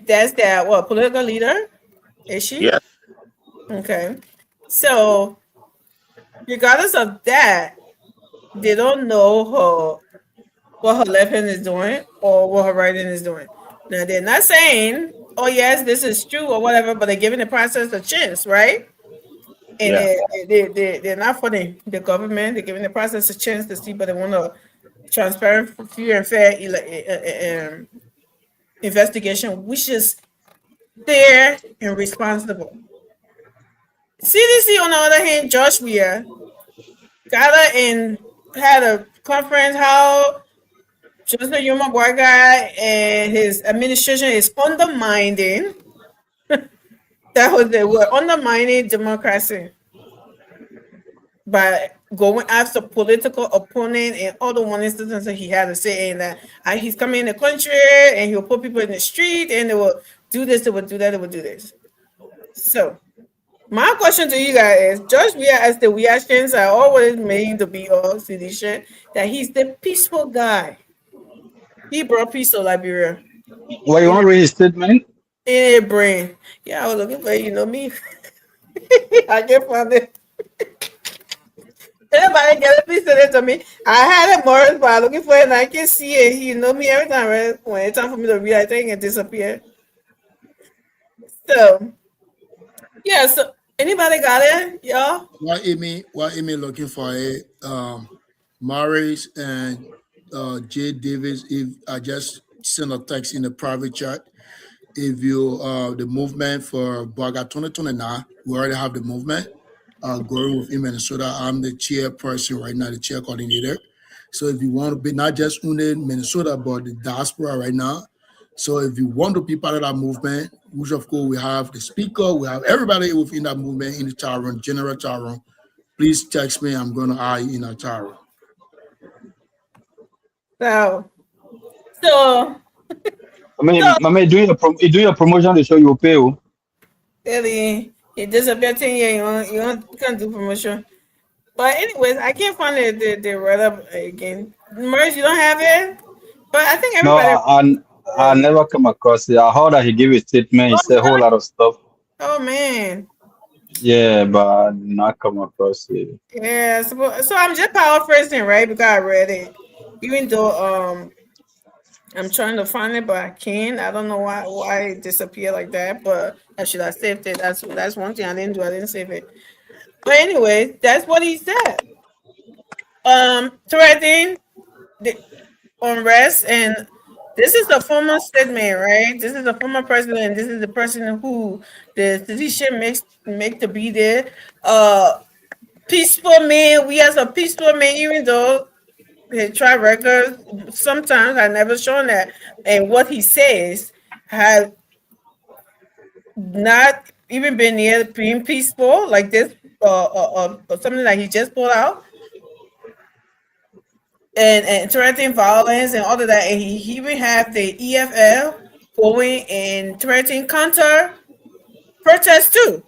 that's their political leader, is she? Yeah. Okay. So, regardless of that, they don't know what her left hand is doing or what her right hand is doing. Now, they're not saying, oh, yes, this is true or whatever, but they're giving the process a chance, right? And they're not for the government. They're giving the process a chance to see, but they want a transparent, free, and fair investigation, which is fair and responsible. CDC, on the other hand, Josh Weir gathered and had a conference how Joseph Yuma Guaga and his administration is undermining. That was the word, undermining democracy by going after political opponent and all the one instances that he had to say, and that he's coming in the country and he'll put people in the street and they will do this, they will do that, they will do this. So, my question to you guys is, Josh Weir, as the reactions are always made to be all sedition, that he's the peaceful guy. He brought peace to Liberia. Well, you want to read his statement? In a brain. Yeah, I was looking for it, you know me. I can't find it. Anybody get it, please send it to me. I had it Morris, but I'm looking for it and I can see it. You know me every time, right? When it's time for me to read, I think it disappeared. So, yeah, so anybody got it, y'all? While Amy looking for it, Morris and Jay Davis, if I just send a text in the private chat. If you the movement for Baga 2029, we already have the movement going within Minnesota. I'm the chairperson right now, the chair coordinator. So if you want to be not just in Minnesota, but the diaspora right now. So if you want to be part of that movement, which of course we have the speaker, we have everybody within that movement in the chat room, general chat room, please text me. I'm going to add you in our chat room. So I mean, doing a promotion to show you pay. Really, it disappeared 10 years. You can't do promotion. But anyways, I can't find the write up again. Merge, you don't have it? But I think everybody. No, I never come across it. I heard that he gave a statement. He said a whole lot of stuff. Oh man. Yeah, but I not come across it. Yeah, so I'm just paraphrasing, right? Because I read it. Even though I'm trying to find it, but I can't. I don't know why it disappeared like that. But I should have saved it. That's one thing I didn't do. I didn't save it. But anyway, that's what he said. Threatening the unrest, and this is the former statement, right? This is the former president. This is the person who the decision make to be there. Peaceful man. We as a peaceful man, even though his track record sometimes I never shown that, and what he says has not even been near being peaceful like this, or something that he just pulled out, and threatening violence and all of that. And he even have the EFL going and threatening counter protest too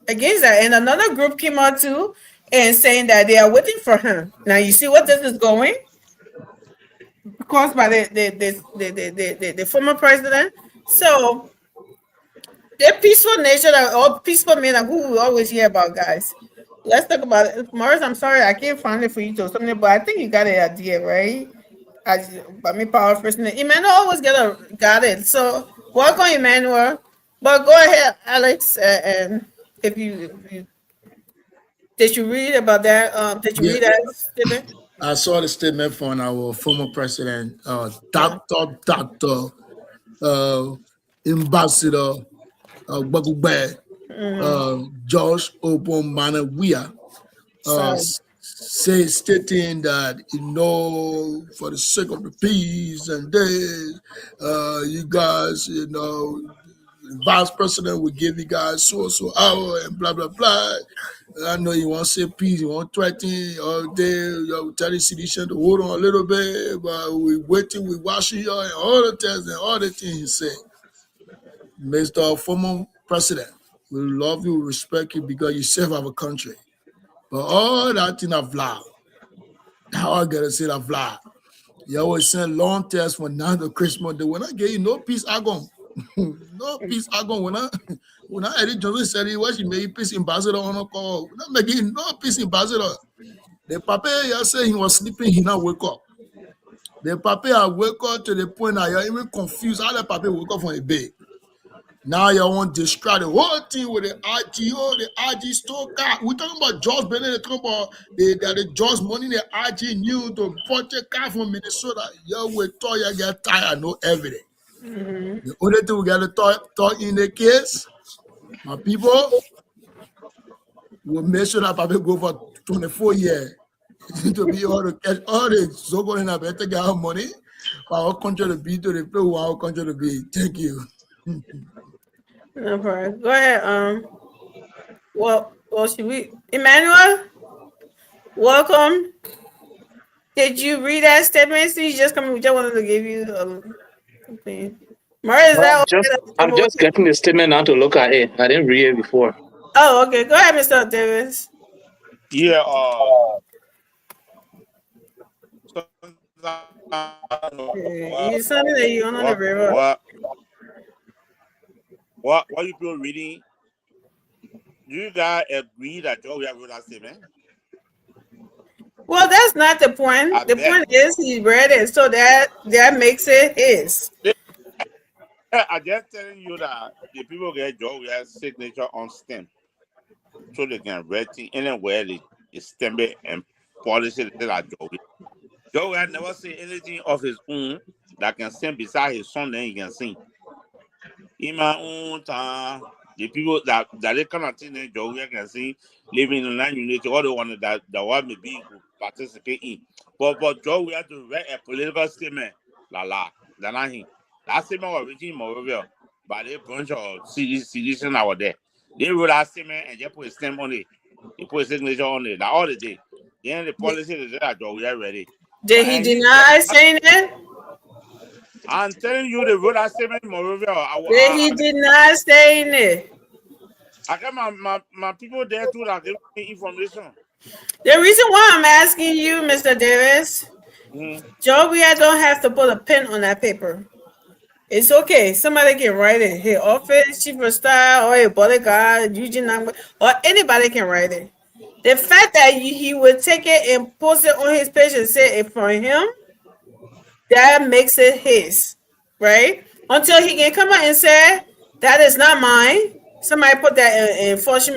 against that. And another group came out too and saying that they are waiting for him. Now you see what this is going. Caused by the former president. So the peaceful nature that all peaceful men are who we always hear about, guys. Let's talk about it. Morris, I'm sorry I can't find it for you to something, but I think you got an idea, right? By me power person. Emmanuel always got it. So welcome, Emmanuel. But go ahead, Alex. And if you did you read about that? Did you Yeah, read that statement? I saw the statement from our former president, Yeah. Dr. Ambassador Bagube, Mm-hmm. Josh Obomana So. stating that, for the sake of the peace and this, you guys, the vice president will give you guys so hour and blah blah blah. I know you want to say peace, you want to threaten all day, you tell the citizen to hold on a little bit, but we waiting, we watching you and all the things and all the things he said. Mr. Former President, we love you, respect you because you serve our country. But all that thing of lie, how I gotta say that lie. You always send long tests for now the Christmas Day. When I get you no peace, I go. No peace, I go. When I Eddie Johnson said he was made peace ambassador on a call. We're not making no peace ambassador. The papa you say he was sleeping, he now wake up. The papa I wake up to the point that you're even confused. How the papa wake up from the bed? Now you want to destroy the whole thing with the IGO, the IG store car. We're talking about George Bennett, they're talking about the George money, the IG knew to purchase a car from Minnesota. You we thought you get tired, no evidence. Mm-hmm. The only thing we got to talk in the case, my people, will make sure that Papa go for 24 years to be able to catch all the so-called in a better get our money for our country to be to the place where our country to be. Thank you. No problem. Go ahead. Well, should we? Emmanuel, welcome. Did you read that statement? So you just come. We just wanted to give you something. Mara, is that I'm just getting the statement now to look at it. I didn't read it before. Oh, okay. Go ahead, Mr. Davis. Yeah. You sounded like you on the river. What you people reading? Do you guys agree that we have wrote that statement? Well, that's not the point. The point is he read it, so that makes it his. I'm just telling you that the people get Georgia's signature on stamp, so they can write it anywhere they stamp it and polish it like Georgia. Georgia never say anything of his own that can stand beside his son, then he can sing. In my own time, the people that they cannot sing in Georgia can sing, living in the land unity, all the one that one may be who participate in. But Georgia have to write a political statement, than him. That statement was written in Morovia by a bunch of citizens out there. They wrote that statement and just put a stamp on it. They put a signature on it. That all the day. Then the policy is that Georgia ready. Did he deny saying it? I'm telling you, they wrote that statement in Morovia. Did he deny saying it? I got my people there too that give me information. The reason why I'm asking you, Mr. Davis, Georgia don't have to put a pen on that paper. It's okay. Somebody can write it. His office, chief of staff, or a bodyguard, Eugene, or anybody can write it. The fact that he would take it and post it on his page and say it for him, that makes it his, right? Until he can come out and say, that is not mine. Somebody put that and force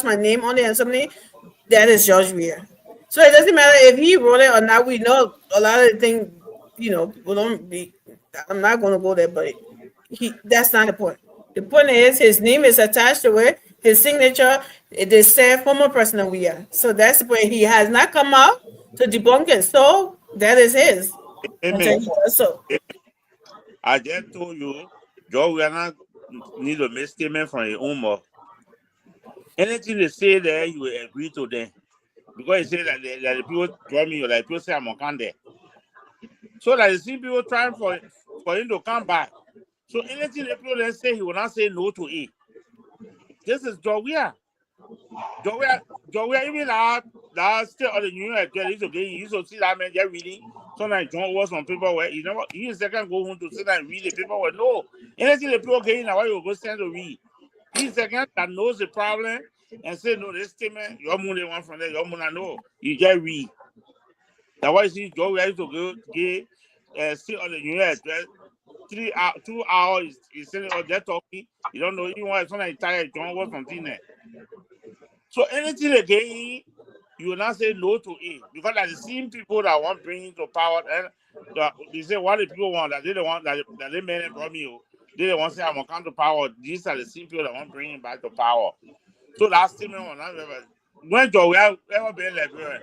my name on it and something, that is George Weah. So it doesn't matter if he wrote it or not. We know a lot of the things, people don't be, I'm not going to go there, but that's not the point. The point is his name is attached to it, his signature, they say former President Weah. So that's the point. He has not come out to debunk it. So that is his. So I just told you, George Weah need to make statement from his own mouth. Anything they say there, you will agree to them. Because he say that the people draw me, like people say I'm on there. So that the same people trying for him to come back. So anything the people then say, he will not say no to it. This is George Weah. George Weah, even that state of the New York, he used to see that man just reading. Sometimes John was on paper where he second go home to sit and read the paper where no. Anything the people get in, why you go stand to read. He's second that knows the problem and say, no, this statement, your moon they want from there, your moon I know. You just read. That's why you see George Weah used to go get sit on the New York, 2 hours, he's saying, oh, they're talking. You don't know even why it's not entire John was something there. So anything again, you will not say no to it because there's the same people that want to bring into power and they say what the people want that they don't want that they made it from you. They don't want to say I'm gonna come to power. These are the same people that want to bring him back to power. So that statement will not ever when Joe ever been Liberia.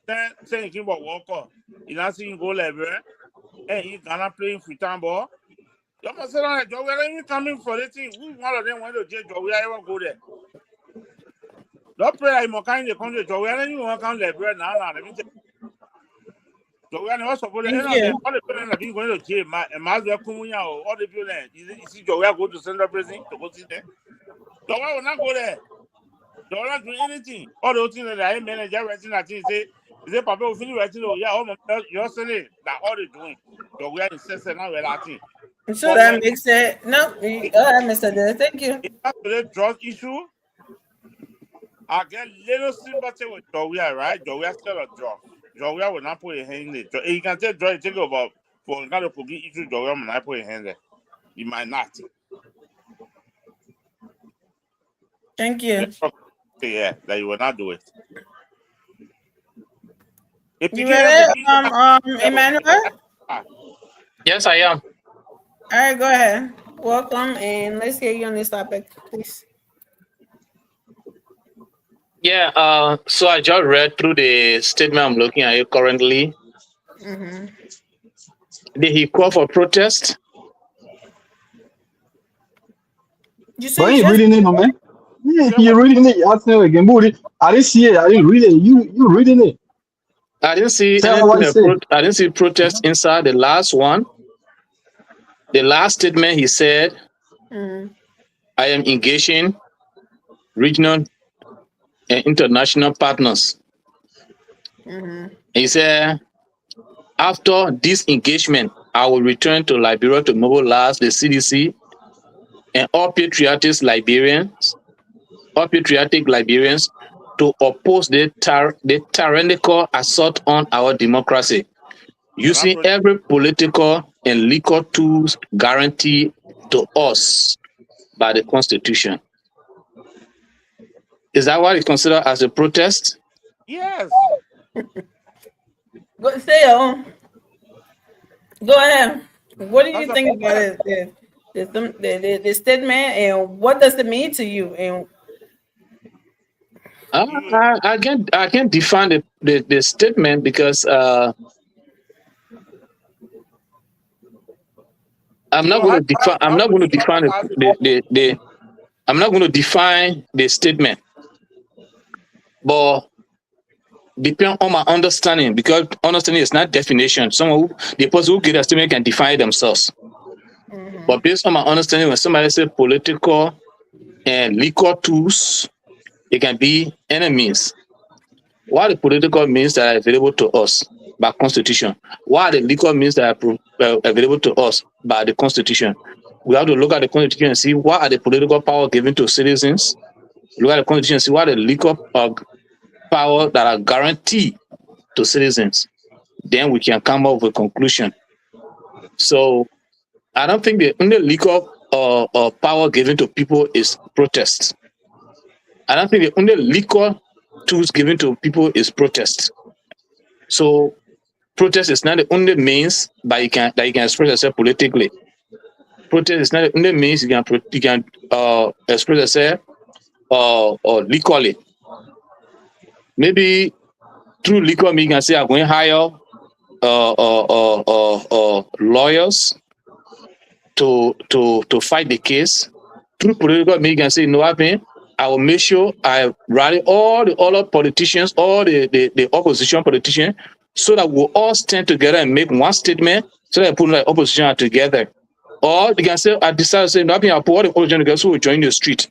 Then saying him about Walker, you not seeing go Liberia and he gonna play freestyle ball. You must say that Joe are even coming for the thing. Who one of them went to jail Joe ever go there? Don't pray I'm kind of country. Joe, I don't even want to come Liberia now. Let me tell you. Joe, I was supposed to all the people have been going to jail. My mother, all the people there. You see, Joe, go to Central Prison to go see there. Joe, I will not go there. Joe, will not do anything. All those things that I manager writing that thing say, Papa will finish writing. Oh, yeah, you're saying that all they doing. Joe, we are incessant now. We're acting. So that makes it no. Mr. Day, thank you. That's the drug issue. I get little sympathy with Joya, right? Joya still a drug. Joya will not put a hand in it. You can tell Joya take over for another cookie issue. Joya will not put a hand there. You might not. Thank you. Yeah, that you will not do it. You ready, Emmanuel? Yes, I am. All right, go ahead. Welcome, and let's hear you on this topic, please. Yeah, so I just read through the statement I'm looking at it currently. Mm-hmm. Did he call for protest? Why are you reading it, my man? Yeah, you're reading it. Ask me again. I didn't see it. I didn't read it. You reading it. I didn't see I didn't see protest inside the last one. The last statement he said, I am engaging regional and international partners. He said, after this engagement, I will return to Liberia to mobilize the CDC and all patriotic Liberians to oppose the tyrannical assault on our democracy, using every political and legal tools guaranteed to us by the Constitution. Is that what is considered as a protest? Yes. Go stay on. Go ahead. What do you think about it? The statement, and what does it mean to you? And I can't define the statement because I'm not going to define the statement, but depend on my understanding, because understanding is not definition. The person who get a statement can define themselves. But based on my understanding, when somebody says political and legal tools, it can be enemies. What are the political means that are available to us by Constitution? What are the legal means that are available to us by the Constitution? We have to look at the Constitution and see what are the political power given to citizens. Look at the Constitution and see what are the legal power that are guaranteed to citizens. Then we can come up with a conclusion. So I don't think the only legal power given to people is protest. I don't think the only legal tools given to people is protest. So protest is not the only means that you can express yourself politically. Protest is not the only means you can express yourself legally. Maybe through legal means you can say I'm going to hire lawyers to fight the case. Through political means you can say, you know what I mean? I will make sure I rally all the other politicians, all the opposition politicians, so that we'll all stand together and make one statement, so that put the opposition together. Or they can say, I decided to say, no, I'll put all the opposition together, so we'll join the street.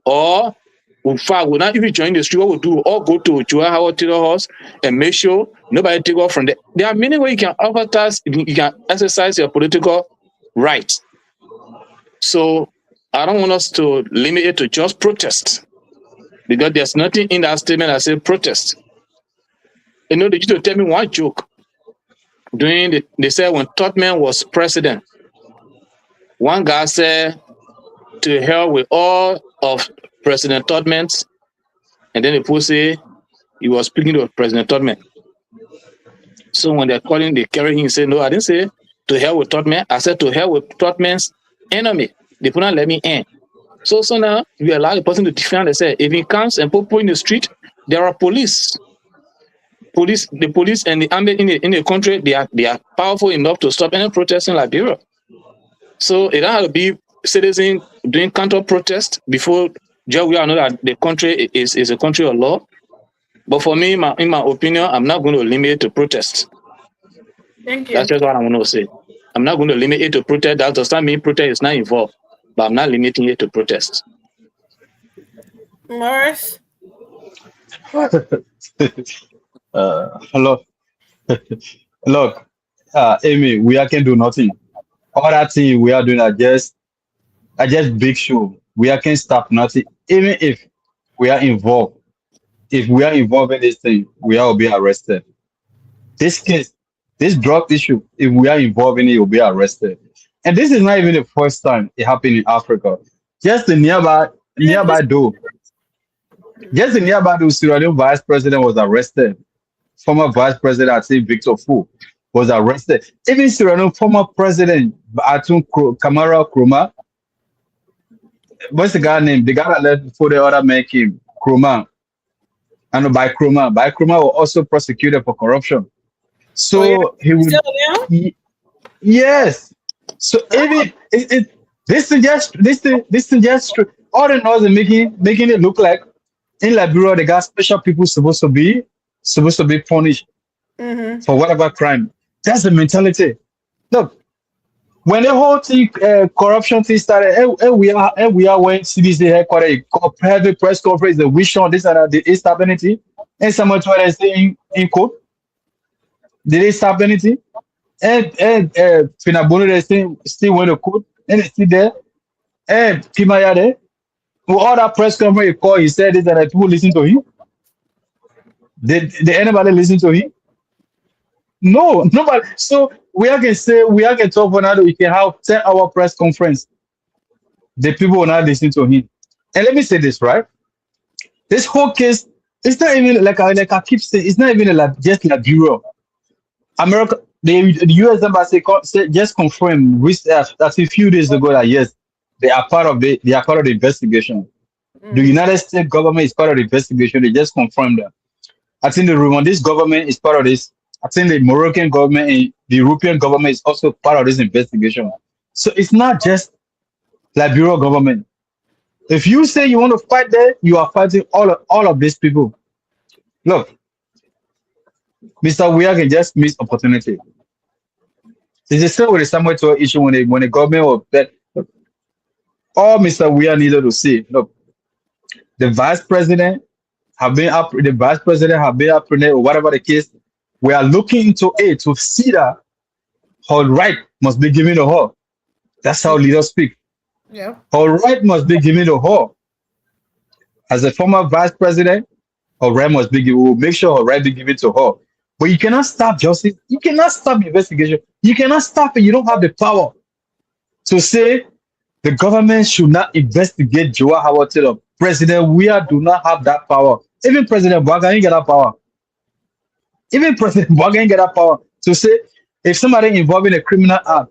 Or, in fact, we'll not even join the street. What we'll do, we'll all go to Joel Howard Taylor House and make sure nobody take off from there. There are many ways you can exercise your political rights. So, I don't want us to limit it to just protest, because there's nothing in that statement that says protest. You know, they used to tell me one joke. They said when Tubman was president, One guy said, to hell with all of President Todman's, and then the post say he was speaking to President Todman. So when they're calling, they carry him and say, no, I didn't say to hell with Todman. I said to hell with Todman's enemy. They put not let me in. So now we allow the person to defend. They say if he comes and put in the street, there are police. The police and the army in the country, they are powerful enough to stop any protest in Liberia. So it don't have to be citizens doing counter protest before we all know that the country is a country of law. But for me, in my opinion, I'm not going to limit it to protest. Thank you. That's just what I want to say. I'm not going to limit it to protest. That does not mean protest is not involved, but I'm not limiting it to protest. Morris? Hello. Look, Amy, we can do nothing. All that thing we are doing are just big show. We can stop nothing. Even if we are involved, if we are involved in this thing, we will be arrested. This case, this drug issue, if we are involved in it, we'll be arrested. And this is not even the first time it happened in Africa. Just the nearby do. Just the nearby do, Sierra Leone vice president was arrested. Former vice president, I think Victor Fu, was arrested. Even Sierra Leone former president, Atun Kamara Nkrumah, what's the guy name? The guy that left before the other man came, Nkrumah. And by Nkrumah was also prosecuted for corruption. So he would. Yes. So even this suggests all the noise and making it look like in Liberia they got special people supposed to be punished for whatever crime. That's the mentality. Look, when the whole thing corruption thing started, and we are when CDC headquarters private press conference, the wish on this and that, did it stop anything? And someone tried to say in court, did it stop anything? And Finabono they still went to court and it's still there. And Kimaya there, with all that press conference he called, he said this and that, people listen to him. Did anybody listen to him? No, nobody. So we can talk for another. We can have 10-hour press conference. The people will not listen to him. And let me say this, right? This whole case, it's not even like I keep saying, it's not even just Liberia. America, the U.S. embassy just confirmed that a few days ago that yes, they are part of the investigation. The United States government is part of the investigation. They just confirmed that. I think the Rwandese government is part of this. I think the Moroccan government and the European government is also part of this investigation. So it's not just Liberia government. If you say you want to fight there, you are fighting all of these people. Look, Mr. Weah can just miss opportunity. It's the same with the Samuel Tour issue when the government was that. All Mr. Weah needed to say, look, the vice president have been up, or whatever the case. We are looking into it to see that her right must be given to her. That's how leaders speak. Yeah. Her right must be given to her. As a former vice president, her right must be given. We'll make sure her right be given to her. But you cannot stop justice. You cannot stop investigation. You cannot stop it. You don't have the power to say the government should not investigate Joe Howard Taylor. President Weah do not have that power. Even President Bwaga ain't get that power. Even President Bwaga ain't get that power to say if somebody involved in a criminal act,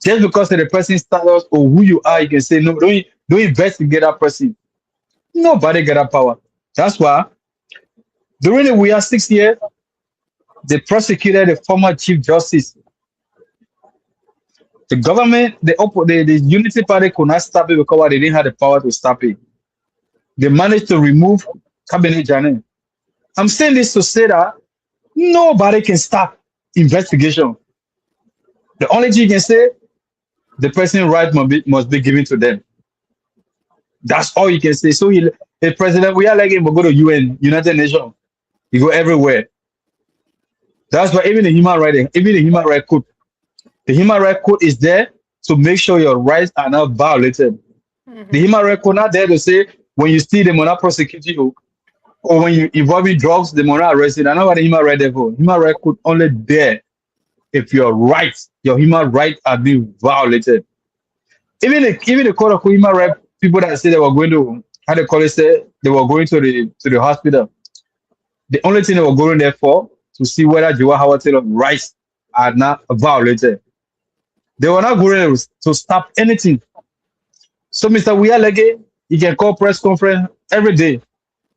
just because of the person's status or who you are, you can say no, don't investigate that person. Nobody get that power. That's why during the Weah 6 years, they prosecuted the former Chief Justice. The government, the Unity Party could not stop it because they didn't have the power to stop it. They managed to remove Cabinet Janet. I'm saying this to say that nobody can stop investigation. The only thing you can say, the person's right must be given to them. That's all you can say. So the president, we are like him, we go to UN, United Nations. You go everywhere. That's why even the human rights code. The human rights code is there to make sure your rights are not violated. The human rights code not there to say when you steal, they will not prosecute you, or when you involve in drugs, they will not arrest you. I know what the human rights there for. Human rights code only there if your rights, your human rights are being violated. Even the court of human rights people that say they were going to, how they call it, say they were going to the hospital. The only thing they were going there for to see whether Joe Howard Taylor's rights are not violated. They were not going to stop anything. So Mr. Uyalege, he can call press conference every day.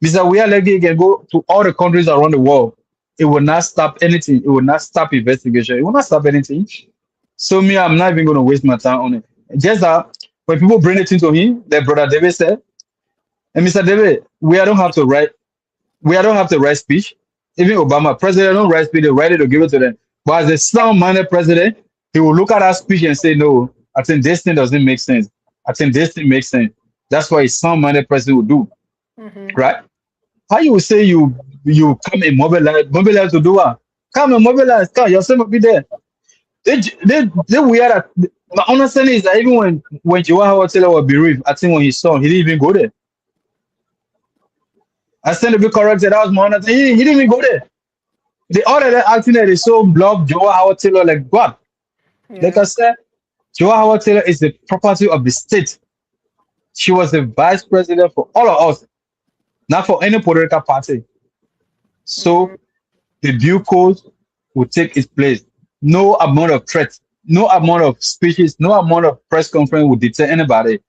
Mr. Uyalege can go to all the countries around the world. It will not stop anything. It will not stop investigation. It will not stop anything. So me, I'm not even going to waste my time on it. Just that when people bring it into him, like Brother David said, and Mr. David, we don't have to write speech. Even Obama, president don't write speech, they write it or give it to them. But as a sound-minded president, he will look at that speech and say, no, I think this thing doesn't make sense. I think this thing makes sense. That's what a sound-minded president will do. Right? How you will say you come and mobilize to do what? Come and mobilize, come, yourself will be there. They weird that my understanding is that even when Joe Howard Taylor was bereaved, I think when he saw him, he didn't even go there. I stand to be corrected. That was my understanding. He didn't even go there. The other that acting that they so love Joe Howard Taylor like what? Yeah. Like I said, Joe Howard Taylor is the property of the state. She was the vice president for all of us, not for any political party. So the due course will take its place. No amount of threats, no amount of speeches, no amount of press conference will deter anybody,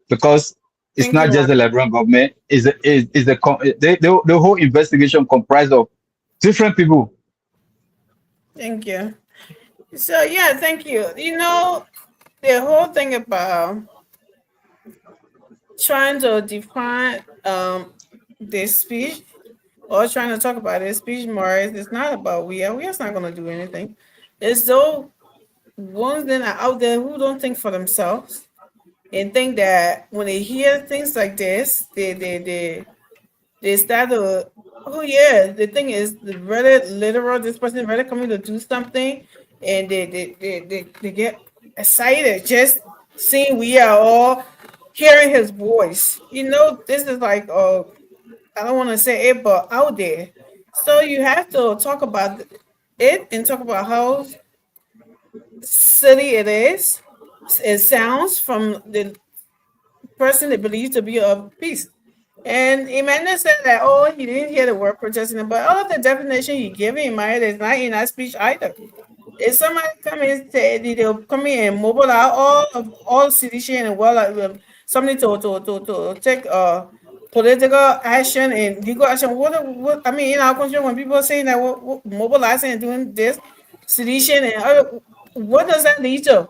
because it's not just the Liberian government. The whole investigation comprised of different people. Thank you. So yeah, thank you. You know, the whole thing about trying to define this speech or trying to talk about this speech, Morris, it's not about we's not going to do anything. It's those ones that are out there who don't think for themselves and think that when they hear things like this, they start to, oh yeah, the thing is, the really literal, this person really coming to do something, and they get excited just seeing we are all hearing his voice. You know, this is like, I don't want to say it, but out there. So you have to talk about it and talk about how silly it is. It sounds from the person that believes to be a beast. And Emmanuel said that, oh, he didn't hear the word protesting, but all of the definition you give him, is not in that speech either. If somebody come in and say they'll come in and mobilize all sedition and something to take political action and legal action. What I mean, in our country, when people are saying that we're mobilizing and doing this sedition and other, what does that lead to?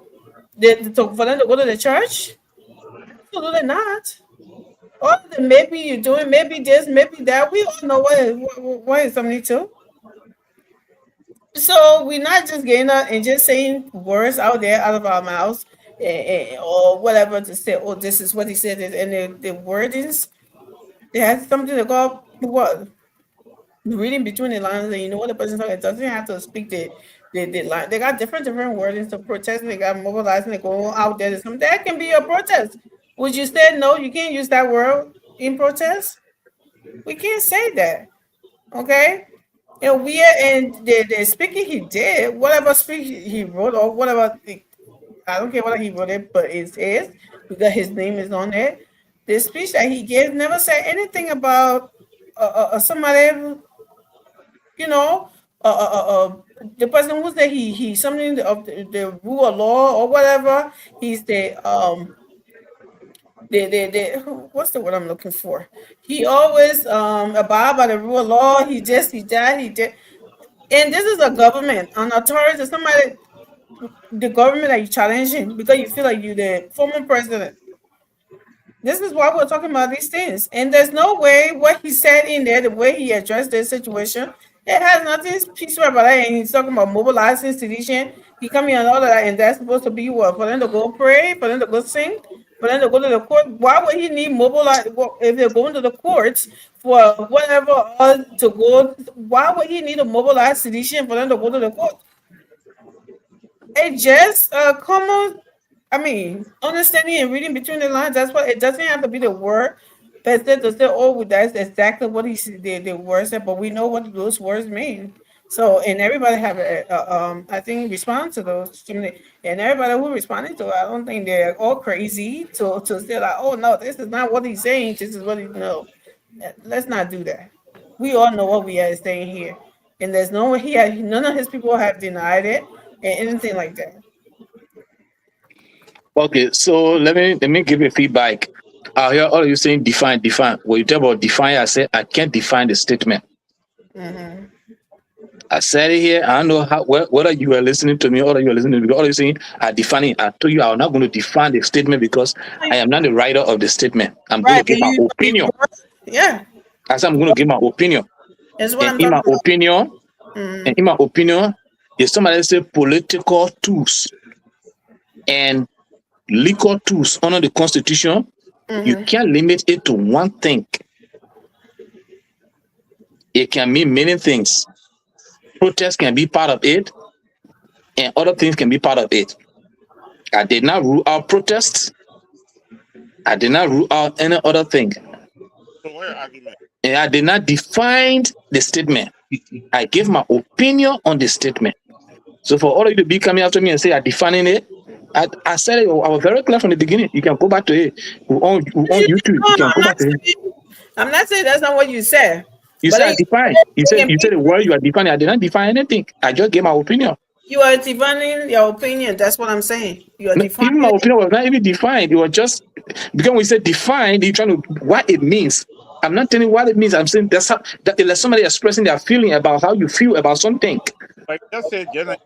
For them to go to the church? Absolutely not. Or maybe you're doing maybe this, maybe that. We all know what is something to. So we're not just getting up and just saying words out there out of our mouths or whatever to say, oh, this is what he said. And the wordings, they have something to go what? Reading between the lines and you know what the person talking. It doesn't have to speak the line. They got different wordings to protest. They got mobilizing. They go out there. Something that can be a protest. Would you say no? You can't use that word in protest. We can't say that. Okay. And the speaking he did, whatever speech he wrote or whatever, I don't care whether he wrote it, but it's his because his name is on there. The speech that he gave never said anything about somebody, you know, the person who said he something of the rule of law or whatever. He's the what's the word I'm looking for? He always abide by the rule of law. He did. And this is a government, an authority, somebody, the government that you're challenging because you feel like you're the former president. This is why we're talking about these things. And there's no way what he said in there, the way he addressed this situation, it has nothing peaceful about it. And he's talking about mobilizing sedition. He coming on all of that, and that's supposed to be what? For them to go pray, for them to go sing, for them to go to the court. Why would he need mobilize if they're going to the courts for whatever to go? Why would he need to mobilize sedition for them to go to the court? It just common, understanding and reading between the lines. That's what it doesn't have to be the word. But to say, oh, that's exactly what he said, the word said, but we know what those words mean. So, and everybody have I think respond to those, and everybody who responded to it, I don't think they're all crazy to say like, oh no, this is not what he's saying. This is what he no. Let's not do that. We all know what we are saying here, and there's no way none of his people have denied it and anything like that. Okay, so let me give you feedback. I hear all of you saying define. When you talk about define, I say I can't define the statement. Mm-hmm. I said it here. I don't know whether you are listening to me or you are listening to me. All you saying are defining. I told you I'm not going to define the statement because I am not the writer of the statement. I'm going to give my opinion. Yeah. I said I'm going to give my opinion. That's what and in my opinion, and in my opinion, if somebody say political tools and legal tools under the Constitution, you can't limit it to one thing. It can mean many things. Protest can be part of it, and other things can be part of it. I did not rule out protests. I did not rule out any other thing. And I did not define the statement. I gave my opinion on the statement. So for all of you to be coming after me and say I'm defining it, I said it. I was very clear from the beginning. You can go back to it. We're on YouTube. You can go back to it. I'm not saying that's not what you said. You said I define. You said the word you are defining. I did not define anything. I just gave my opinion. You are defining your opinion. That's what I'm saying. You are defining. Even my opinion was not even defined. It was just because we said defined, you're trying to what it means. I'm not telling you what it means. I'm saying that's somebody expressing their feeling about how you feel about something. Like just say general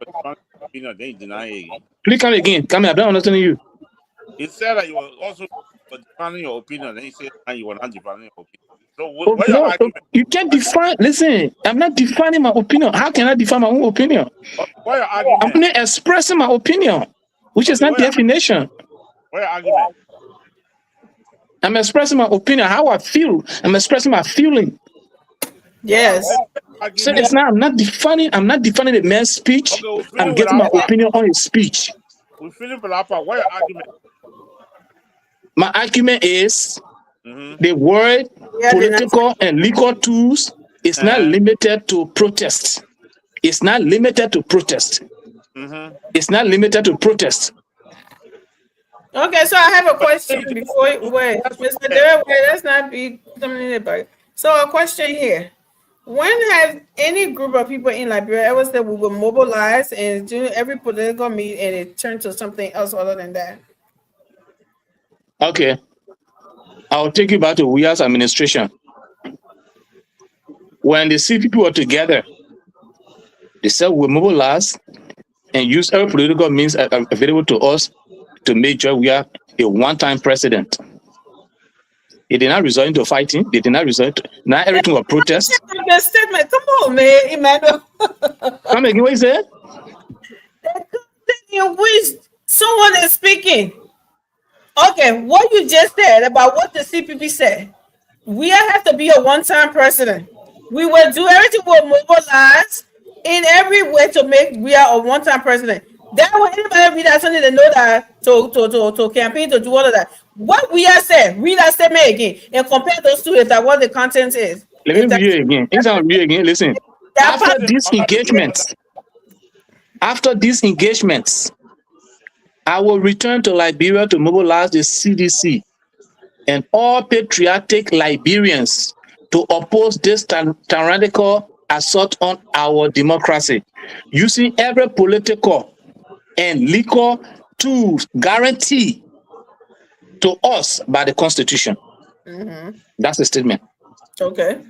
opinion, then you deny it. Please come again. Come here. I don't understand you. It said that you were also defining your opinion, then you said you were not defining your opinion. So what your argument? You can't define. Listen, I'm not defining my opinion. How can I define my own opinion? What your argument? I'm only expressing my opinion, which is not definition. What your argument? I'm expressing my opinion, how I feel. I'm expressing my feeling. Yes. So it's not. I'm not defining the man's speech. Okay, I'm getting my opinion on his speech. We're feeling for that part. What your argument? My argument is the word political and legal tools is not limited to protest. It's not limited to protest. It's not limited to protest. Okay, so I have a question before you wait. Mr. Derek, let's not be dominated. So a question here. When have any group of people in Liberia ever said we will mobilize and do every political meeting and it turned to something else other than that? Okay. I'll take you back to WIA's administration. When the CPP were together, they said we'll mobilize and use every political means available to us to make sure we are a one-time president. It did not result into fighting. They did not result to, now everything was protest. The statement, come on, man, Emmanuel. Come again, what you said? In which someone is speaking. Okay, what you just said about what the CPP said. We have to be a one-time president. We will do everything. We'll mobilize in every way to make we are a one-time president. That way, anybody read that something to know that to campaign to do all of that. What we are saying, read that statement again and compare those two if that what the content is. Let me read it again. Listen. After these engagements, I will return to Liberia to mobilize the CDC and all patriotic Liberians to oppose this tyrannical assault on our democracy, using every political and legal tools guaranteed to us by the Constitution. That's the statement. Okay.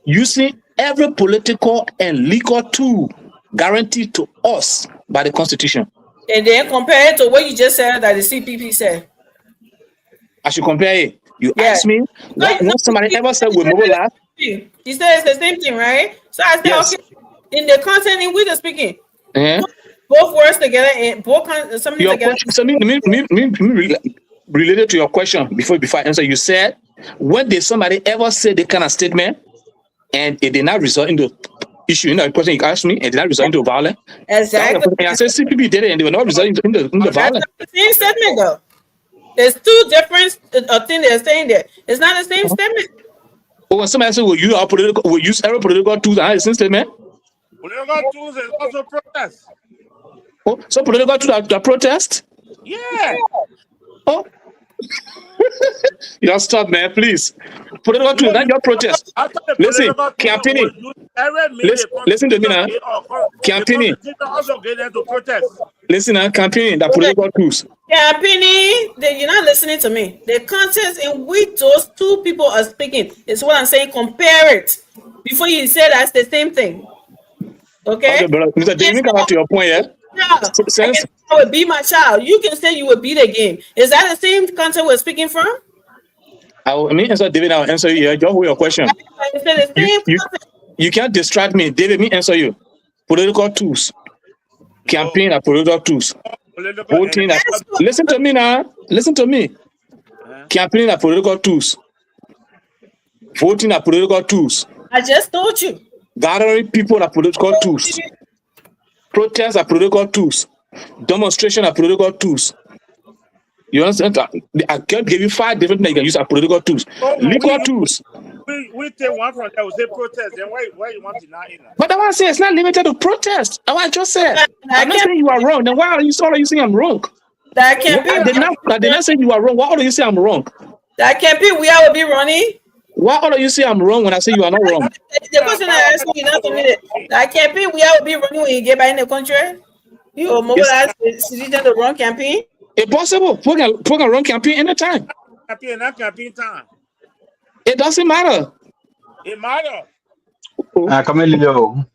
Using every political and legal tool guaranteed to us by the Constitution. And then compare it to what you just said that the CPP said. I should compare it. You asked me when somebody ever said we mobilize. You said it's the same thing, right? So I said, okay, in the content in which they're speaking, both words together and both something together. So related to your question before I answer, you said when did somebody ever say the kind of statement and it did not result into issue? The question you asked me, it did not result into violence. Exactly. And I said CPP did it and they were not resulting into violence. That's the same statement though. There's two different things they're saying there. It's not the same statement. But when somebody says we'll use every political tool, and the same statement. Political tools is also protest. Oh, so political to the protest? Yeah. Oh, you stop, man, please. Political tools, not your protest. Listen, Campini. Listen to me now. Campini. Also get them to protest. Listen now, Campini, the political tools. Campini, you're not listening to me. The context in which those two people are speaking is what I'm saying. Compare it before you say that's the same thing. Okay, brother. Mr. David, come back to your point, yeah? Yeah, I would beat my child. You can say you would beat a game. Is that the same content we're speaking from? I mean, answer David. I'll answer you. Just hold your question. You can't distract me, David. Me answer you. Political tools, campaign are political tools. Voting. Listen to me now. Listen to me. Campaign are political tools. Voting are political tools. I just told you. Gathering people are political tools. Protests are political tools. Demonstration are political tools. You understand? I can give you 5 different things you can use as political tools. Legal tools. We take one from that. We say protest. Then why you want to not in? But I want to say it's not limited to protest. I just said. I'm not saying you are wrong. Then why are you saying I'm wrong? That can't be. I did not say you are wrong. Why do you say I'm wrong? That can't be. We will be running. Why do you say I'm wrong when I say you are not wrong? The question I asked you not to me. That campaign we will be running when you get back in the country. You will mobilize citizens to run campaign. It's possible. We can run campaign anytime. Campaign time. It doesn't matter. It matters. Camilo.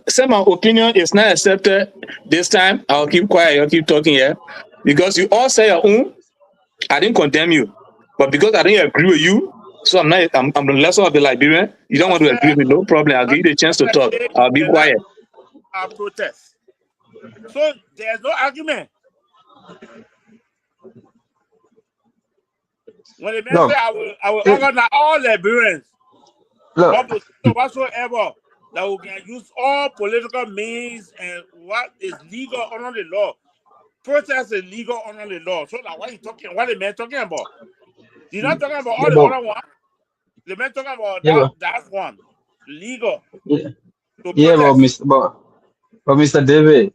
Say my opinion is not accepted this time. I'll keep quiet. I'll keep talking here. Because you all say your own, I didn't condemn you. But because I didn't agree with you, so I'm the lesser of the Liberian. You don't want to agree with me, no problem. I'll give you the chance to talk. I'll be quiet. I protest. So there's no argument. When the man say I will organize all Liberians, whatsoever, that we can use all political means and what is legal under the law. Protest is legal under the law. So like, what the man talking about? He's not talking about all the other one. The man talking about that one. Legal. Yeah, but Mr. David,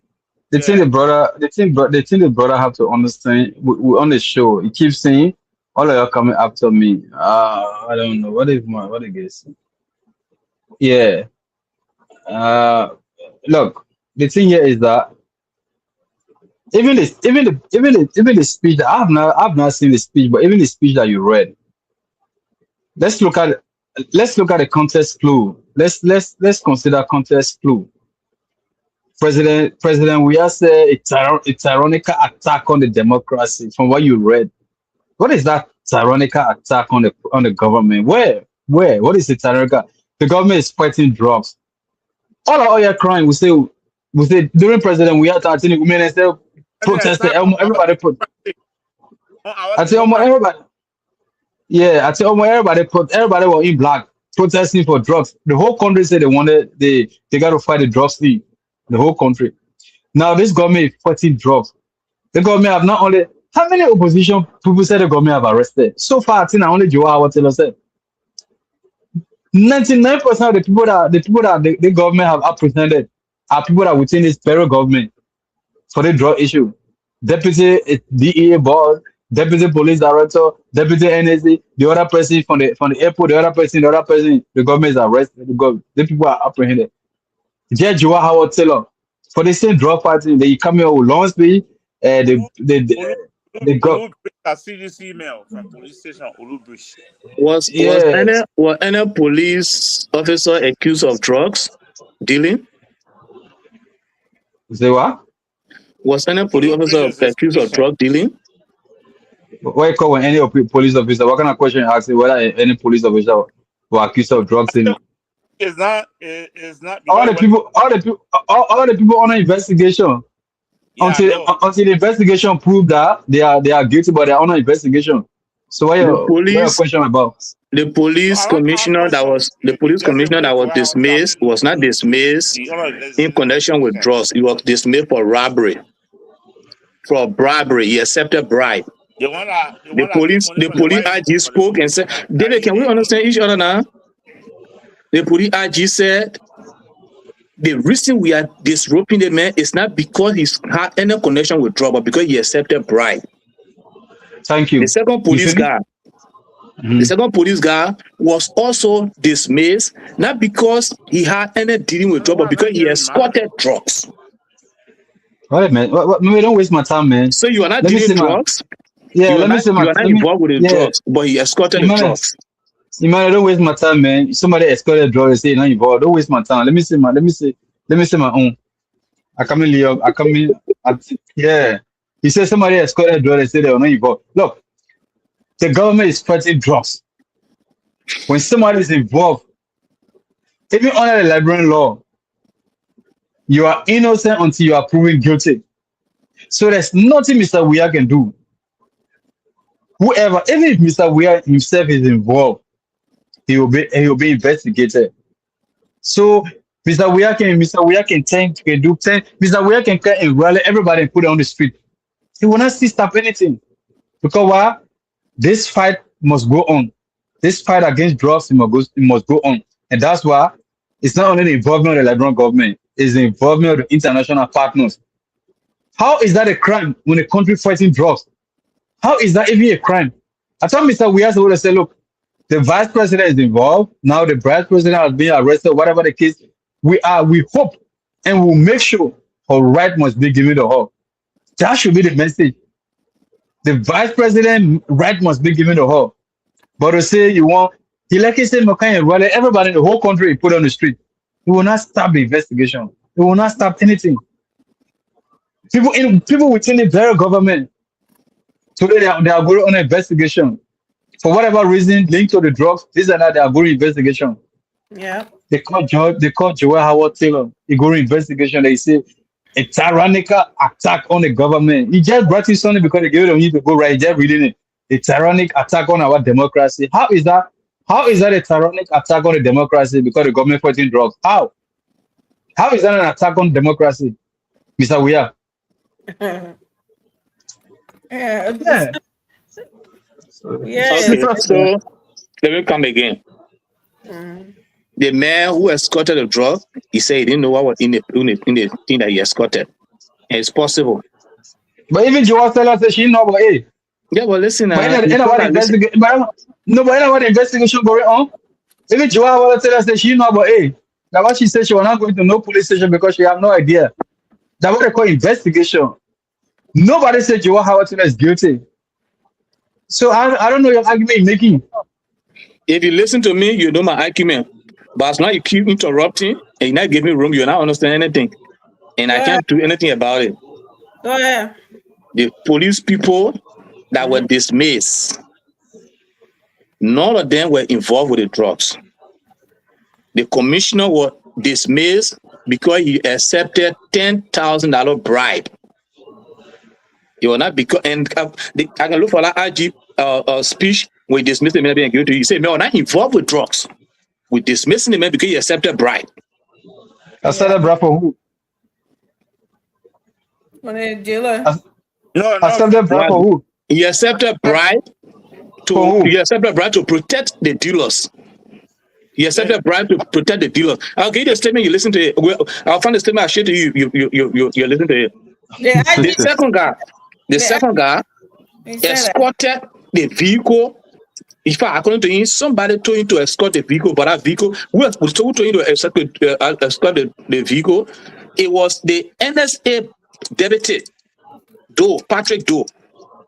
the thing the brother have to understand, we on the show, he keeps saying, all of you coming after me. I don't know. What it is? Yeah. Look, the thing here is that even the speech that I've not seen the speech, but even the speech that you read. Let's look at the context clue. Let's consider context clue. President Weah said a tyrannical attack on the democracy. From what you read, what is that tyrannical attack on the government? Where? What is the tyrannical? The government is fighting drugs. All your crime, we say during President Weah, women and say protested. Everybody I tell almost everybody. Yeah, I tell almost everybody was in black protesting for drugs. The whole country said they got to fight the drugs thing. The whole country. Now this government is fighting drugs. The government have not only how many opposition people said the government have arrested? So far, I think only Joe Howard Taylor said 99% of the people that the government have apprehended are people that within this very government for the drug issue. Deputy DEA boss, deputy police director, deputy NSC, the other person from the airport, the other person, the government is arrested. The people are apprehended. Judge Joe Howard Taylor for the same drug fighting, they come here with long speed. They got a CDC email from police station Ulubridge. Was any police officer accused of drugs dealing? Say what? Was any police officer accused of drug dealing? Why call any police officer? What kind of question you asking? Whether any police officer were accused of drugs dealing? It's not. All the people on the investigation. Yeah, until the investigation proved that they are guilty, but they're on an investigation. So what your question about? The police commissioner that was dismissed was not dismissed in connection with drugs. He was dismissed for robbery. For bribery, he accepted bribe. The one that The police IG spoke and said, David, can we understand each other now? The police IG said, the reason we are disrupting the man is not because he's had any connection with drug, but because he accepted bribe. Thank you. The second police guy, the second police guy was also dismissed, not because he had any dealing with drug, but because he escorted drugs. Wait, man. Wait, don't waste my time, man. So you are not dealing drugs? Yeah, you are not involved with the drugs, but he escorted the drugs. Emmanuel, don't waste my time, man. Somebody escorted drugs, say not involved. Don't waste my time. Let me say my own. Yeah. He said somebody escorted drugs, say they were not involved. Look, the government is fighting drugs. When somebody is involved, even under the Liberian law, you are innocent until you are proven guilty. So there's nothing Mr. Weah can do. Whoever, even if Mr. Weah himself is involved, he will be investigated. So Mr. Weah can do 10. Mr. Weah can come and rally everybody and put it on the street. He will not stop anything. Because why? This fight must go on. This fight against drugs must go on. And that's why it's not only the involvement of the Liberian government, it's the involvement of the international partners. How is that a crime when a country fighting drugs? How is that even a crime? I thought Mr. Weah would have said, look, the vice president is involved. Now the vice president has been arrested, whatever the case. We hope and we'll make sure her right must be given to her. That should be the message. The vice president right must be given to her. But to say you want, he like he said, everybody in the whole country put on the street. It will not stop the investigation. It will not stop anything. People within the very government, today they are going on an investigation. For whatever reason, linked to the drugs, this and that, they are going investigation. Yeah. They call Joel Howard Taylor. He go investigation. They say a tyrannical attack on the government. He just brought his son because they gave him to go right. He just reading it. A tyrannic attack on our democracy. How is that? How is that a tyrannic attack on the democracy because the government fighting drugs? How? How is that an attack on democracy, Mr. Weah? Yeah. Okay, so let me come again. The man who escorted the drug, he said he didn't know what was in the thing that he escorted. And it's possible. But even Joel Taylor said she didn't know about it. Yeah, well, listen. But what investigation going on? Even Joel Taylor said she didn't know about it. That's why she said she was not going to no police station because she had no idea. That's what they call investigation. Nobody said Joel Howard Taylor is guilty. So I don't know your argument you're making. If you listen to me, you know my argument. But as now you keep interrupting and you not give me room, you're not understanding anything. And I can't do anything about it. Go ahead. The police people that were dismissed, none of them were involved with the drugs. The commissioner was dismissed because he accepted $10,000 bribe. It will not because, and I can look for that IG speech. We dismiss the man being guilty. You say, man, we're not involved with drugs. We're dismissing the man because he accepted bribe. Accepted bribe for who? Accepted bribe for who? He accepted bribe to protect the dealers. He accepted bribe to protect the dealers. I'll give you the statement. You listen to it. I'll find the statement. I'll share to you. You listen to it. The second guy escorted the vehicle. In fact, according to him, somebody told him to escort the vehicle, but that vehicle, who told him to escort the vehicle, it was the NSA deputy, Patrick Doe,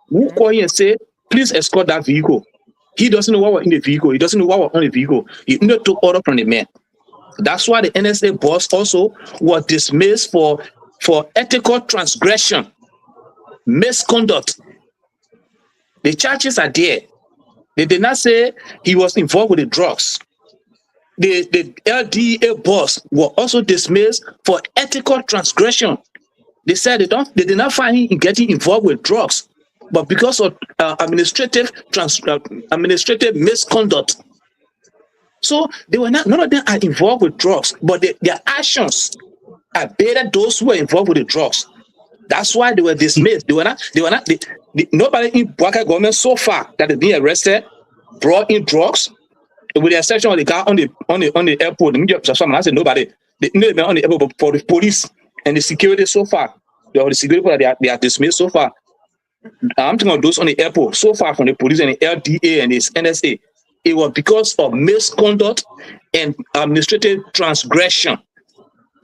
who called him and said, please escort that vehicle. He doesn't know what was in the vehicle. He doesn't know what was on the vehicle. He only took order from the man. That's why the NSA boss also was dismissed for ethical transgression, misconduct. The charges are there. They did not say he was involved with the drugs. The LDA boss was also dismissed for ethical transgression. They said they did not find him in getting involved with drugs, but because of administrative misconduct. So they were not. None of them are involved with drugs, but their actions are better those who are involved with the drugs. That's why they were dismissed. Nobody in Boakai government so far that is being arrested, brought in drugs, with the exception of the guy on the airport. I said nobody. On the airport, but for the police and the security so far, the security they are dismissed so far. I'm talking about those on the airport so far from the police and the LDA and the NSA. It was because of misconduct and administrative transgression.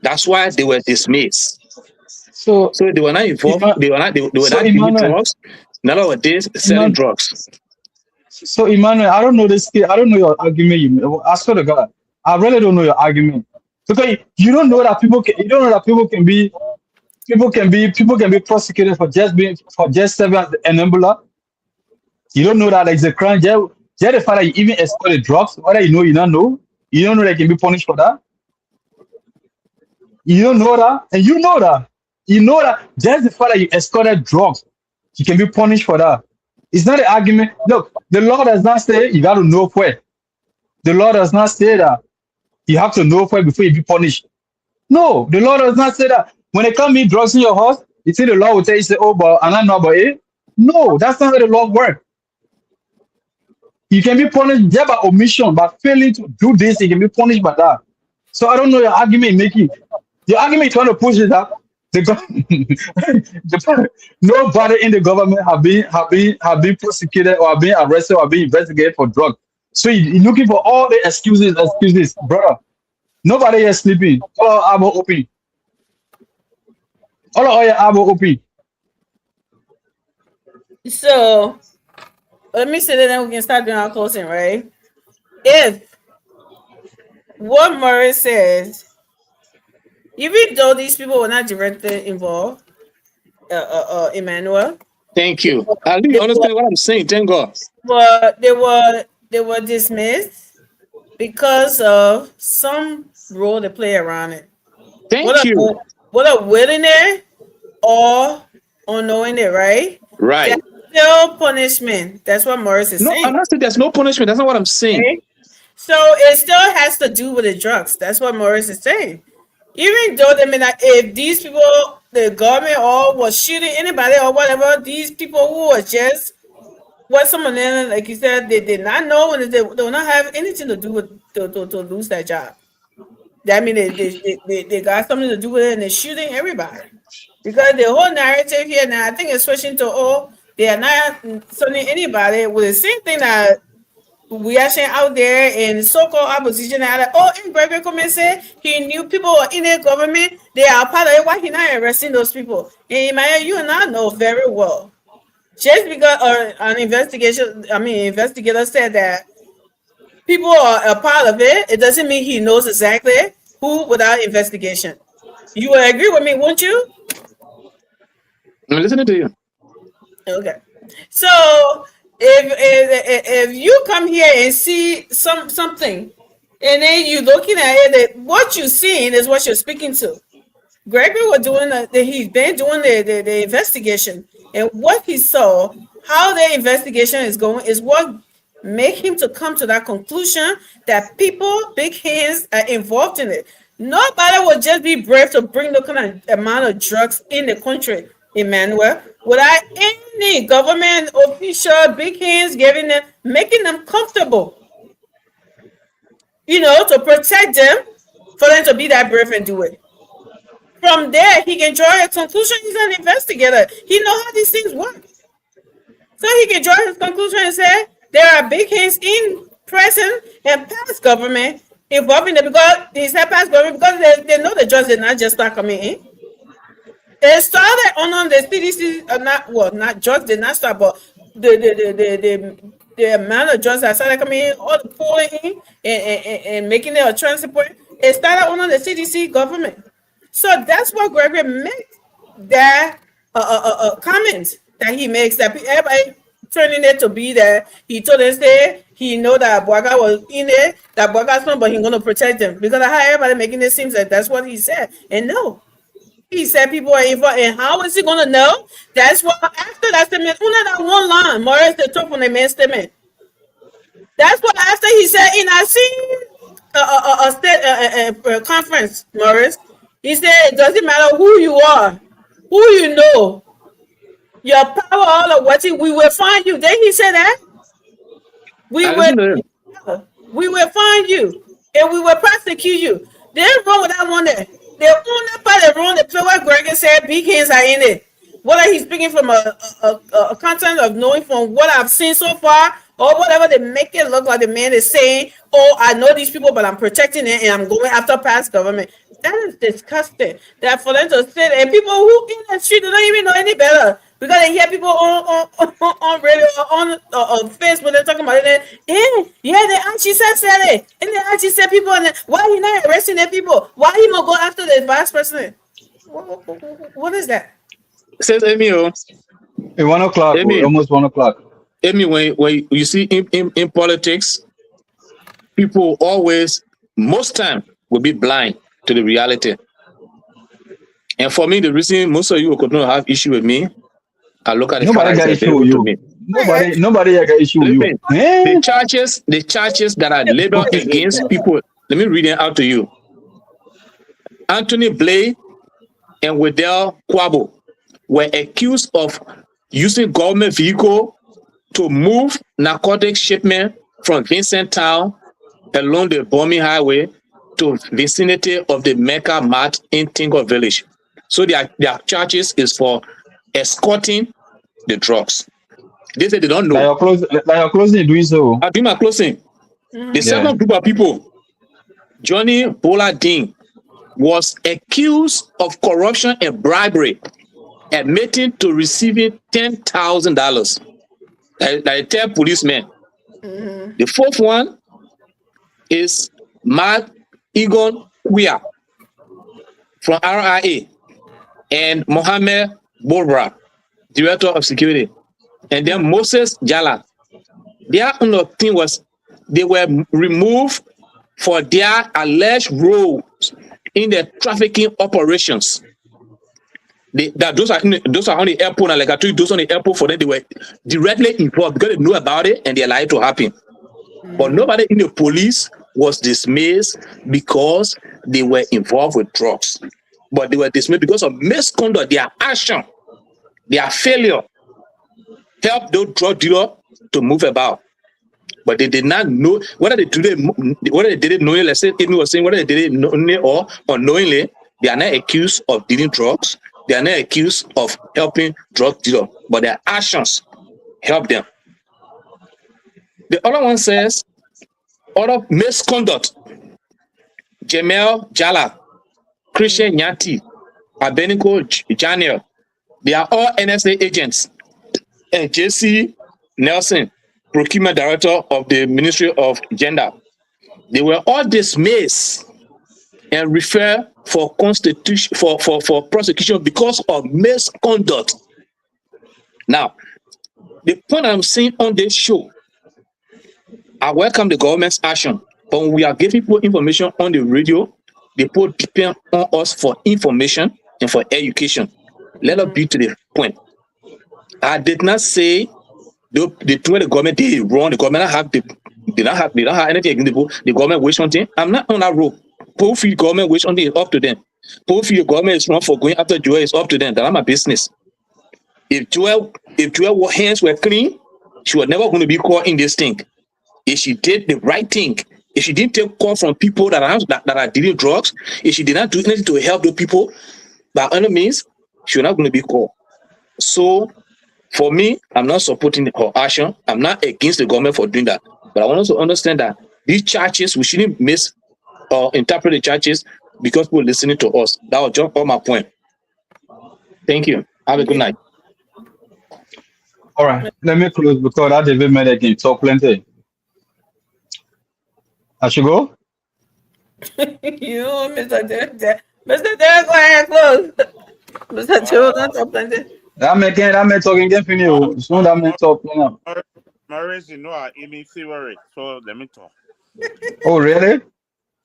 That's why they were dismissed. So they were not involved. They were not giving drugs. None of this selling drugs. So Emmanuel, I don't know this. I don't know your argument. I swear to God, I really don't know your argument because you don't know that people can be prosecuted for just serving as an enabler. You don't know that like the crime. Just the fact that you even exported drugs, whether you know you don't know, you don't know they can be punished for that. You don't know that, and you know that. You know that just the fact that you escorted drugs, you can be punished for that. It's not an argument. Look, the law does not say you got to know where. The law does not say that you have to know where before you be punished. No, the law does not say that. When they come in drugs in your house, you see the law will tell you, say, oh, but I don't know about it. No, that's not how the law works. You can be punished just by omission, by failing to do this, you can be punished by that. So I don't know your argument making. Your argument trying to push it up. Nobody in the government have been prosecuted or have been arrested or been investigated for drugs. So you're looking for all the excuses, brother. Nobody is sleeping. All our eyes open. All your eyes open. So let me say that then we can start doing our closing, right? If what Murray says, even though these people were not directly involved, Emmanuel. Thank you. I really understand what I'm saying. Thank God. But they were dismissed because of some role they play around it. Thank you. Whether willing it or unknowing it, right? Right. There's still punishment. That's what Morris is saying. I'm not saying there's no punishment. That's not what I'm saying. Okay? So it still has to do with the drugs. That's what Morris is saying. Even though they may not, if these people, the government or was shooting anybody or whatever, these people who were just what some of them, like you said, they did not know and they will not have anything to do with to lose that job. That means they got something to do with it and they're shooting everybody. Because the whole narrative here now, I think it's switching to they are not sending anybody with the same thing that we are saying out there in so-called opposition that and Gregory Coleman said he knew people were in the government, they are part of it. Why he not arresting those people? And you and I know very well. Just because an investigator said that people are a part of it, it doesn't mean he knows exactly who without investigation. You will agree with me, won't you? I'm listening to you. Okay. So if you come here and see something and then you looking at it, what you're seeing is what you're speaking to. Gregory was doing he's been doing the investigation, and what he saw, how the investigation is going, is what make him to come to that conclusion that people, big hands, are involved in it. Nobody would just be brave to bring the kind of amount of drugs in the country, Emmanuel, without any government official, big hands, making them comfortable, to protect them, for them to be that brave and do it. From there, he can draw a conclusion. He's an investigator. He knows how these things work. So he can draw his conclusion and say, there are big hands in present and past government involved in it, because he said past government, because they know the drugs did not just start coming in. They started on the CDC, not drugs did not start, but the amount of drugs that started coming in, all the pulling in and making it a transport, it started on the CDC government. So that's what Gregory makes, that comment that he makes, that everybody turning it to be that he told us that he know that Boakai was in there, that Boakai's not, but he's going to protect them. Because I had everybody making it seem like that's what he said. And no. He said people are involved, and how is he going to know? That's what, after that statement, that one line, Morris, the top on the main statement. That's what after he said, and I seen a conference, Morris, he said, it doesn't matter who you are. who you know, your power, all of what we will find you. Didn't he say that? I listen to him. We will find you and we will prosecute you. There's wrong with that one there. The only part that wrong, the what Gregan said, big hands are in it. Whether he's speaking from a content of knowing from what I've seen so far, or whatever they make it look like the man is saying, oh, I know these people, but I'm protecting it and I'm going after past government. That is disgusting. That for them to sit and people who in the street don't even know any better. Because they hear people on radio on Facebook, they're talking about it. Yeah, they actually said it. And they actually said people, why he not arresting their people? Why he not go after the vice president? What is that? Says Amy, Hey, 1 o'clock, Amy. almost 1 o'clock. Amy, when you see in politics, people always, most time, will be blind to the reality. And for me, the reason most of you could not have issue with me, I look at the Nobody got facts issue with you. me. Nobody got issue with you. The charges that are labeled against people, let me read them out to you. Anthony Blay and Wedell Kwabo were accused of using government vehicle to move narcotic shipment from Vincent Town along the Bombing Highway to vicinity of the Mecca Mart in Tingo Village. So their charges is for escorting the drugs. They say they don't know. Like your closing doing so. I do my closing. The second group of people, Johnny Boladin, was accused of corruption and bribery, admitting to receiving $10,000. I tell policemen. The fourth one is Mark Egon Kuya from RIA and Mohammed Bobra, Director of Security. And then Moses Jala. Their own thing was they were removed for their alleged roles in the trafficking operations. Those are on the airport, and like I told you, those on the airport, for them, they were directly involved because they knew about it and they allowed it to happen. But nobody in the police was dismissed because they were involved with drugs. But they were dismissed because of misconduct, their action, their failure helped those drug dealers to move about. But they did not know whether they did it knowingly. Let's say Amy was saying whether they did it knowingly or unknowingly. They are not accused of dealing drugs. They are not accused of helping drug dealers, but their actions help them. The other one says, other misconduct. Jamel Jala, Christian Nyanti, Abenico Janiel, they are all NSA agents. And JC Nelson, Procurement Director of the Ministry of Gender. They were all dismissed and referred for prosecution because of misconduct. Now, the point I'm saying on this show, I welcome the government's action, but when we are giving people information on the radio, they depend on us for information and for education. Let us be to the point. I did not say the government did wrong. The government they don't have anything against the people. The government wish something. I'm not on that road. People feel government wish something is up to them. People feel the government is wrong for going after Joel is up to them. That's my business. If Joel hands were clean, she was never going to be caught in this thing. If she did the right thing, if she didn't take call from people that are dealing drugs, if she did not do anything to help the people, by other means, she was not going to be caught. So, for me, I'm not supporting her action. I'm not against the government for doing that. But I want us to understand that these charges, we shouldn't miss or interpret the charges because people are listening to us. That was just all my point. Thank you. Have a good night. All right, let me close because that David made again talk plenty. I should go? You know, Mr. Derek, go ahead and close. Mr. Joe, don't talk plenty. That man talking again for you. Soon that man talk now. Maurice, you know, I'm Amy favorite, so let me talk. Oh, really?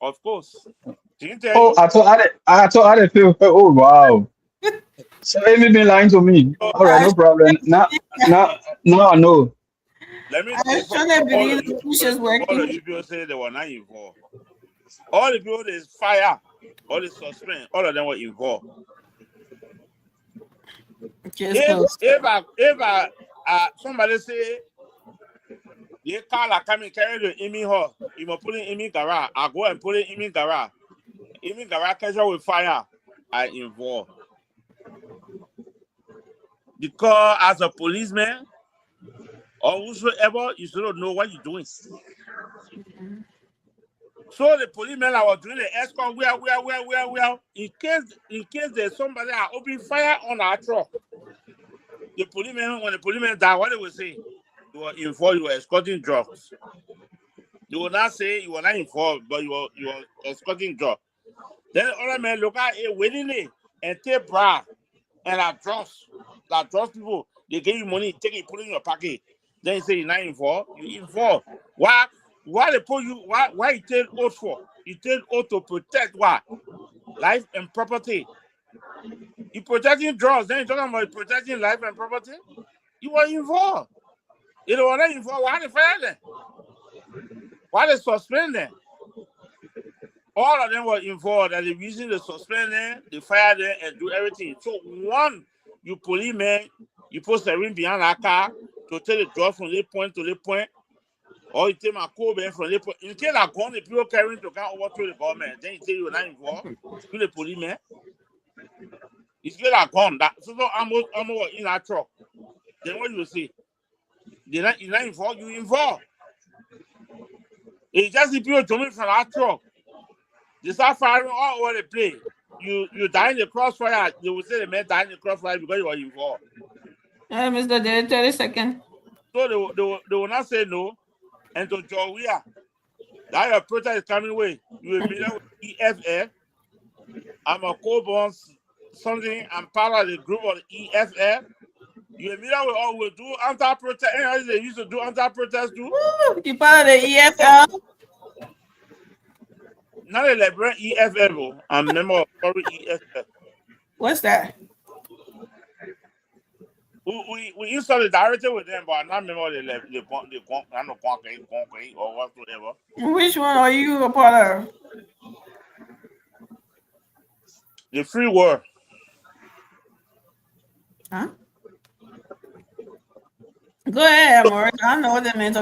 Of course. Oh, I thought I didn't feel. Oh, wow. So Amy been lying to me. All right, no problem. Now I know. Let me I strongly believe the push is working. All the people say they were not involved. All the people they fire, all the suspend, all of them were involved. If somebody say the car like coming carry the Imi Hall, you must put in Imi Gara. I go and put it in Imi Gara. Imi Gara casual with fire. I involve. Because as a policeman or whosoever, you should know what you're doing. So the policemen that was doing the escort, well, in case there's somebody that open fire on our truck, the policemen, when the policemen die, what they will say? You were involved, you were escorting drugs. You will not say you were not involved, but you were escorting drugs. Then the other men look at it willingly and take bribe and that drugs people, they give you money, take it, put it in your pocket. Then you say you're not involved, you involved. Why they put you, why you take oath for? You take oath to protect what? Life and property. You protecting drugs, then you're talking about protecting life and property? You were involved. You were not involved, why they fire them? Why they suspend them? All of them were involved, and the reason they suspend them, they fire them and do everything. So one, you policeman, you put a ring behind that car to take the drug from this point to this point, or you take my cold from this point. In case I go on the people carrying to come over to the government, then you say you're not involved, you the policeman. It's good I gone that so almost in that truck. Then what you say? You're not involved, you involved. It's just the people coming from that truck. They start firing all over the place. You die in the crossfire. They will say the man died in the crossfire because you were involved. Mr. Day, 30 seconds. So they will not say no. And to Joia, that your protest is coming away. You will be there with EFF. I'm a co-born something. I'm part of the group of the EFF. You will be there with all we do anti-protest. And they used to do anti-protest too. You part of the EFF? Not a liberal EFF. I'm a member of EFF. What's that? We in solidarity with them, but I'm not a member of the or whatsoever. Which one are you a part of? The free world. Huh? Go ahead, Amor. I know what that means.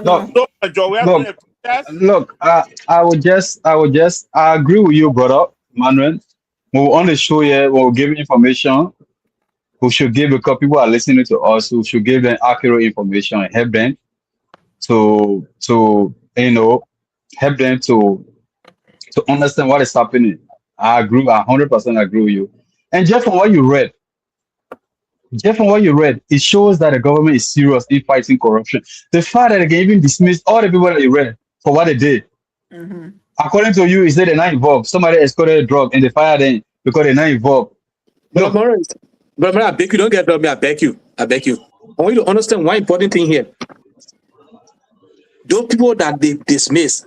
Look, I would just I agree with you, brother Manuel. When we're on the show here, when we're giving information, we should give, because people are listening to us, we should give them accurate information and help them to help them to understand what is happening. I agree, 100% agree with you. And just from what you read, it shows that the government is serious in fighting corruption. The fact that they can even dismiss all the people that you read for what they did. Mm-hmm. According to you, he said they're not involved. Somebody escorted a drug and they fired them because they're not involved. But I beg you, don't get me. I beg you. I want you to understand one important thing here. Those people that they dismiss,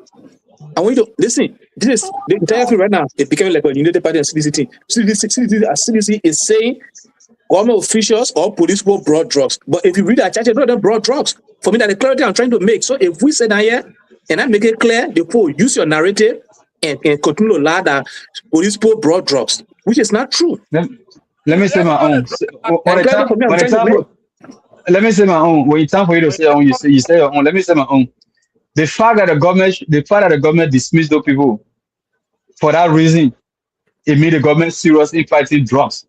I want you to listen. This is the entire thing right now. It became like a United Party and CDC. CDC is saying government officials or police people brought drugs. But if you read that, none of them brought drugs. For me, that's the clarity I'm trying to make. So if we say that here and I make it clear, therefore use your narrative and continue to lie that police people brought drugs, which is not true. Let me say my own. Let me say my own. When it's time for you to say your own, you say your own. Let me say my own. The fact that the government dismissed those people for that reason, it made the government serious in fighting drugs.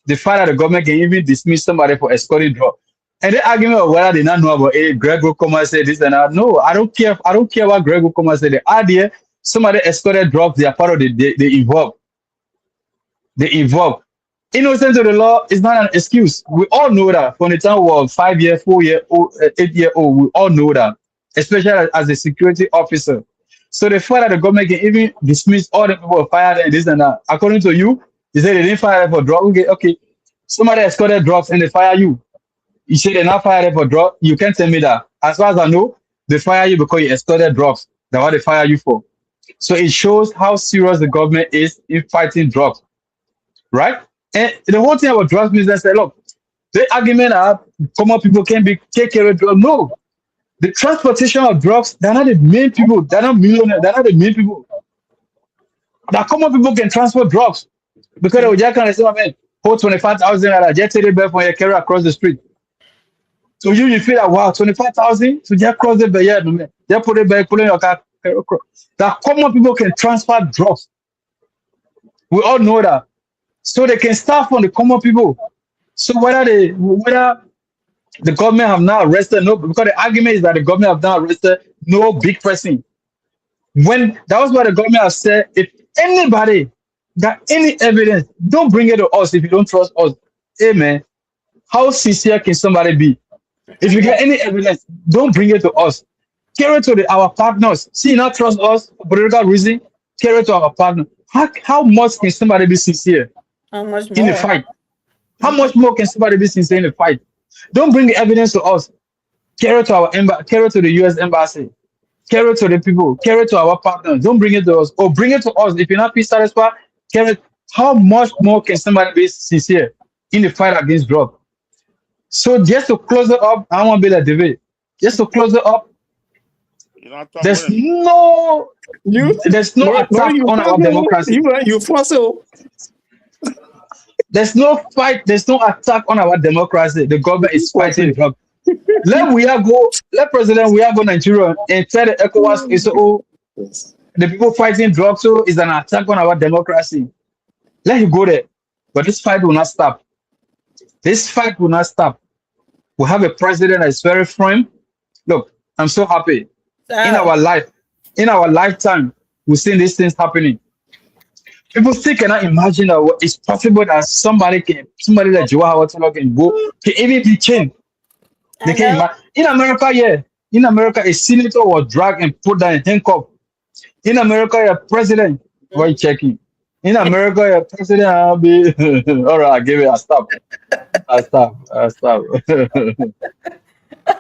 The fact that the government can even dismiss somebody for escorting drugs. And the argument of whether they not know about Greg Okoma said this and that. No, I don't care. I don't care what Greg Okoma said. The idea somebody escorted drugs, they are part of they involved. They involved. Innocence of the law is not an excuse. We all know that from the time we were 5 year, 4 year old, 8 year old, we all know that, especially as a security officer. So the fact that the government can even dismiss all the people fired and this and that, according to you, you say they didn't fire them for drugs. Okay, somebody escorted drugs and they fire you. You say they're not fired for drugs. You can't tell me that. As far as I know, they fire you because you escorted drugs. That's what they fire you for. So it shows how serious the government is in fighting drugs, right? And the whole thing about drugs business, say, look, the argument are common people can take care of drugs. No, the transportation of drugs, they're not the main people. They're not millionaires. They're not the main people. The common people can transport drugs because they will just kind of say, man, hold 25,000 naira, just take it back from your carry across the street. So you feel like, wow, 25,000 to just cross the barrier, no man. Just put it back, put it in your car. That common people can transfer drugs. We all know that. So they can start from the common people. So whether the government have now arrested no, because the argument is that the government have now arrested no big person. When that was what the government has said, if anybody got any evidence, don't bring it to us if you don't trust us. Hey man, how sincere can somebody be? If you get any evidence, don't bring it to us. Carry it to our partners. See, not trust us for political reason. Carry it to our partner. How much can somebody be sincere How much in the more? fight? How much more can somebody be sincere in the fight? Don't bring the evidence to us. Carry it to our carry it to the U.S. embassy. Carry it to the people. Carry it to our partners. Don't bring it to us. Or bring it to us. If you're not peace satisfied, carry it. How much more can somebody be sincere in the fight against drugs? So just to close it up, I want to be like David. Just to close it up, there's no attack on our democracy. You force it. There's no fight. There's no attack on our democracy. The government is fighting drugs. Let President we go Nigeria and tell the ECOWAS is the people fighting drugs so is an attack on our democracy. Let him go there. But this fight will not stop. This fight will not stop. We have a president that is very firm. Look, I'm so happy. In our lifetime, we've seen these things happening. People still cannot imagine that it's possible that somebody like Joe Howard can go to even be changed. They can imagine. In America, a senator was dragged and put down in handcuff. In America, a president, why you checking? In America, a president, I'll be all right. I give it. I stop.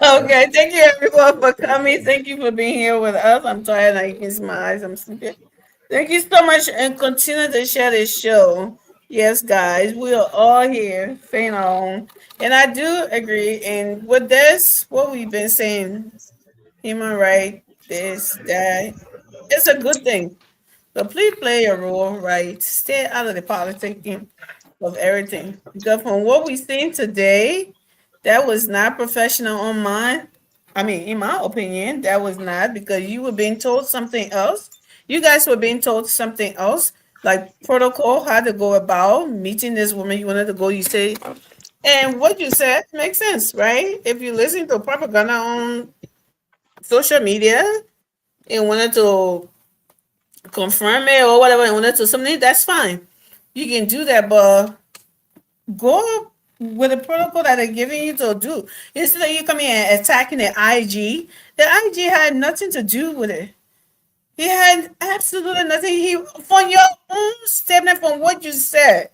Okay, thank you everyone for coming. Thank you for being here with us. I'm tired. I can see my eyes. I'm sleepy. Thank you so much, and continue to share this show. Yes, guys, we are all here, staying on, and I do agree. And with this, what we've been saying, human right, this, that, it's a good thing. So please play your role right. Stay out of the politicking of everything. Because from what we've seen today, that was not professional on mine. I mean, in my opinion, that was not, because you were being told something else. You guys were being told something else, like protocol, how to go about meeting this woman you wanted to go, you say, and what you said makes sense, right? If you listen to propaganda on social media and wanted to confirm it or whatever, and wanted to something, that's fine. You can do that, but go with the protocol that they're giving you to do. Instead of you coming and attacking the IG had nothing to do with it. He had absolutely nothing. From your own statement, from what you said,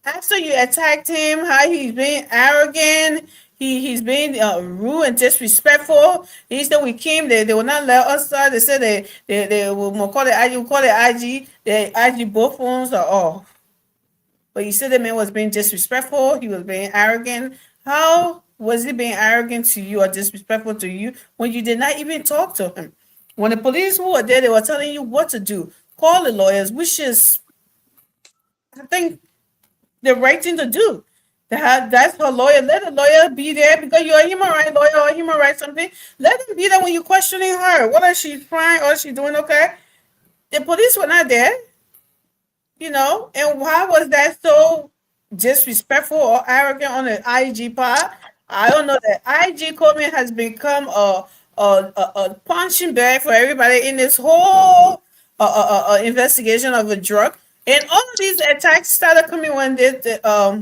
after you attacked him, how he's being arrogant, he's being rude and disrespectful. He said we came, they will not let us start. They said they will call the IG, the IG both phones are off. But you said the man was being disrespectful. He was being arrogant. How was he being arrogant to you or disrespectful to you when you did not even talk to him? When the police who were there, they were telling you what to do. Call the lawyers, which is, I think, the right thing to do. That's her lawyer. Let the lawyer be there because you're a human rights lawyer or human rights something. Let him be there when you're questioning her. What is she crying or is she doing okay? The police were not there. And why was that so disrespectful or arrogant on the IG part? I don't know. That IG comment has become a punching bag for everybody in this whole investigation of a drug. And all of these attacks started coming when the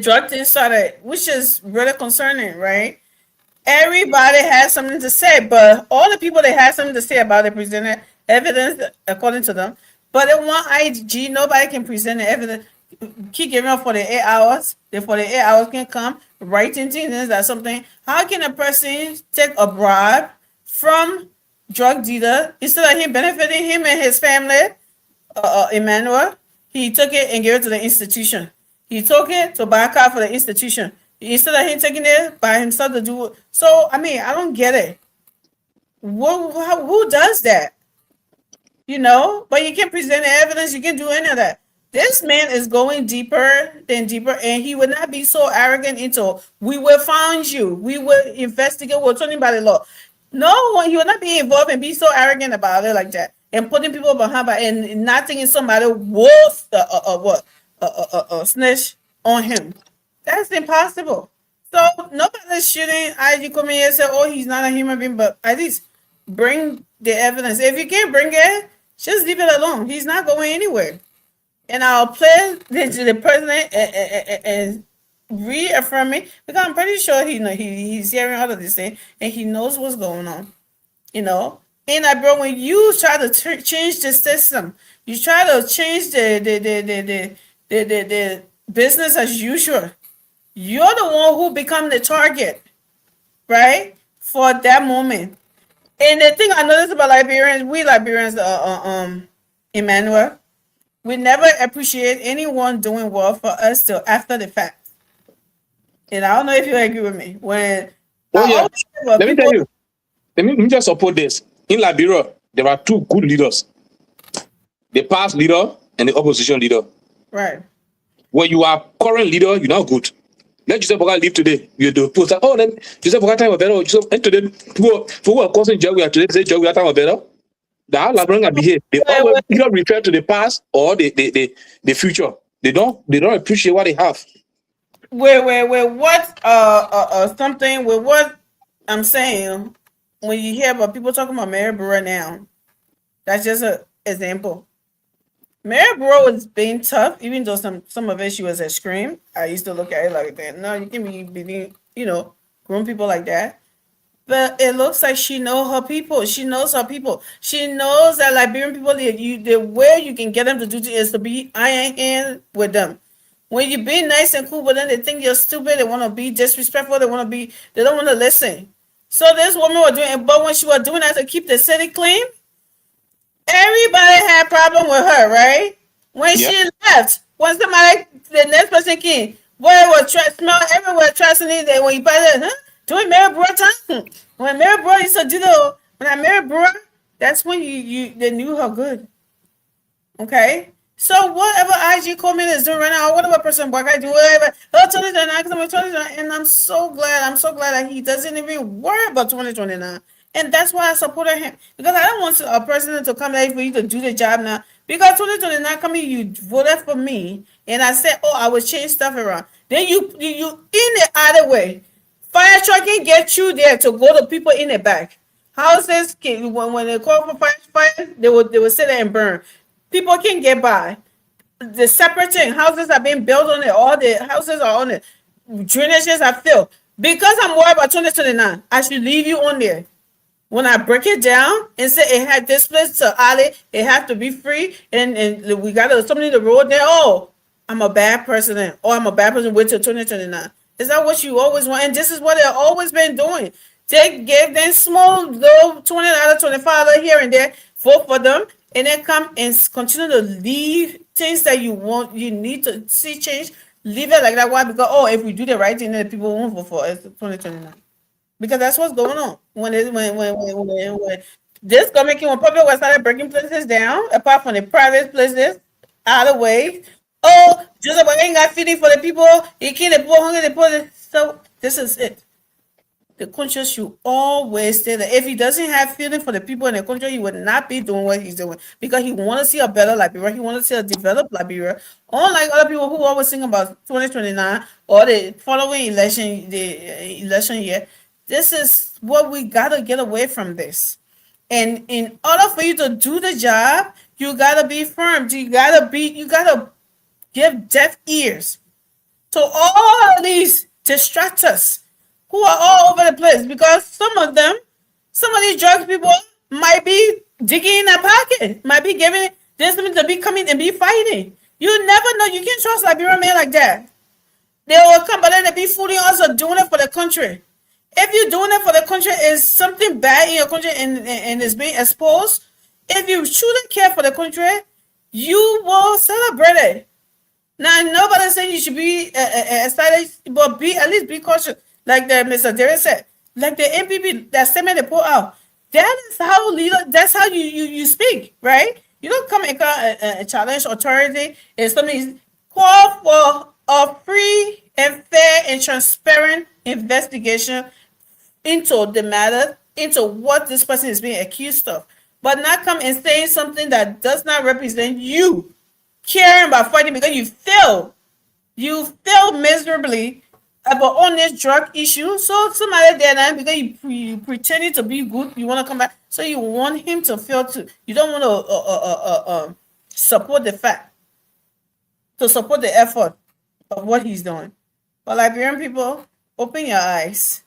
drug thing started, which is really concerning, right? Everybody has something to say, but all the people that had something to say about it presented evidence according to them. But in one IG, nobody can present the evidence. Keep giving up for the 8 hours. The 48 hours can come. Writing things or something. How can a person take a bribe from drug dealer instead of him benefiting him and his family? Emmanuel, he took it and gave it to the institution. He took it to buy a car for the institution. Instead of him taking it by himself to do it. So, I mean, I don't get it. Who does that? But you can present the evidence. You can do any of that. This man is going deeper than deeper, and he will not be so arrogant into we will find you, we will investigate, we're talking about the law. No one, he will not be involved and be so arrogant about it like that, and putting people behind and not thinking somebody wolf snitch on him. That's impossible. So nobody's shooting IG come here and say, oh, he's not a human being, but at least bring the evidence. If you can't bring it, just leave it alone. He's not going anywhere. And I'll play the president and reaffirming because I'm pretty sure he's hearing all of this thing and he knows what's going on. And bro, when you try to change the system, you try to change the business as usual. You're the one who become the target, right? For that moment. And the thing I noticed about Liberians, Emmanuel, we never appreciate anyone doing well for us till after the fact. And I don't know if you agree with me. Let me tell you. Let me just support this. In Liberia, there are two good leaders: the past leader and the opposition leader. Right. When you are current leader, you're not good. Let Joseph Boga leave today. You do post that. Oh, then Joseph Boga time was better. And today, for who are causing job, we are today say job we are time was better. The how Liberians behave, they always either refer to the past or the future. They don't appreciate what they have. Something with what I'm saying, when you hear about people talking about Mary Brewer now, that's just an example. Mary Brewer was being tough, even though some of it she was a scream. I used to look at it like that. No, you can be grown people like that. But it looks like she knows her people. She knows her people. She knows that Liberian people, the way you can get them to do it is to be iron hand with them. When you be nice and cool with them, they think you're stupid. They want to be disrespectful. They don't want to listen. So this woman was doing, but when she was doing that to keep the city clean, everybody had problem with her, right? When she left, when the next person came, boy, it was smell everywhere, trusting it. When you buy that, doing Mary Brewer time. When Mary Brewer used to do when I Mary Brewer, that's when they knew her good. Okay? So whatever IG comment is doing right now, whatever person work I do, whatever, and I'm so glad that he doesn't even worry about 2029. And that's why I supported him. Because I don't want a president to come there for you to do the job now. Because 2029 coming, you voted for me, and I said, oh, I will change stuff around. Then you in the other way. Fire truck can get you there to go to people in the back. Houses can, when they call for fire, they will sit there and burn. People can get by. The separate thing, houses are being built on it. All the houses are on it. Drainages are filled. Because I'm worried about 2029, I should leave you on there. When I break it down and say it had this place to alley, it have to be free, and we got somebody the road there. Oh, I'm a bad president, or I'm a bad person. Wait till 2029. Is that what you always want? And this is what they've always been doing. They give them small little $20, $25 here and there, vote for them, and then come and continue to leave things that you want, you need to see change. Leave it like that. Why? Because if we do the right thing, then people won't vote for us 2029. Because that's what's going on. When this government came, when public was started breaking places down, apart from the private places, out of the way. Oh, Joseph ain't got feeding for the people. He can't the people hungry. So this is it. The country should always stay there. If he doesn't have feeling for the people in the country, he would not be doing what he's doing because he want to see a better Liberia. He want to see a developed Liberia. Unlike other people who always think about 2029 or the following election, the election year. This is what we gotta get away from this. And in order for you to do the job, you gotta be firm. You gotta give deaf ears to all these distractors who are all over the place, because some of these drug people might be digging in their pocket, might be giving this to be coming and be fighting. You never know. You can't trust Liberian men like that. They will come, but then they be fooling us or doing it for the country. If you're doing it for the country, is something bad in your country and is being exposed, if you truly care for the country, you will celebrate it. Now, nobody's saying you should be excited, but at least be cautious. Like Mr. Derek said, like the MPP, that statement they put out, that's how you speak, right? You don't come and challenge authority. If something call for a free and fair and transparent investigation into the matter, into what this person is being accused of, but not come and saying something that does not represent you caring about fighting because you failed miserably about on this drug issue. So somebody there now, because you pretending to be good, you want to come back. So you want him to fail too. You don't want to support the fact, to support the effort of what he's doing. But Liberian people, open your eyes.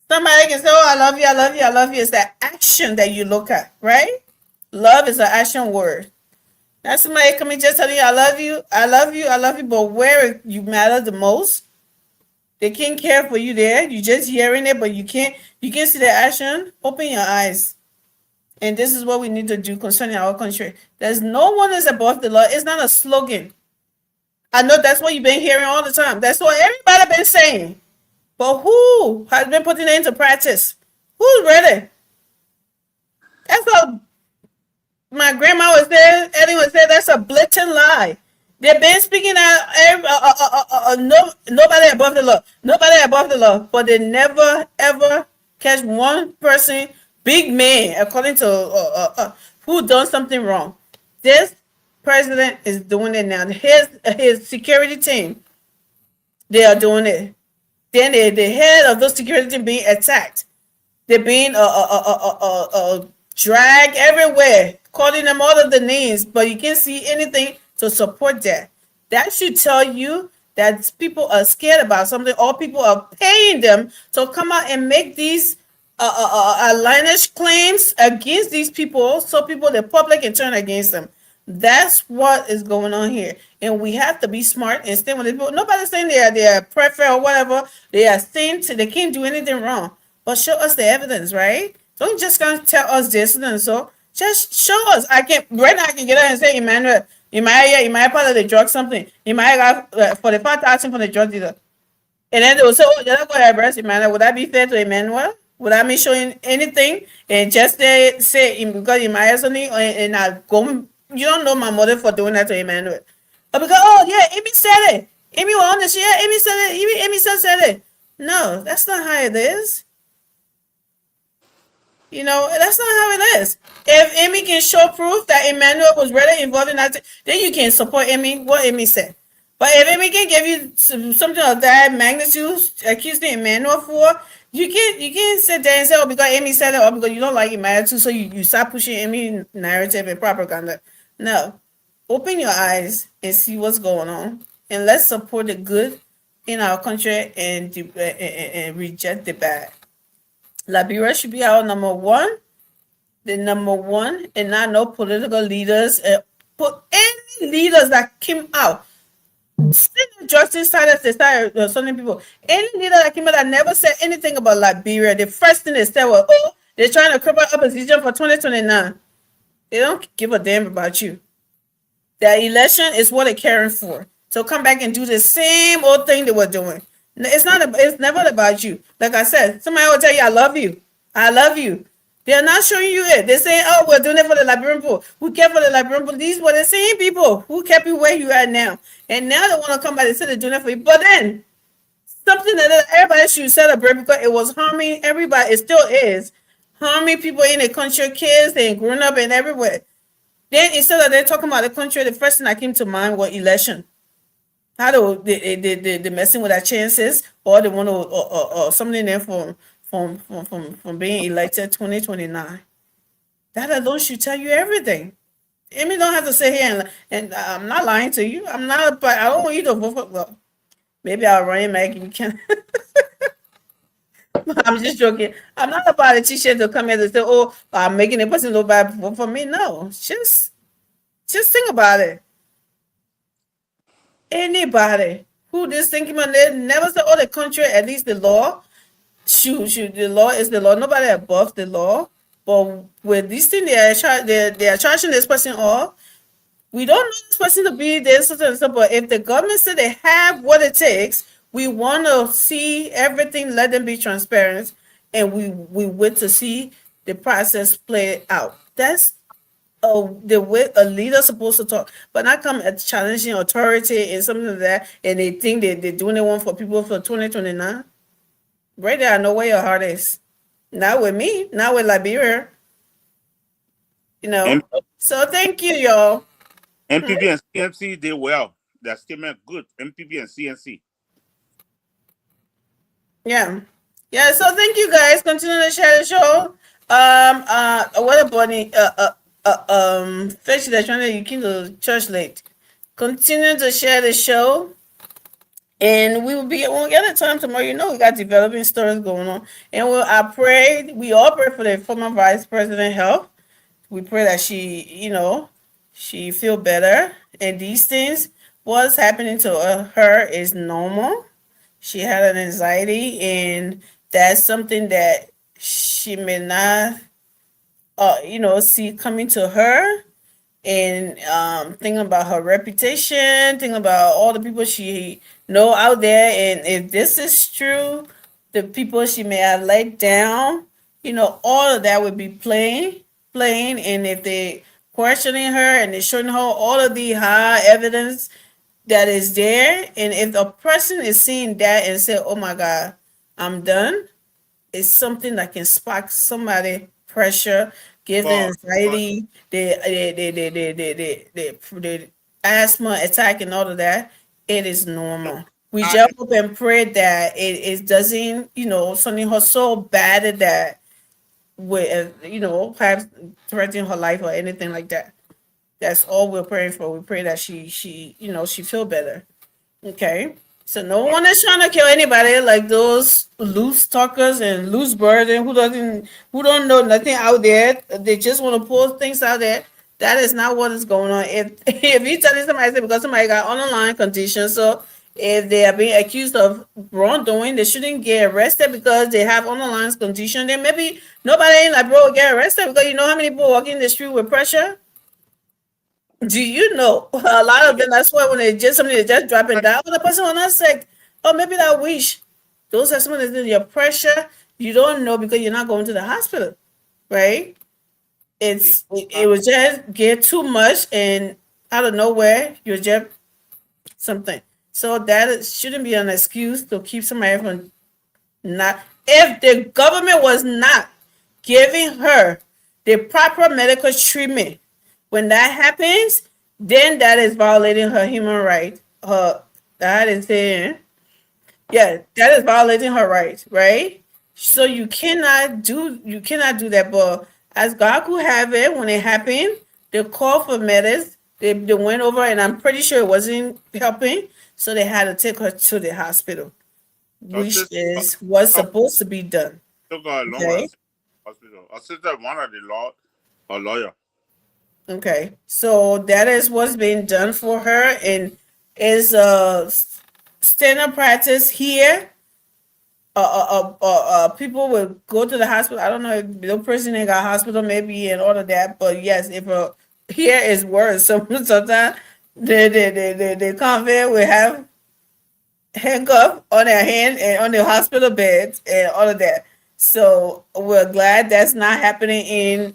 Somebody can say, "Oh, I love you, I love you, I love you." It's that action that you look at, right? Love is an action word. Now somebody coming just telling you, "I love you, I love you, I love you," but where you matter the most, they can't care for you there. You just hearing it, but you can't see the action. Open your eyes. And this is what we need to do concerning our country. There's no one is above the law. It's not a slogan. I know that's what you've been hearing all the time. That's what everybody been saying. But who has been putting it into practice? Who's ready? That's what my grandma was there. Eddie was there. That's a blatant lie. They've been speaking out nobody above the law. Nobody above the law. But they never, ever catch one person, big man, according to who done something wrong. This president is doing it now. His security team, they are doing it. Then the head of those security team being attacked. They're being dragged everywhere, calling them all of the names, but you can't see anything to support that. That should tell you that people are scared about something, or people are paying them to come out and make these outlandish claims against these people, so the public can turn against them. That's what is going on here, and we have to be smart and stand with the people. Nobody's saying they are perfect or whatever. They are saying they can't do anything wrong, but show us the evidence, right? Don't just come tell us this and so. Just show us. I can get out and say, Emmanuel, am I part of the drug something? Am I for the 5,000 for the drug dealer? And then they will say, "Oh, you're not going to arrest Emmanuel." Would that be fair to Emmanuel? Would I be showing anything and just say because Emmanuel something and I go? You don't know my mother for doing that to Emmanuel. But because, oh yeah, Amy said it. Amy was on the shit. Amy said it. Amy said it. No, that's not how it is. You know, that's not how it is. If Amy can show proof that Emmanuel was really involved in that, then you can support Amy, what Amy said. But if Amy can give you something of that magnitude, accusing Emmanuel for, you can't sit there and say, "Oh, because Amy said it," or because you don't like Emmanuel too, so you start pushing Amy narrative and propaganda. No. Open your eyes and see what's going on. And let's support the good in our country and reject the bad. Liberia should be our number one, and not no political leaders. Put any leaders that came out. Justice status, they started some people. Any leader that came out that never said anything about Liberia, the first thing they said was, "Oh, they're trying to cripple opposition for 2029. They don't give a damn about you. The election is what they're caring for. So come back and do the same old thing they were doing. It's never about you. Like I said, somebody will tell you, "I love you. I love you." They're not showing you it. They're saying, "Oh, we're doing it for the Liberian people." Who care for the Liberian people? These were the same people who kept you where you are now. And now they want to come back and say they're doing it for you. But then, something that everybody should celebrate because it was harming everybody. It still is. Harming people in the country, kids, and growing up and everywhere. Then instead of they talking about the country, the first thing that came to mind was election. How they messing with our chances, or they want to or something there from being elected 2029. That alone should tell you everything. Amy don't have to sit here and I'm not lying to you. I don't want you to vote for. Well, maybe I'll run it back. You can. I'm just joking. I'm not a politician to come here to say, "Oh, I'm making a person look bad for me." No, just think about it. Anybody who this thinking about it never said, "Oh, the country, at least the law, should the law is the law." Nobody above the law. But with these things, they are charging this person off. We don't know this person to be this, but if the government said they have what it takes, we want to see everything, let them be transparent, and we wait to see the process play out. That's the way a leader supposed to talk, but not come at challenging authority and something like that, and they think they're doing it one for people for 2029. Right there, I know where your heart is. Not with me, not with Liberia, you know. M- So thank you, y'all. MPP and CNC did well. Their statement good. MPP and CNC. Yeah. Yeah, so thank you guys. Continue to share the show. What about Fetch that trying to you came to church late. Continue to share the show. And we won't get the time tomorrow. You know, we got developing stories going on. And we all pray for the former vice president health. We pray that she feel better. And these things, what's happening to her is normal. She had an anxiety, and that's something that she may not, see coming to her. And thinking about her reputation, thinking about all the people she know out there, and if this is true, the people she may have let down, all of that would be playing. And if they questioning her and they showing her all of the high evidence that is there, and if the person is seeing that and say, "Oh my God, I'm done," it's something that can spark somebody pressure, give them anxiety, the asthma attack and all of that. It is normal. We just hope and pray that it doesn't, something her so bad that with perhaps threatening her life or anything like that. That's all we're praying for. We pray that she feel better. Okay. So no one is trying to kill anybody like those loose talkers and loose burden who don't know nothing out there. They just want to pull things out there. That is not what is going on. If you telling somebody because somebody got underlying conditions, so if they are being accused of wrongdoing, they shouldn't get arrested because they have underlying condition. Then maybe nobody in like bro will get arrested because you know how many people walking the street with pressure. Do you know a lot of them? That's why when they just something they just dropping down, the person will not sick. Or maybe that wish. Those are some of the things. Your pressure, you don't know because you're not going to the hospital, right? It was just get too much and out of nowhere you just something. So shouldn't be an excuse to keep somebody from not. If the government was not giving her the proper medical treatment. When that happens, then that is violating her human right. That is that is violating her rights, right? So you cannot do that. But as God could have it, when it happened, they called for medics. They went over, and I'm pretty sure it wasn't helping, so they had to take her to the hospital, which is what's supposed to be done. Okay. Hospital. Assisted one of the law or lawyer. Okay, so that is what's being done for her, and is standard practice here. People will go to the hospital. I don't know if the person ain't got hospital maybe and all of that, but yes, if here is worse. Sometimes the convict will have handcuff on their hand and on the hospital beds and all of that. So we're glad that's not happening in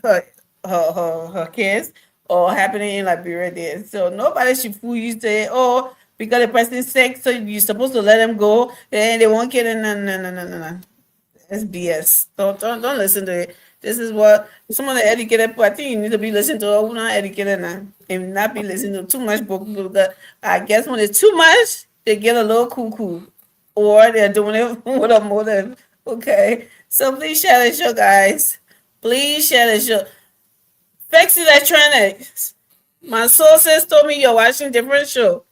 her kids or happening in Liberia there. So nobody should fool you say, "Oh, because the person's sick, so you're supposed to let them go and they won't get in." No. That's BS. Don't listen to it. This is what some of the educated people, I think you need to be listening to who not educated now and not be listening to too much book. Because I guess when it's too much, they get a little cuckoo or they're doing it with a motive. Okay. So please share the show, guys. Please share the show. Fix Electronics. My sources told me you're watching different show.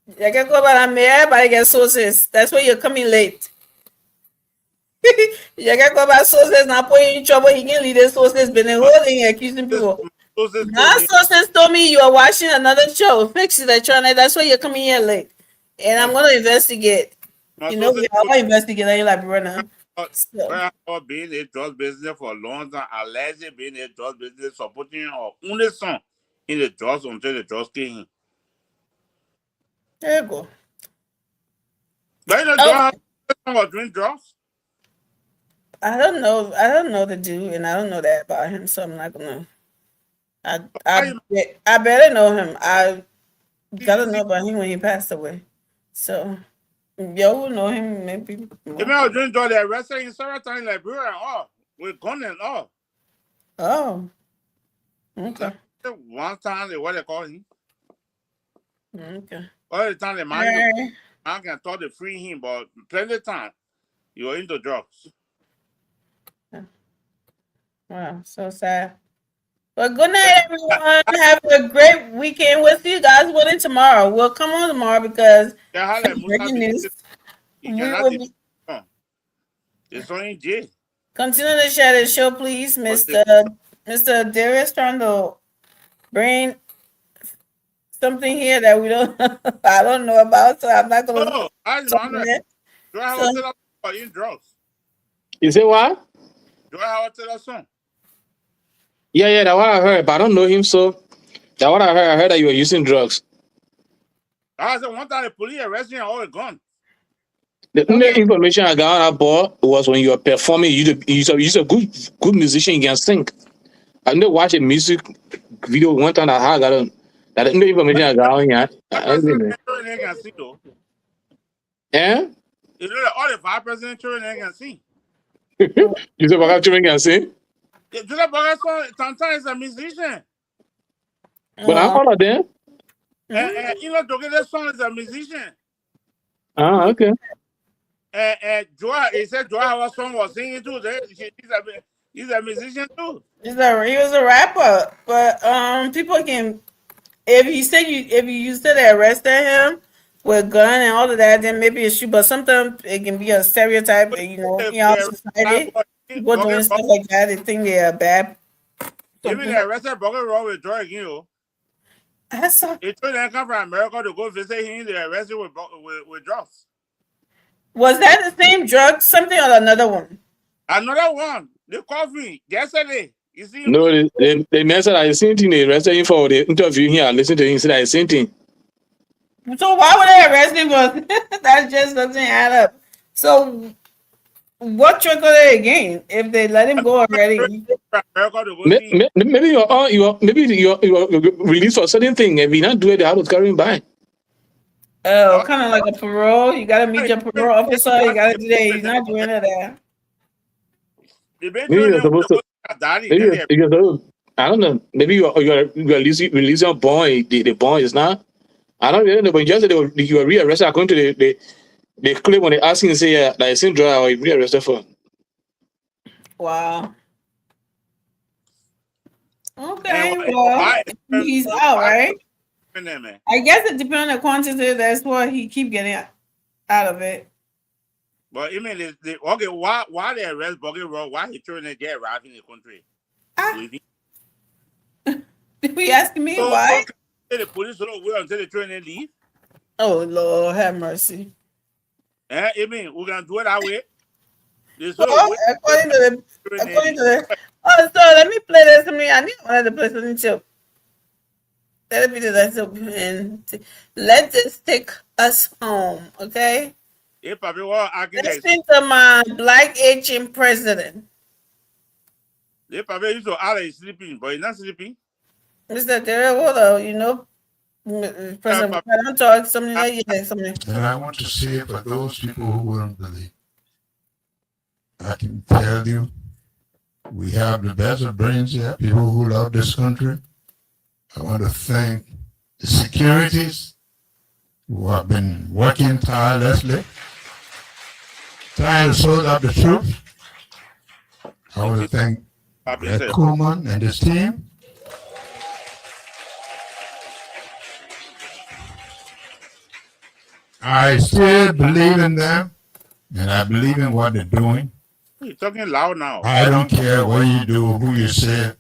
You can go about everybody get sources. That's why you're coming late. You can go about sources not putting you in trouble. He can lead the sources been holding accusing people. My sources told me you are watching another show. Fix Electronics. That's why you're coming here late. And I'm gonna investigate. You know, we are investigating like Bruna. Being a drug business for a long time, allegedly being a drug business, supporting our only son in the drugs until the drugs came in. There you go. But you know, was doing drugs? I don't know the dude, and I don't know that about him, so I'm not gonna I better know him. I gotta know about him when he passed away. So you will know him maybe. You know, during the arrested in Saratoga, Liberia, and all with gun and all. Oh, okay. One time, what they call him. Okay. All the time, the man can talk to free him, but plenty of time, you're into drugs. Wow, so sad. Well, good night, everyone. Have a great weekend. We'll see you guys winning tomorrow. We'll come on tomorrow because breaking news. We will be. It's only J. Continue to share the show, please, Mr. Darius trying to bring something here that we don't I don't know about, so I'm not gonna. Oh, I know. Do I have to tell us in drugs? You say what? Do I have to tell us something? Yeah, that's what I heard, but I don't know him, so that's what I heard. I heard that you were using drugs. I said one time the police arrested you and all gone. The only information I got on that ball was when you were performing, you're a good musician, you can sing. I know watch a music video one time that I got on. That the only information I got on here. Yeah? You know that all the 5% children can sing. You say about children can sing? Sometimes a musician. But I'm all of them. You know, to get that song is a musician. Ah, okay. Joa, he said Joa song was singing too. He's a musician too. He was a rapper, but people can if you said they arrested him with gun and all of that, then maybe it's true. But sometimes it can be a stereotype, in our society. People doing stuff like that, they think they are bad. Even the arrested Bugger Road with drug, you know. It took them come from America to go visit him. They arrested with drugs. Was that the same drug, something or another one? Another one. They called me yesterday. You see? No, they mentioned I seen him. They arrested him for the interview here. I listened to him. Said I seen him. So why would they arrest him for that? Just doesn't add up. So what trick are they again if they let him go already? Maybe you're released for a certain thing. If you not do it, they have to carry him by. Oh, kind of like a parole. You gotta meet your parole officer. You gotta do that. He's not doing that. Maybe you're supposed to. I don't know. Maybe you're releasing a bond. The bond is not. I don't know. But just you were rearrested according to the claim when they asking to say that it's in dry or you rearrested for. Wow. Okay. Well, he's out, right? I guess it depends on the quantity. That's what he keep getting out of it. But I mean, okay, why they arrest Buggy Road? Why he trying to get arrived in the country? We asking me why? The police don't wait until they trying to leave. Oh Lord, have mercy. I mean, we're gonna do it that way. According to the so let me play this. I need one of the play something too. Let me do that and let this take us home, okay? Listen to my Black Asian president. They probably used to Allah is sleeping, but he's not sleeping. Mr. Derewola, President, I don't talk something like something. And I want to say for those people who wouldn't believe, I can tell you, we have the best of brains here, people who love this country. I want to thank the securities who have been working tirelessly, trying to sort out the truth. I want to thank Brett Coleman and his team. I still believe in them, and I believe in what they're doing. You're talking loud now. I don't care what you do, who you say.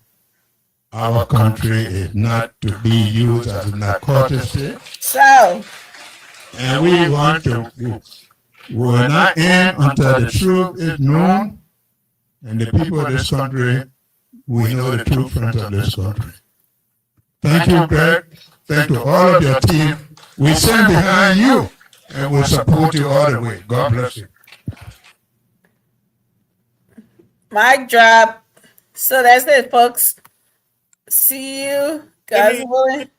Our country is not to be used as a narcotic state. So, and we want to. We're not in until the truth is known, and the people of this country, we know the true friends of this country. Thank you, Greg. Thank you all of your team. We stand behind you, and we'll support you all the way. God bless you. Mic drop. So that's it, folks. See you, Give guys me- willing.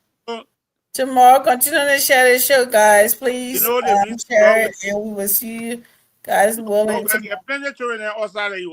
Tomorrow, continue to share the show, guys. Please You know the reason share why it, and we will see you guys willing there are plenty of children in Australia.